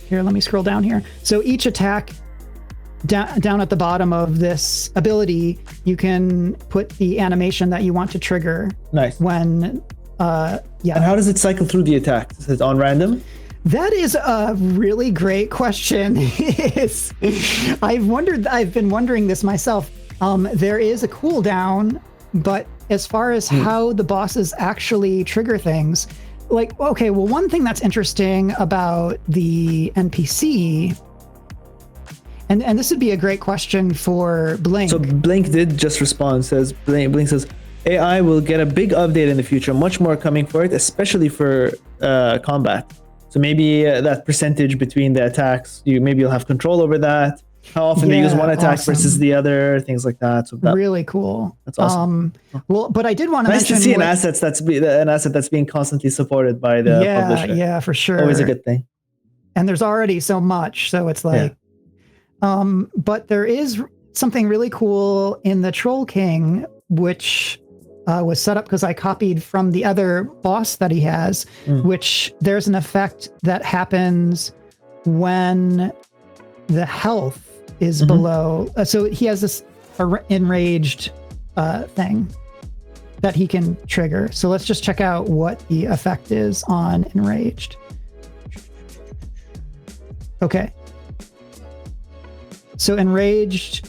here, let me scroll down here. So each attack down at the bottom of this ability, you can put the animation that you want to trigger. Nice. When And how does it cycle through the attacks? Is it on random? That is a really great question. I've been wondering this myself. There is a cooldown, but as far as how the bosses actually trigger things, like, okay, well, one thing that's interesting about the NPC, and this would be a great question for Blink. So Blink did just respond, Blink says, AI will get a big update in the future, much more coming for it, especially for combat. So maybe that percentage between the attacks, you'll have control over that. How often they use one attack versus the other, things like that. So really cool. That's awesome. Well, but I did want to mention nice to see an asset that's being constantly supported by the publisher. Yeah, for sure. Always a good thing. And there's already so much, so it's like, but there is something really cool in the Troll King, which was set up because I copied from the other boss that he has, which there's an effect that happens when the health is below. So he has this enraged thing that he can trigger. So let's just check out what the effect is on enraged. Okay. So enraged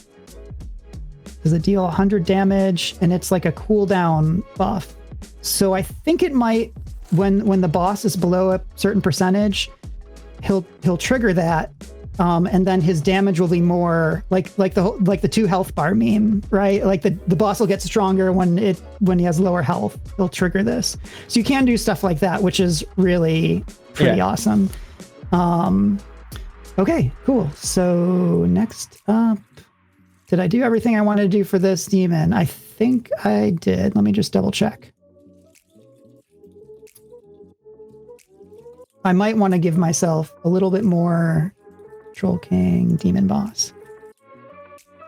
does it deal 100 damage, and it's like a cooldown buff. So I think it might, when the boss is below a certain percentage, he'll trigger that, and then his damage will be more like the 2 health bar meme, right? Like the boss will get stronger when he has lower health. He'll trigger this. So you can do stuff like that, which is really pretty awesome. Okay, cool. So next up. Did I do everything I wanted to do for this demon? I think I did. Let me just double check. I might want to give myself a little bit more Troll King demon boss.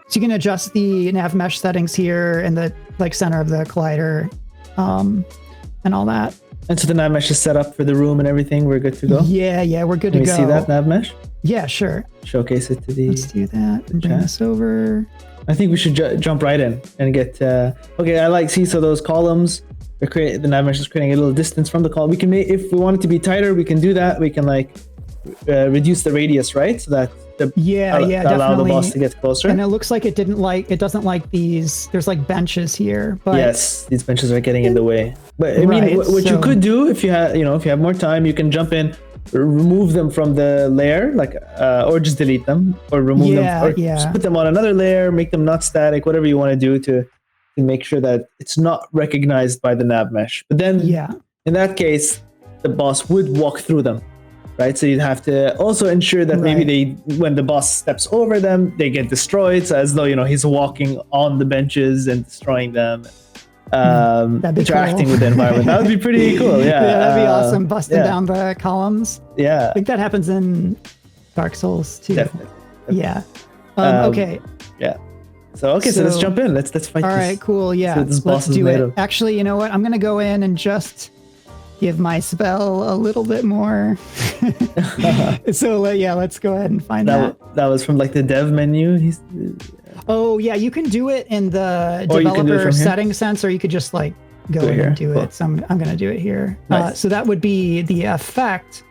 So you can adjust the nav mesh settings here in the center of the collider, and all that. And so the nav mesh is set up for the room and everything. We're good to go. Yeah, we're good to go. Can we see that nav mesh? Yeah, sure. Showcase it to the. Let's do that and bring this over. I think we should jump right in and get. Okay, so those columns. The nav mesh is creating a little distance from the column. We can make, if we want it to be tighter, we can do that. We can reduce the radius, right? So that allow the boss to get closer. And it looks like it doesn't like these. There's like benches here, but yes, these benches are getting in the way. But I mean, what you could do if you have more time, you can jump in, remove them from the layer, or just delete them, or remove them, or just put them on another layer, make them not static, whatever you want to do to make sure that it's not recognized by the nav mesh. But then, in that case, the boss would walk through them. right? So you'd have to also ensure that maybe when the boss steps over them, they get destroyed. So as though, he's walking on the benches and destroying them, interacting with the environment. That would be pretty cool. Yeah, that'd be awesome. Busting down the columns. Yeah. I think that happens in Dark Souls too. Definitely. Yeah. Okay. Yeah. So let's jump in. Let's fight. All right, cool. Yeah. Let's do it. Actually, you know what? I'm gonna go in and just give my spell a little bit more. So let's go ahead and find that. That was from like the dev menu. Oh yeah, you can do it in the developer setting sense, or you could just like go in and do it. So I'm gonna do it here. Nice. So that would be the effect,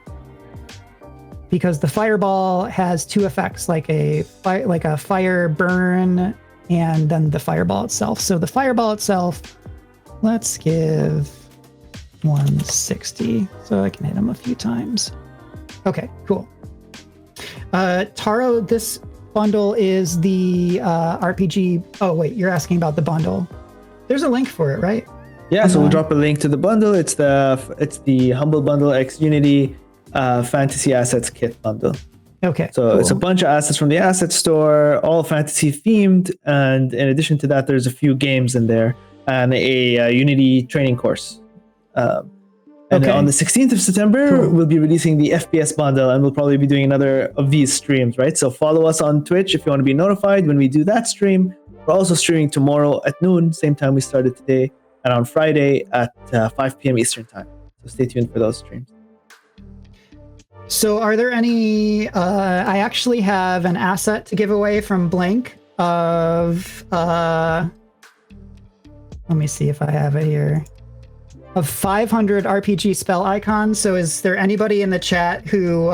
because the fireball has two effects, like a fire burn, and then the fireball itself. So the fireball itself, let's give 160 so I can hit him a few times. Okay, cool. Taro, this bundle is the RPG. Oh wait, you're asking about the bundle. There's a link for it, right? Yeah, so we'll drop a link to the bundle. It's the Humble Bundle X Unity Fantasy Assets Kit bundle. Okay. So it's a bunch of assets from the asset store, all fantasy themed, and in addition to that, there's a few games in there and a Unity training course. And on the 16th of September, we'll be releasing the FPS bundle, and we'll probably be doing another of these streams, right? So follow us on Twitch if you want to be notified when we do that stream. We're also streaming tomorrow at noon, same time we started today, and on Friday at 5 p.m. Eastern time. So stay tuned for those streams. So are there any, I actually have an asset to give away from Blank of, let me see if I have it here, of 500 RPG spell icons. So is there anybody in the chat who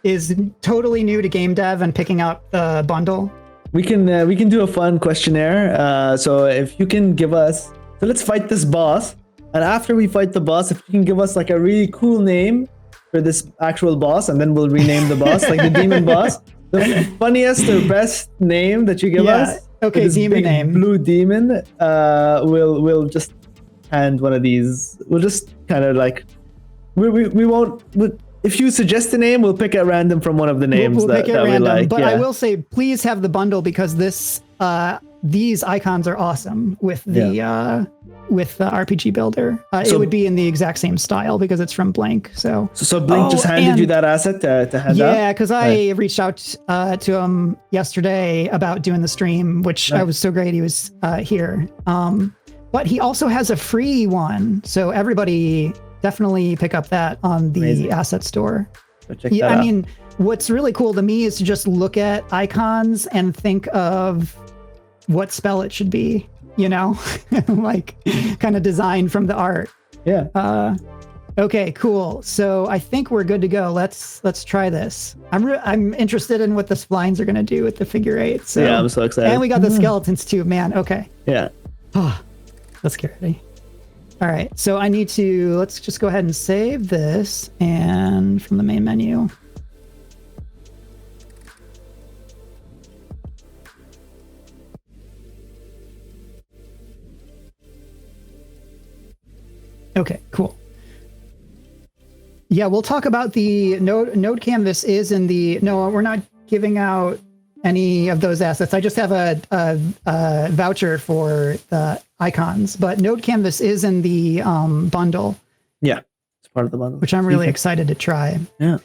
is totally new to game dev and picking up the bundle? We can do a fun questionnaire. So if you can give us, so let's fight this boss. And after we fight the boss, if you can give us like a really cool name for this actual boss, and then we'll rename the boss, like the demon boss. The funniest or best name that you give us. Okay, demon name. Blue demon. We'll just hand one of these. We'll just kind of like, we won't. If you suggest a name, we'll pick at random from one of the names that we like. But I will say, please have the bundle, because these icons are awesome with the RPG builder. It would be in the exact same style because it's from Blank. So Blank just handed you that asset to hand out? Yeah, because I reached out to him yesterday about doing the stream, which I was so great he was here. But he also has a free one, so everybody definitely pick up that on the asset store. So check that out. I mean, what's really cool to me is to just look at icons and think of what spell it should be, like kind of designed from the art. Yeah. Okay, cool. So I think we're good to go. Let's try this. I'm interested in what the splines are going to do with the figure eight. So yeah, I'm so excited. And we got the skeletons too, man. Okay. Yeah. Let's get ready. All right. So let's just go ahead and save this, and from the main menu. Okay, cool. Yeah, we'll talk about the node canvas is in the, no, we're not giving out any of those assets. I just have a voucher for the icons, but node canvas is in the bundle. Yeah, it's part of the bundle, which I'm really excited to try. Yeah.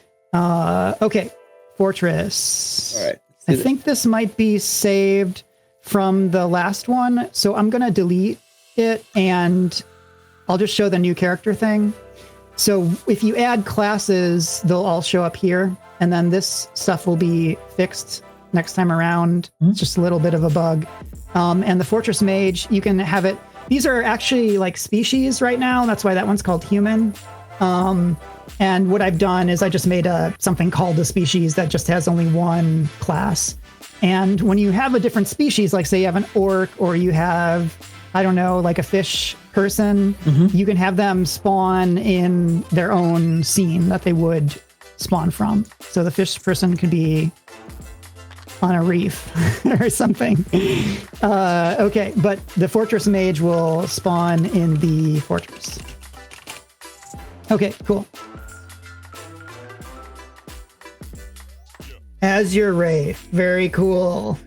Okay, fortress. All right. I think this might be saved from the last one, so I'm gonna delete it and I'll just show the new character thing. So if you add classes, they'll all show up here, and then this stuff will be fixed next time around. It's just a little bit of a bug. And the Fortress Mage, you can have it. These are actually like species right now. That's why that one's called human. And what I've done is I just made something called a species that just has only one class. And when you have a different species, like say you have an orc or you have, I don't know, like a fish person, you can have them spawn in their own scene that they would spawn from. So the fish person could be on a reef or something. Okay, but the Fortress Mage will spawn in the fortress. Okay, cool. As your wraith. Very cool.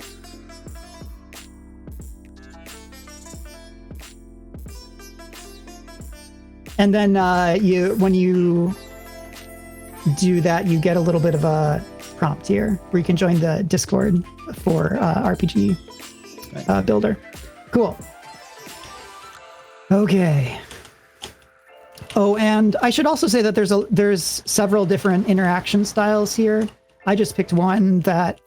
And then when you do that, you get a little bit of a prompt here where you can join the Discord for RPG builder. Cool. Okay. Oh, and I should also say that there's several different interaction styles here. I just picked one that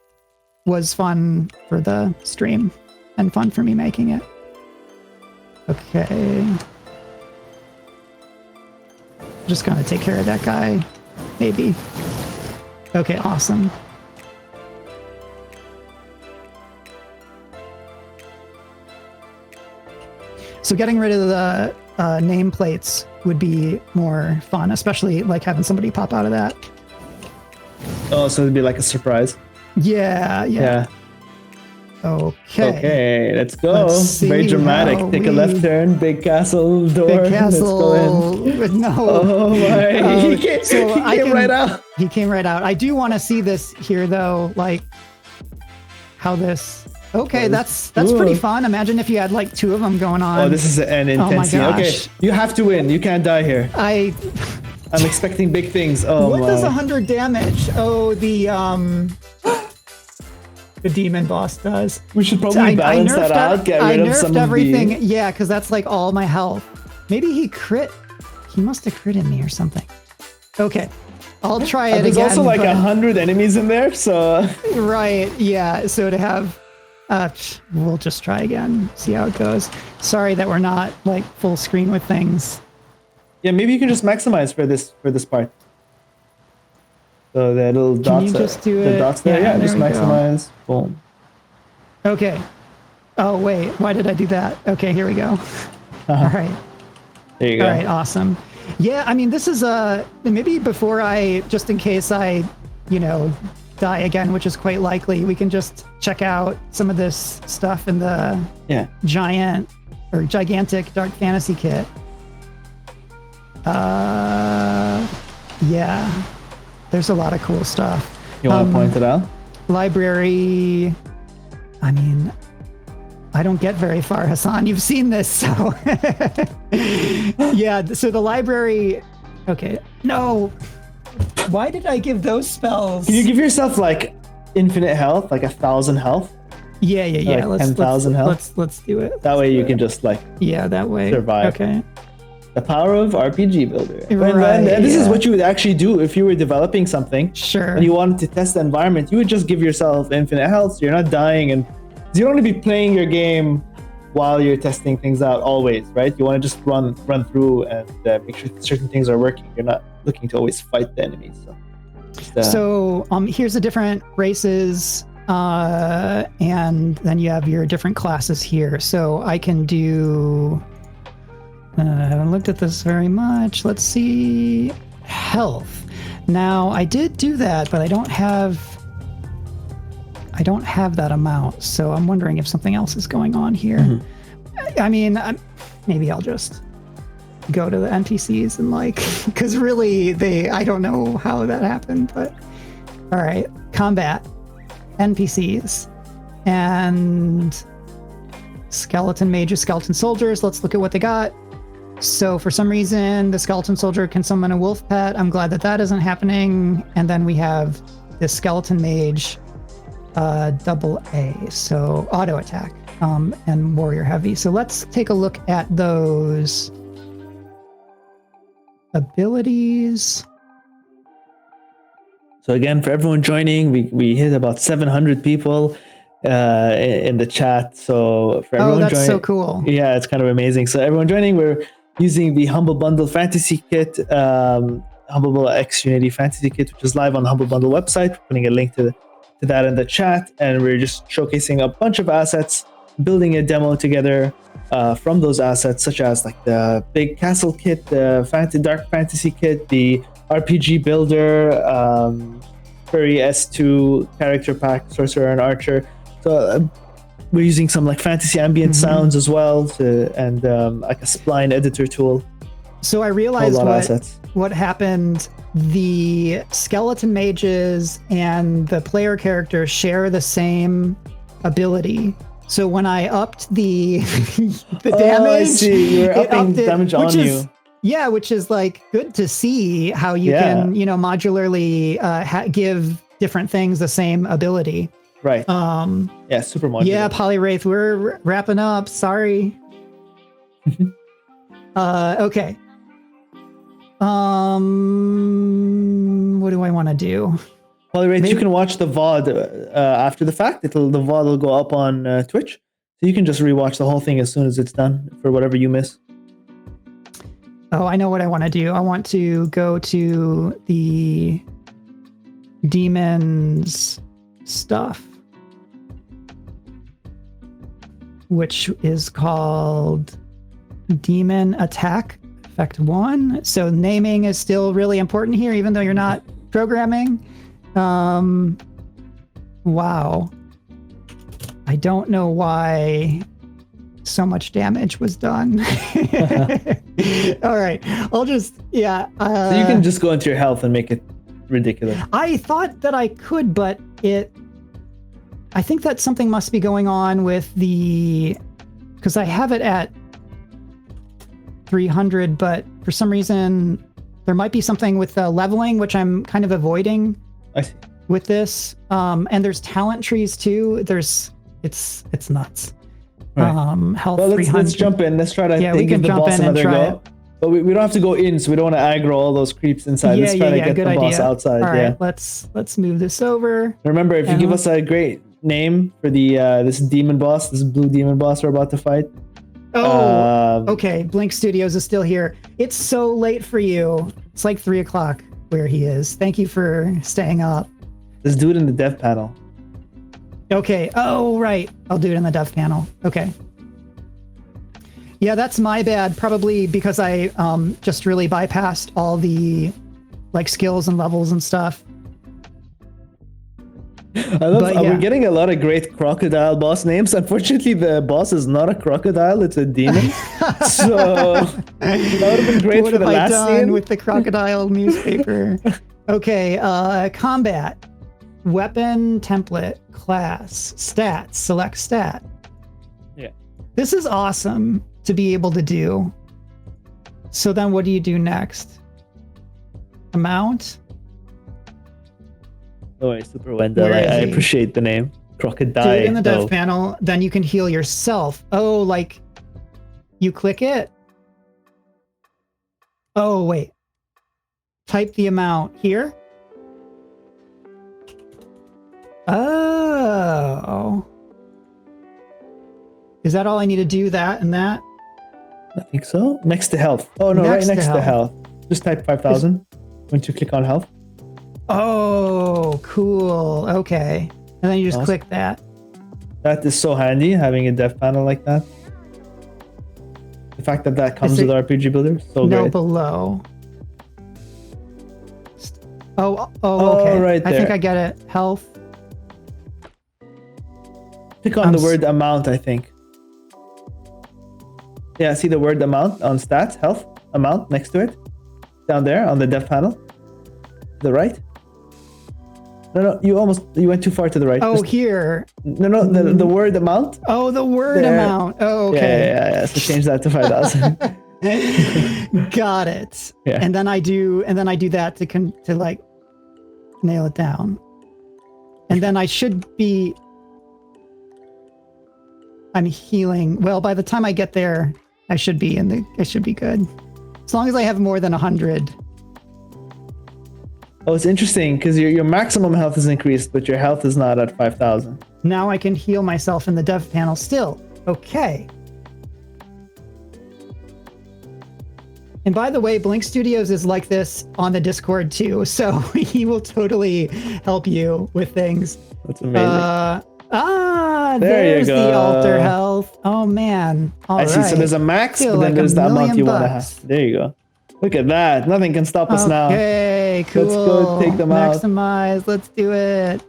was fun for the stream and fun for me making it. Okay. Just gonna take care of that guy, maybe. Okay, awesome. So getting rid of the nameplates would be more fun, especially like having somebody pop out of that. Oh, so it'd be like a surprise. Yeah. Okay, let's go. Very dramatic. Take a left turn. Big castle door. Big castle. Let's go in. No. Oh my! He came right out. He came right out. I do want to see this here, though. Like how this. Okay, that's pretty fun. Imagine if you had like two of them going on. Oh, this is an intensity. Oh my Okay, gosh. you have to win. You can't die here. I'm expecting big things. Oh what my. does 100 damage? Oh, the demon boss does. We should probably balance that out. Get rid of some everything. of the... Yeah, because that's like all my health. Maybe he crit. He must have critted me or something. Okay, I'll try it again. There's also like 100 enemies in there, so... Right, yeah. So to have... we'll just try again. See how it goes. Sorry that we're not like full screen with things. Yeah, maybe you can just maximize for this part. So the little dots, you just do the it? dots there, Yeah, there just we go. maximize. Boom. Okay. Oh wait, why did I do that? Okay, here we go. All right. There you go. All right, awesome. Yeah, I mean, this is maybe before just in case I, die again, which is quite likely, we can just check out some of this stuff in the gigantic dark fantasy kit. Yeah. There's a lot of cool stuff. You want to point it out? Library. I mean, I don't get very far, Hassan. You've seen this, so. Yeah, so the library. Okay. No. Why did I give those spells? Can you give yourself like infinite health, like 1,000 health? Yeah. Like 10,000 health? Let's do it. That way you can just like. Yeah, that way. Survive. Okay. The power of RPG Builder. Right, and this is what you would actually do if you were developing something. Sure. And you wanted to test the environment. You would just give yourself infinite health, so you're not dying, and you don't want to be playing your game while you're testing things out always, right? You want to just run through and make sure certain things are working. You're not looking to always fight the enemies. So here's the different races, and then you have your different classes here. So I can do. I haven't looked at this very much. Let's see. Health. Now, I did do that, but I don't have that amount. So I'm wondering if something else is going on here. Mm-hmm. I mean, maybe I'll just go to the NPCs and because really I don't know how that happened, but all right. Combat. NPCs. And skeleton mages, skeleton soldiers. Let's look at what they got. So for some reason, the skeleton soldier can summon a wolf pet. I'm glad that isn't happening. And then we have this skeleton mage, AA, so auto attack, and warrior heavy. So let's take a look at those abilities. So again, for everyone joining, we hit about 700 people in the chat. So for everyone that's joining, so cool. Yeah, it's kind of amazing. So everyone joining, we're using the Humble Bundle Fantasy Kit, Humble Bundle X Unity Fantasy Kit, which is live on the Humble Bundle website. We're putting a link to that in the chat, and we're just showcasing a bunch of assets, building a demo together from those assets, such as like the big castle kit, the dark fantasy kit, the RPG builder, Furry S2 character pack, sorcerer and archer. So we're using some like fantasy ambient sounds as well, and like a spline editor tool. So I A realized lot of assets. what happened. The skeleton mages and the player character share the same ability. So when I upped the the damage, I see. You were it upping upped it, damage on you. Yeah, which is like good to see how you Yeah. can, modularly give different things the same ability. Right. Yeah, super modular. Yeah, Polywraith, we're wrapping up. Sorry. Okay. What do I want to do? Polywraith, you can watch the VOD after the fact. The VOD will go up on Twitch. So you can just rewatch the whole thing as soon as it's done for whatever you miss. Oh, I know what I want to do. I want to go to the demons stuff, which is called Demon Attack Effect 1. So naming is still really important here, even though you're not programming. Wow. I don't know why so much damage was done. All right. I'll just, yeah. So you can just go into your health and make it ridiculous. I thought that I could, but I think that something must be going on with because I have it at 300, but for some reason there might be something with the leveling, which I'm kind of avoiding I see. with this. And there's talent trees too. It's nuts. Right. Health Well, 300. let's jump in. Let's try to we give can the jump boss in and another try go. But we don't have to go in, so we don't want to aggro all those creeps inside. Let's try to get good the boss idea. outside. All right, Yeah. let's move this over. Remember, if you give us a great name for the this demon boss, this blue demon boss we're about to fight. Okay. Blink Studios is still here. It's so late for you. It's like 3 o'clock where he is. Thank you for staying up. Let's do it in the dev panel. Okay. Oh, right. I'll do it in the dev panel. Okay. Yeah, that's my bad. Probably because I just really bypassed all the skills and levels and stuff. We're getting a lot of great crocodile boss names. Unfortunately, the boss is not a crocodile; it's a demon. So that would have been great what for the have last I done scene. with the crocodile newspaper? Okay, combat, weapon template, class, stats, select stat. Yeah. This is awesome to be able to do. So then what do you do next? Amount? Oh, super Wendell. Where is I he? appreciate the name. Crocodile. Do it in the dev panel, then you can heal yourself. Oh, you click it? Oh, wait. Type the amount here? Oh. Is that all I need to do, that and that? I think so. Next to health. Oh no, right next to health. Just type 5,000 once you click on health. Oh, cool. Okay. And then you just click that. That is so handy, having a dev panel like that. The fact that comes with RPG Builder, so no, great. below. Oh, okay. Right there. I think I get it. Health. Click on the word amount, I think. Yeah, see the word amount on stats, health, amount next to it? Down there on the dev panel? To the right? No, you went too far to the right. Oh, here. No, the word amount. Oh, the word there. amount. Oh, okay. Yeah. So change that to 5,000. Got it. Yeah. And then I do that to nail it down. And then I'm healing. Well, by the time I get there, I should be good. As long as I have more than 100. Oh, it's interesting because your maximum health is increased, but your health is not at 5,000. Now I can heal myself in the dev panel still. Okay. And by the way, Blink Studios is like this on the Discord too, so he will totally help you with things. That's amazing. There's you the go. altar health. Oh man. I see. So there's a max, but then there's the amount you want to have. There you go. Look at that. Nothing can stop us now. Okay, cool. Let's go take them out. Maximize. Let's do it.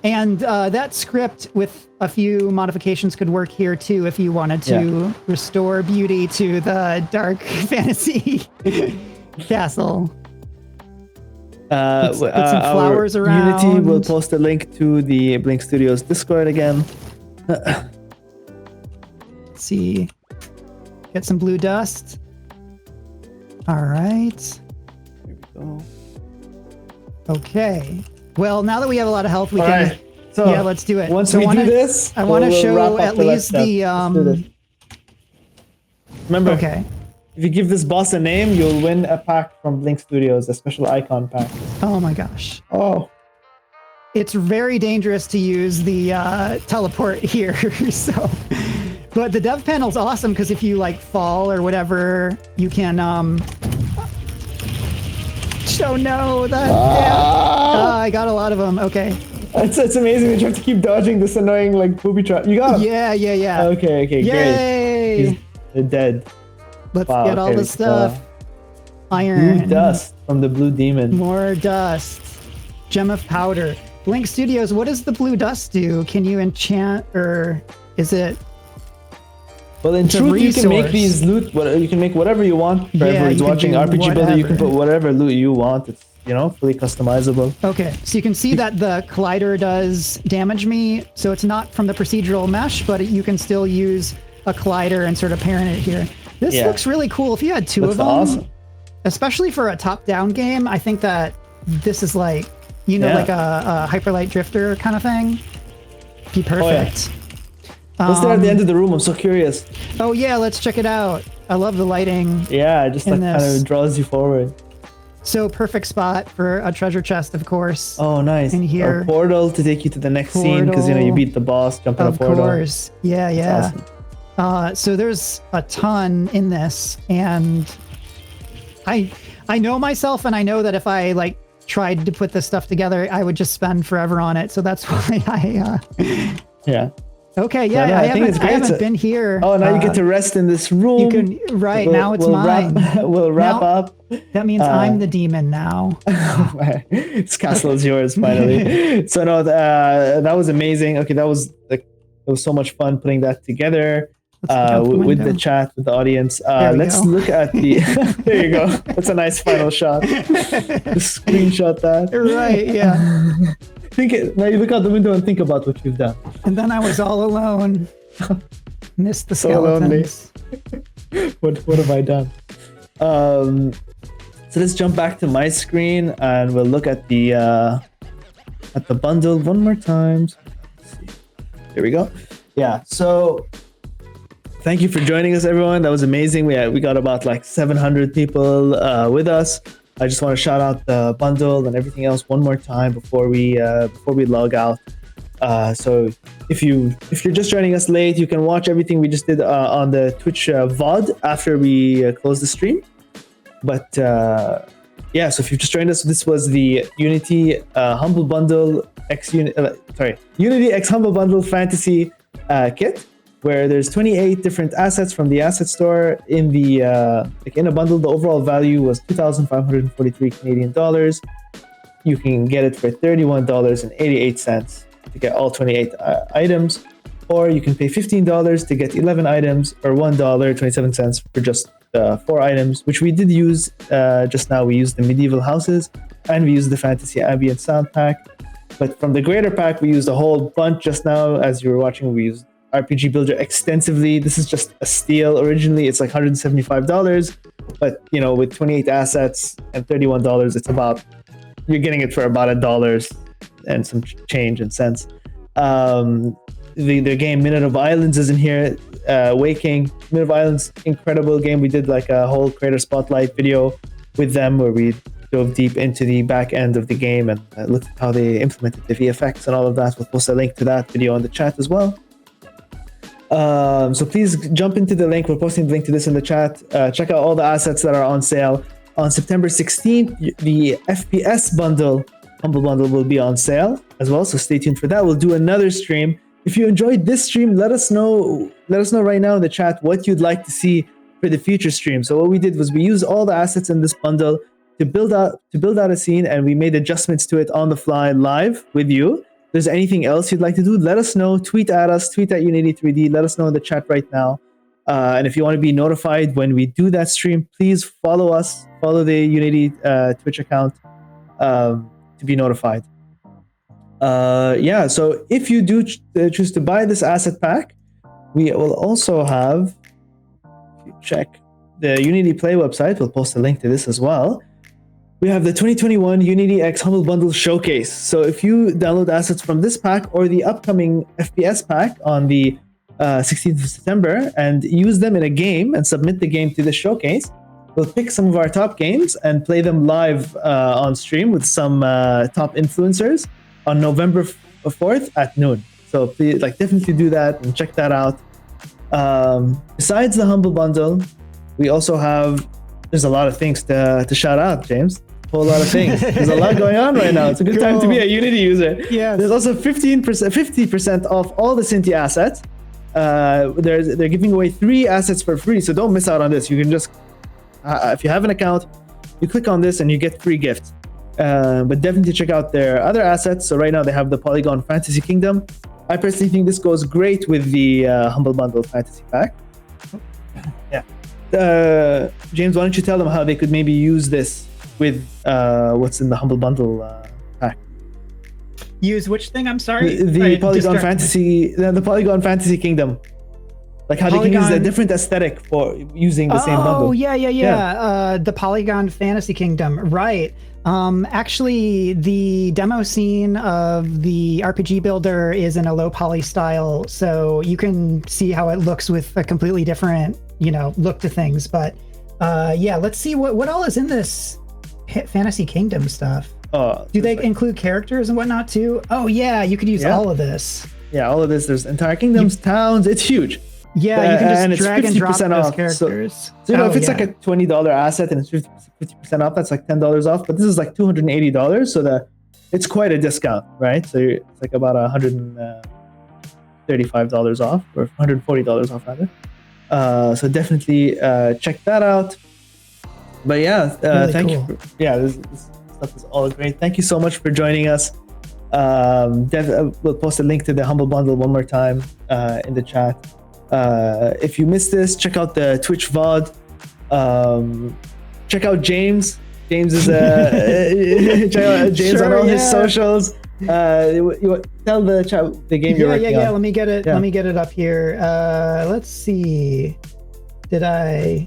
And that script with a few modifications could work here too if you wanted to restore beauty to the dark fantasy castle. Put some flowers around. Unity will post a link to the Blink Studios Discord again. Let's see. Get some blue dust. All right. Here we go. Okay. Well, now that we have a lot of health, we can. Right. So let's do it. Once so we do this, I want to we'll wrap show up at the least left the. step. Let's do this. Remember, Okay. if you give this boss a name, you'll win a pack from Blink Studios, a special icon pack. Oh my gosh. Oh. It's very dangerous to use the teleport here. So, but the dev panel's awesome because if you like fall or whatever, you can. Oh no! I got a lot of them. Okay. It's amazing that you have to keep dodging this annoying like booby trap. You got him. Yeah. Okay, Yay! great. They're dead. Let's get all the stuff. Iron. Blue dust from the blue demon. More dust. Gem of powder. Blink Studios, what does the blue dust do? Can you enchant or is it? Well, in truth, you can make these loot. You can make whatever you want. For everyone who's watching RPG Builder, you can put whatever loot you want. It's fully customizable. Okay, so you can see that the collider does damage me. So it's not from the procedural mesh, but you can still use a collider and sort of parent it here. This looks really cool. If you had two of them, awesome. Especially for a top-down game, I think that this is like, like a Hyperlight Drifter kind of thing. Be perfect. What's there at the end of the room? I'm so curious. Oh yeah, let's check it out. I love the lighting. Yeah, it just like kind of draws you forward. So perfect spot for a treasure chest, of course. Oh, nice. In here. A portal to take you to the next scene because you beat the boss, jump in a portal. Of course. Yeah. That's awesome. So there's a ton in this, and I know myself, and I know that if I like tried to put this stuff together, I would just spend forever on it. So that's why I. Yeah. Okay, yeah, I haven't been here. Oh, now you get to rest in this room. You can now it's mine. We'll wrap up. That means I'm the demon now. This castle is yours finally. So no, that was amazing. Okay, it was so much fun putting that together with the chat, with the audience. Let's look at the. There you go. That's a nice final shot. Just screenshot that. Right. Yeah. Now you look out the window and think about what you've done. And then I was all alone. Missed the skeletons. What have I done? So let's jump back to my screen and we'll look at the bundle one more time. Let's see. Here we go. Yeah. So thank you for joining us, everyone. That was amazing. We got about like 700 people with us. I just want to shout out the bundle and everything else one more time before we log out. So if you're just joining us late, you can watch everything we just did on the Twitch VOD after we close the stream. But so if you've just joined us, this was the Unity Humble Bundle Unity X Humble Bundle Fantasy kit, where there's 28 different assets from the asset store in the in a bundle. The overall value was 2,543 Canadian dollars. You can get it for $31.88 to get all 28 items, or you can pay $15 to get 11 items, or $1.27 for just 4 items, which we did use just now. We used the medieval houses and we used the fantasy ambient sound pack. But from the greater pack, we used a whole bunch just now. As you were watching, we used RPG Builder extensively. This is just a steal. Originally, it's like $175, but with 28 assets and $31, you're getting it for about $1 and some change in cents. The game Minute of Islands is in here. Waking Minute of Islands, incredible game. We did like a whole creator spotlight video with them where we dove deep into the back end of the game and looked at how they implemented the VFX and all of that. We'll post a link to that video in the chat as well. So please jump into the link. We're posting the link to this in the chat. Check out all the assets that are on sale. On September 16th, the FPS bundle, Humble Bundle, will be on sale as well. So stay tuned for that. We'll do another stream. If you enjoyed this stream, let us know right now in the chat what you'd like to see for the future stream. So what we did was we used all the assets in this bundle to build out a scene, and we made adjustments to it on the fly live with you. there's anything else you'd like to do, let us know. Tweet at us, tweet at Unity3D. Let us know in the chat right now. And if you want to be notified when we do that stream, please follow us. Follow the Unity Twitch account to be notified. So if you do choose to buy this asset pack, we will also have, if you check the Unity Play website, we'll post a link to this as well. We have the 2021 Unity X Humble Bundle Showcase. So if you download assets from this pack or the upcoming FPS pack on the 16th of September and use them in a game and submit the game to the showcase, we'll pick some of our top games and play them live on stream with some top influencers on November 4th at noon. So please, definitely do that and check that out. Besides the Humble Bundle, we also have, there's a lot of things to shout out, James. A whole lot of things. There's a lot going on right now. It's a good time to be a Unity user. Yeah. There's also 50% off all the Cinti assets. They're giving away 3 assets for free, so don't miss out on this. You can just, if you have an account, you click on this and you get free gifts. But definitely check out their other assets. So right now they have the Polygon Fantasy Kingdom. I personally think this goes great with the Humble Bundle Fantasy Pack. Yeah. James, why don't you tell them how they could maybe use this with what's in the Humble Bundle pack? Use which thing? I'm sorry. The Polygon Fantasy, the Polygon Fantasy Kingdom. Like how they can use a different aesthetic for using the same bundle. Oh, yeah. The Polygon Fantasy Kingdom, right. Actually, the demo scene of the RPG Builder is in a low poly style, so you can see how it looks with a completely different, look to things. But let's see what all is in this Fantasy Kingdom stuff. Do they include characters and whatnot too? Oh yeah, you could use all of this. Yeah, all of this. There's entire kingdoms, towns. It's huge. Yeah, you can just drag and drop those off. characters. So if it's like a $20 asset and it's 50% off, that's like $10 off. But this is like $280, so it's quite a discount, right? So it's like about $135 off, or $140 off rather. So definitely check that out. But really thank cool. you. This stuff is all great. Thank you so much for joining us. We'll post a link to the Humble Bundle one more time in the chat. If you missed this, check out the Twitch VOD. Check out James. James is check out James on all his socials. You tell the chat the game you're working on. Let me get it. Let me get it up here. Let's see. Did I?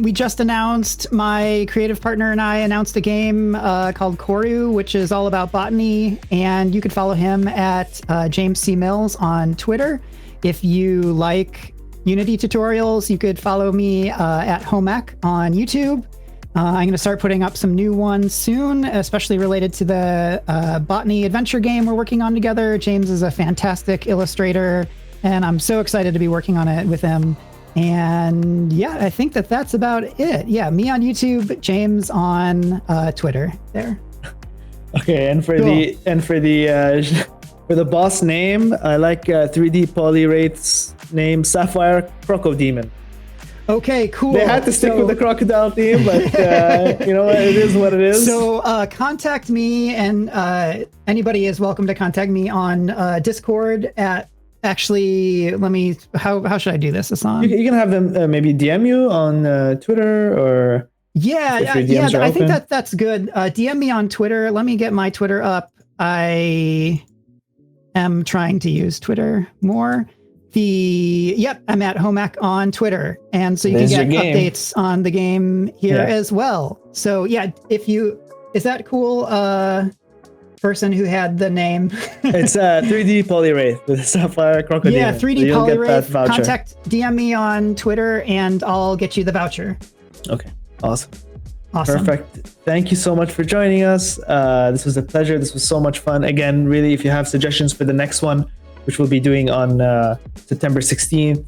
We just announced, my creative partner and I announced a game called Koru, which is all about botany, and you could follow him at James C. Mills on Twitter. If you like Unity tutorials, you could follow me at Homek on YouTube. I'm going to start putting up some new ones soon, especially related to the botany adventure game we're working on together. James is a fantastic illustrator, and I'm so excited to be working on it with him. And I think that's about it. Yeah, me on YouTube, James on Twitter. There. Okay, and for the boss name, I like 3D Polywraith's name, Sapphire Crocodemon. Okay, cool. They had to stick with the crocodile theme, but you know what? It is what it is. So contact me, and anybody is welcome to contact me on Discord at. Actually, how should I do this, Hassan? You can have them maybe DM you on Twitter or I think that's good. DM me on Twitter. Let me get my Twitter up. I am trying to use Twitter more. I'm at Homek on Twitter, and so you can get updates on the game here as well. So is that cool? Person who had the name. It's 3D Polywraith with Sapphire Crocodile. Yeah, 3D Polywraith. DM me on Twitter and I'll get you the voucher. Okay, awesome. Perfect. Thank you so much for joining us. This was a pleasure. This was so much fun. Again, really, if you have suggestions for the next one, which we'll be doing on September 16th.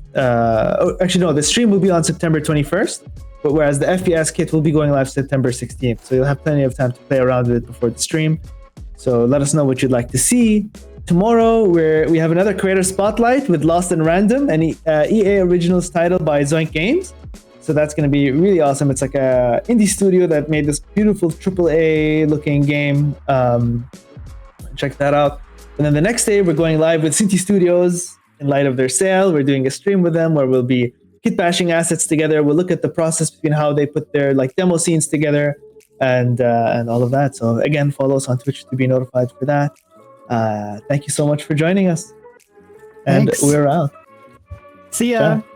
Actually, no, the stream will be on September 21st, but whereas the FPS kit will be going live September 16th. So you'll have plenty of time to play around with it before the stream. So let us know what you'd like to see. Tomorrow, we have another creator spotlight with Lost in Random, an EA Originals title by Zoink Games. So that's going to be really awesome. It's like a indie studio that made this beautiful AAA looking game. check that out. And then the next day, we're going live with Cinti Studios in light of their sale. We're doing a stream with them where we'll be kit bashing assets together. We'll look at the process between how they put their like demo scenes together and all of that. So again, follow us on Twitch to be notified for that. Thank you so much for joining us. And Thanks. we're out. See ya. Ciao.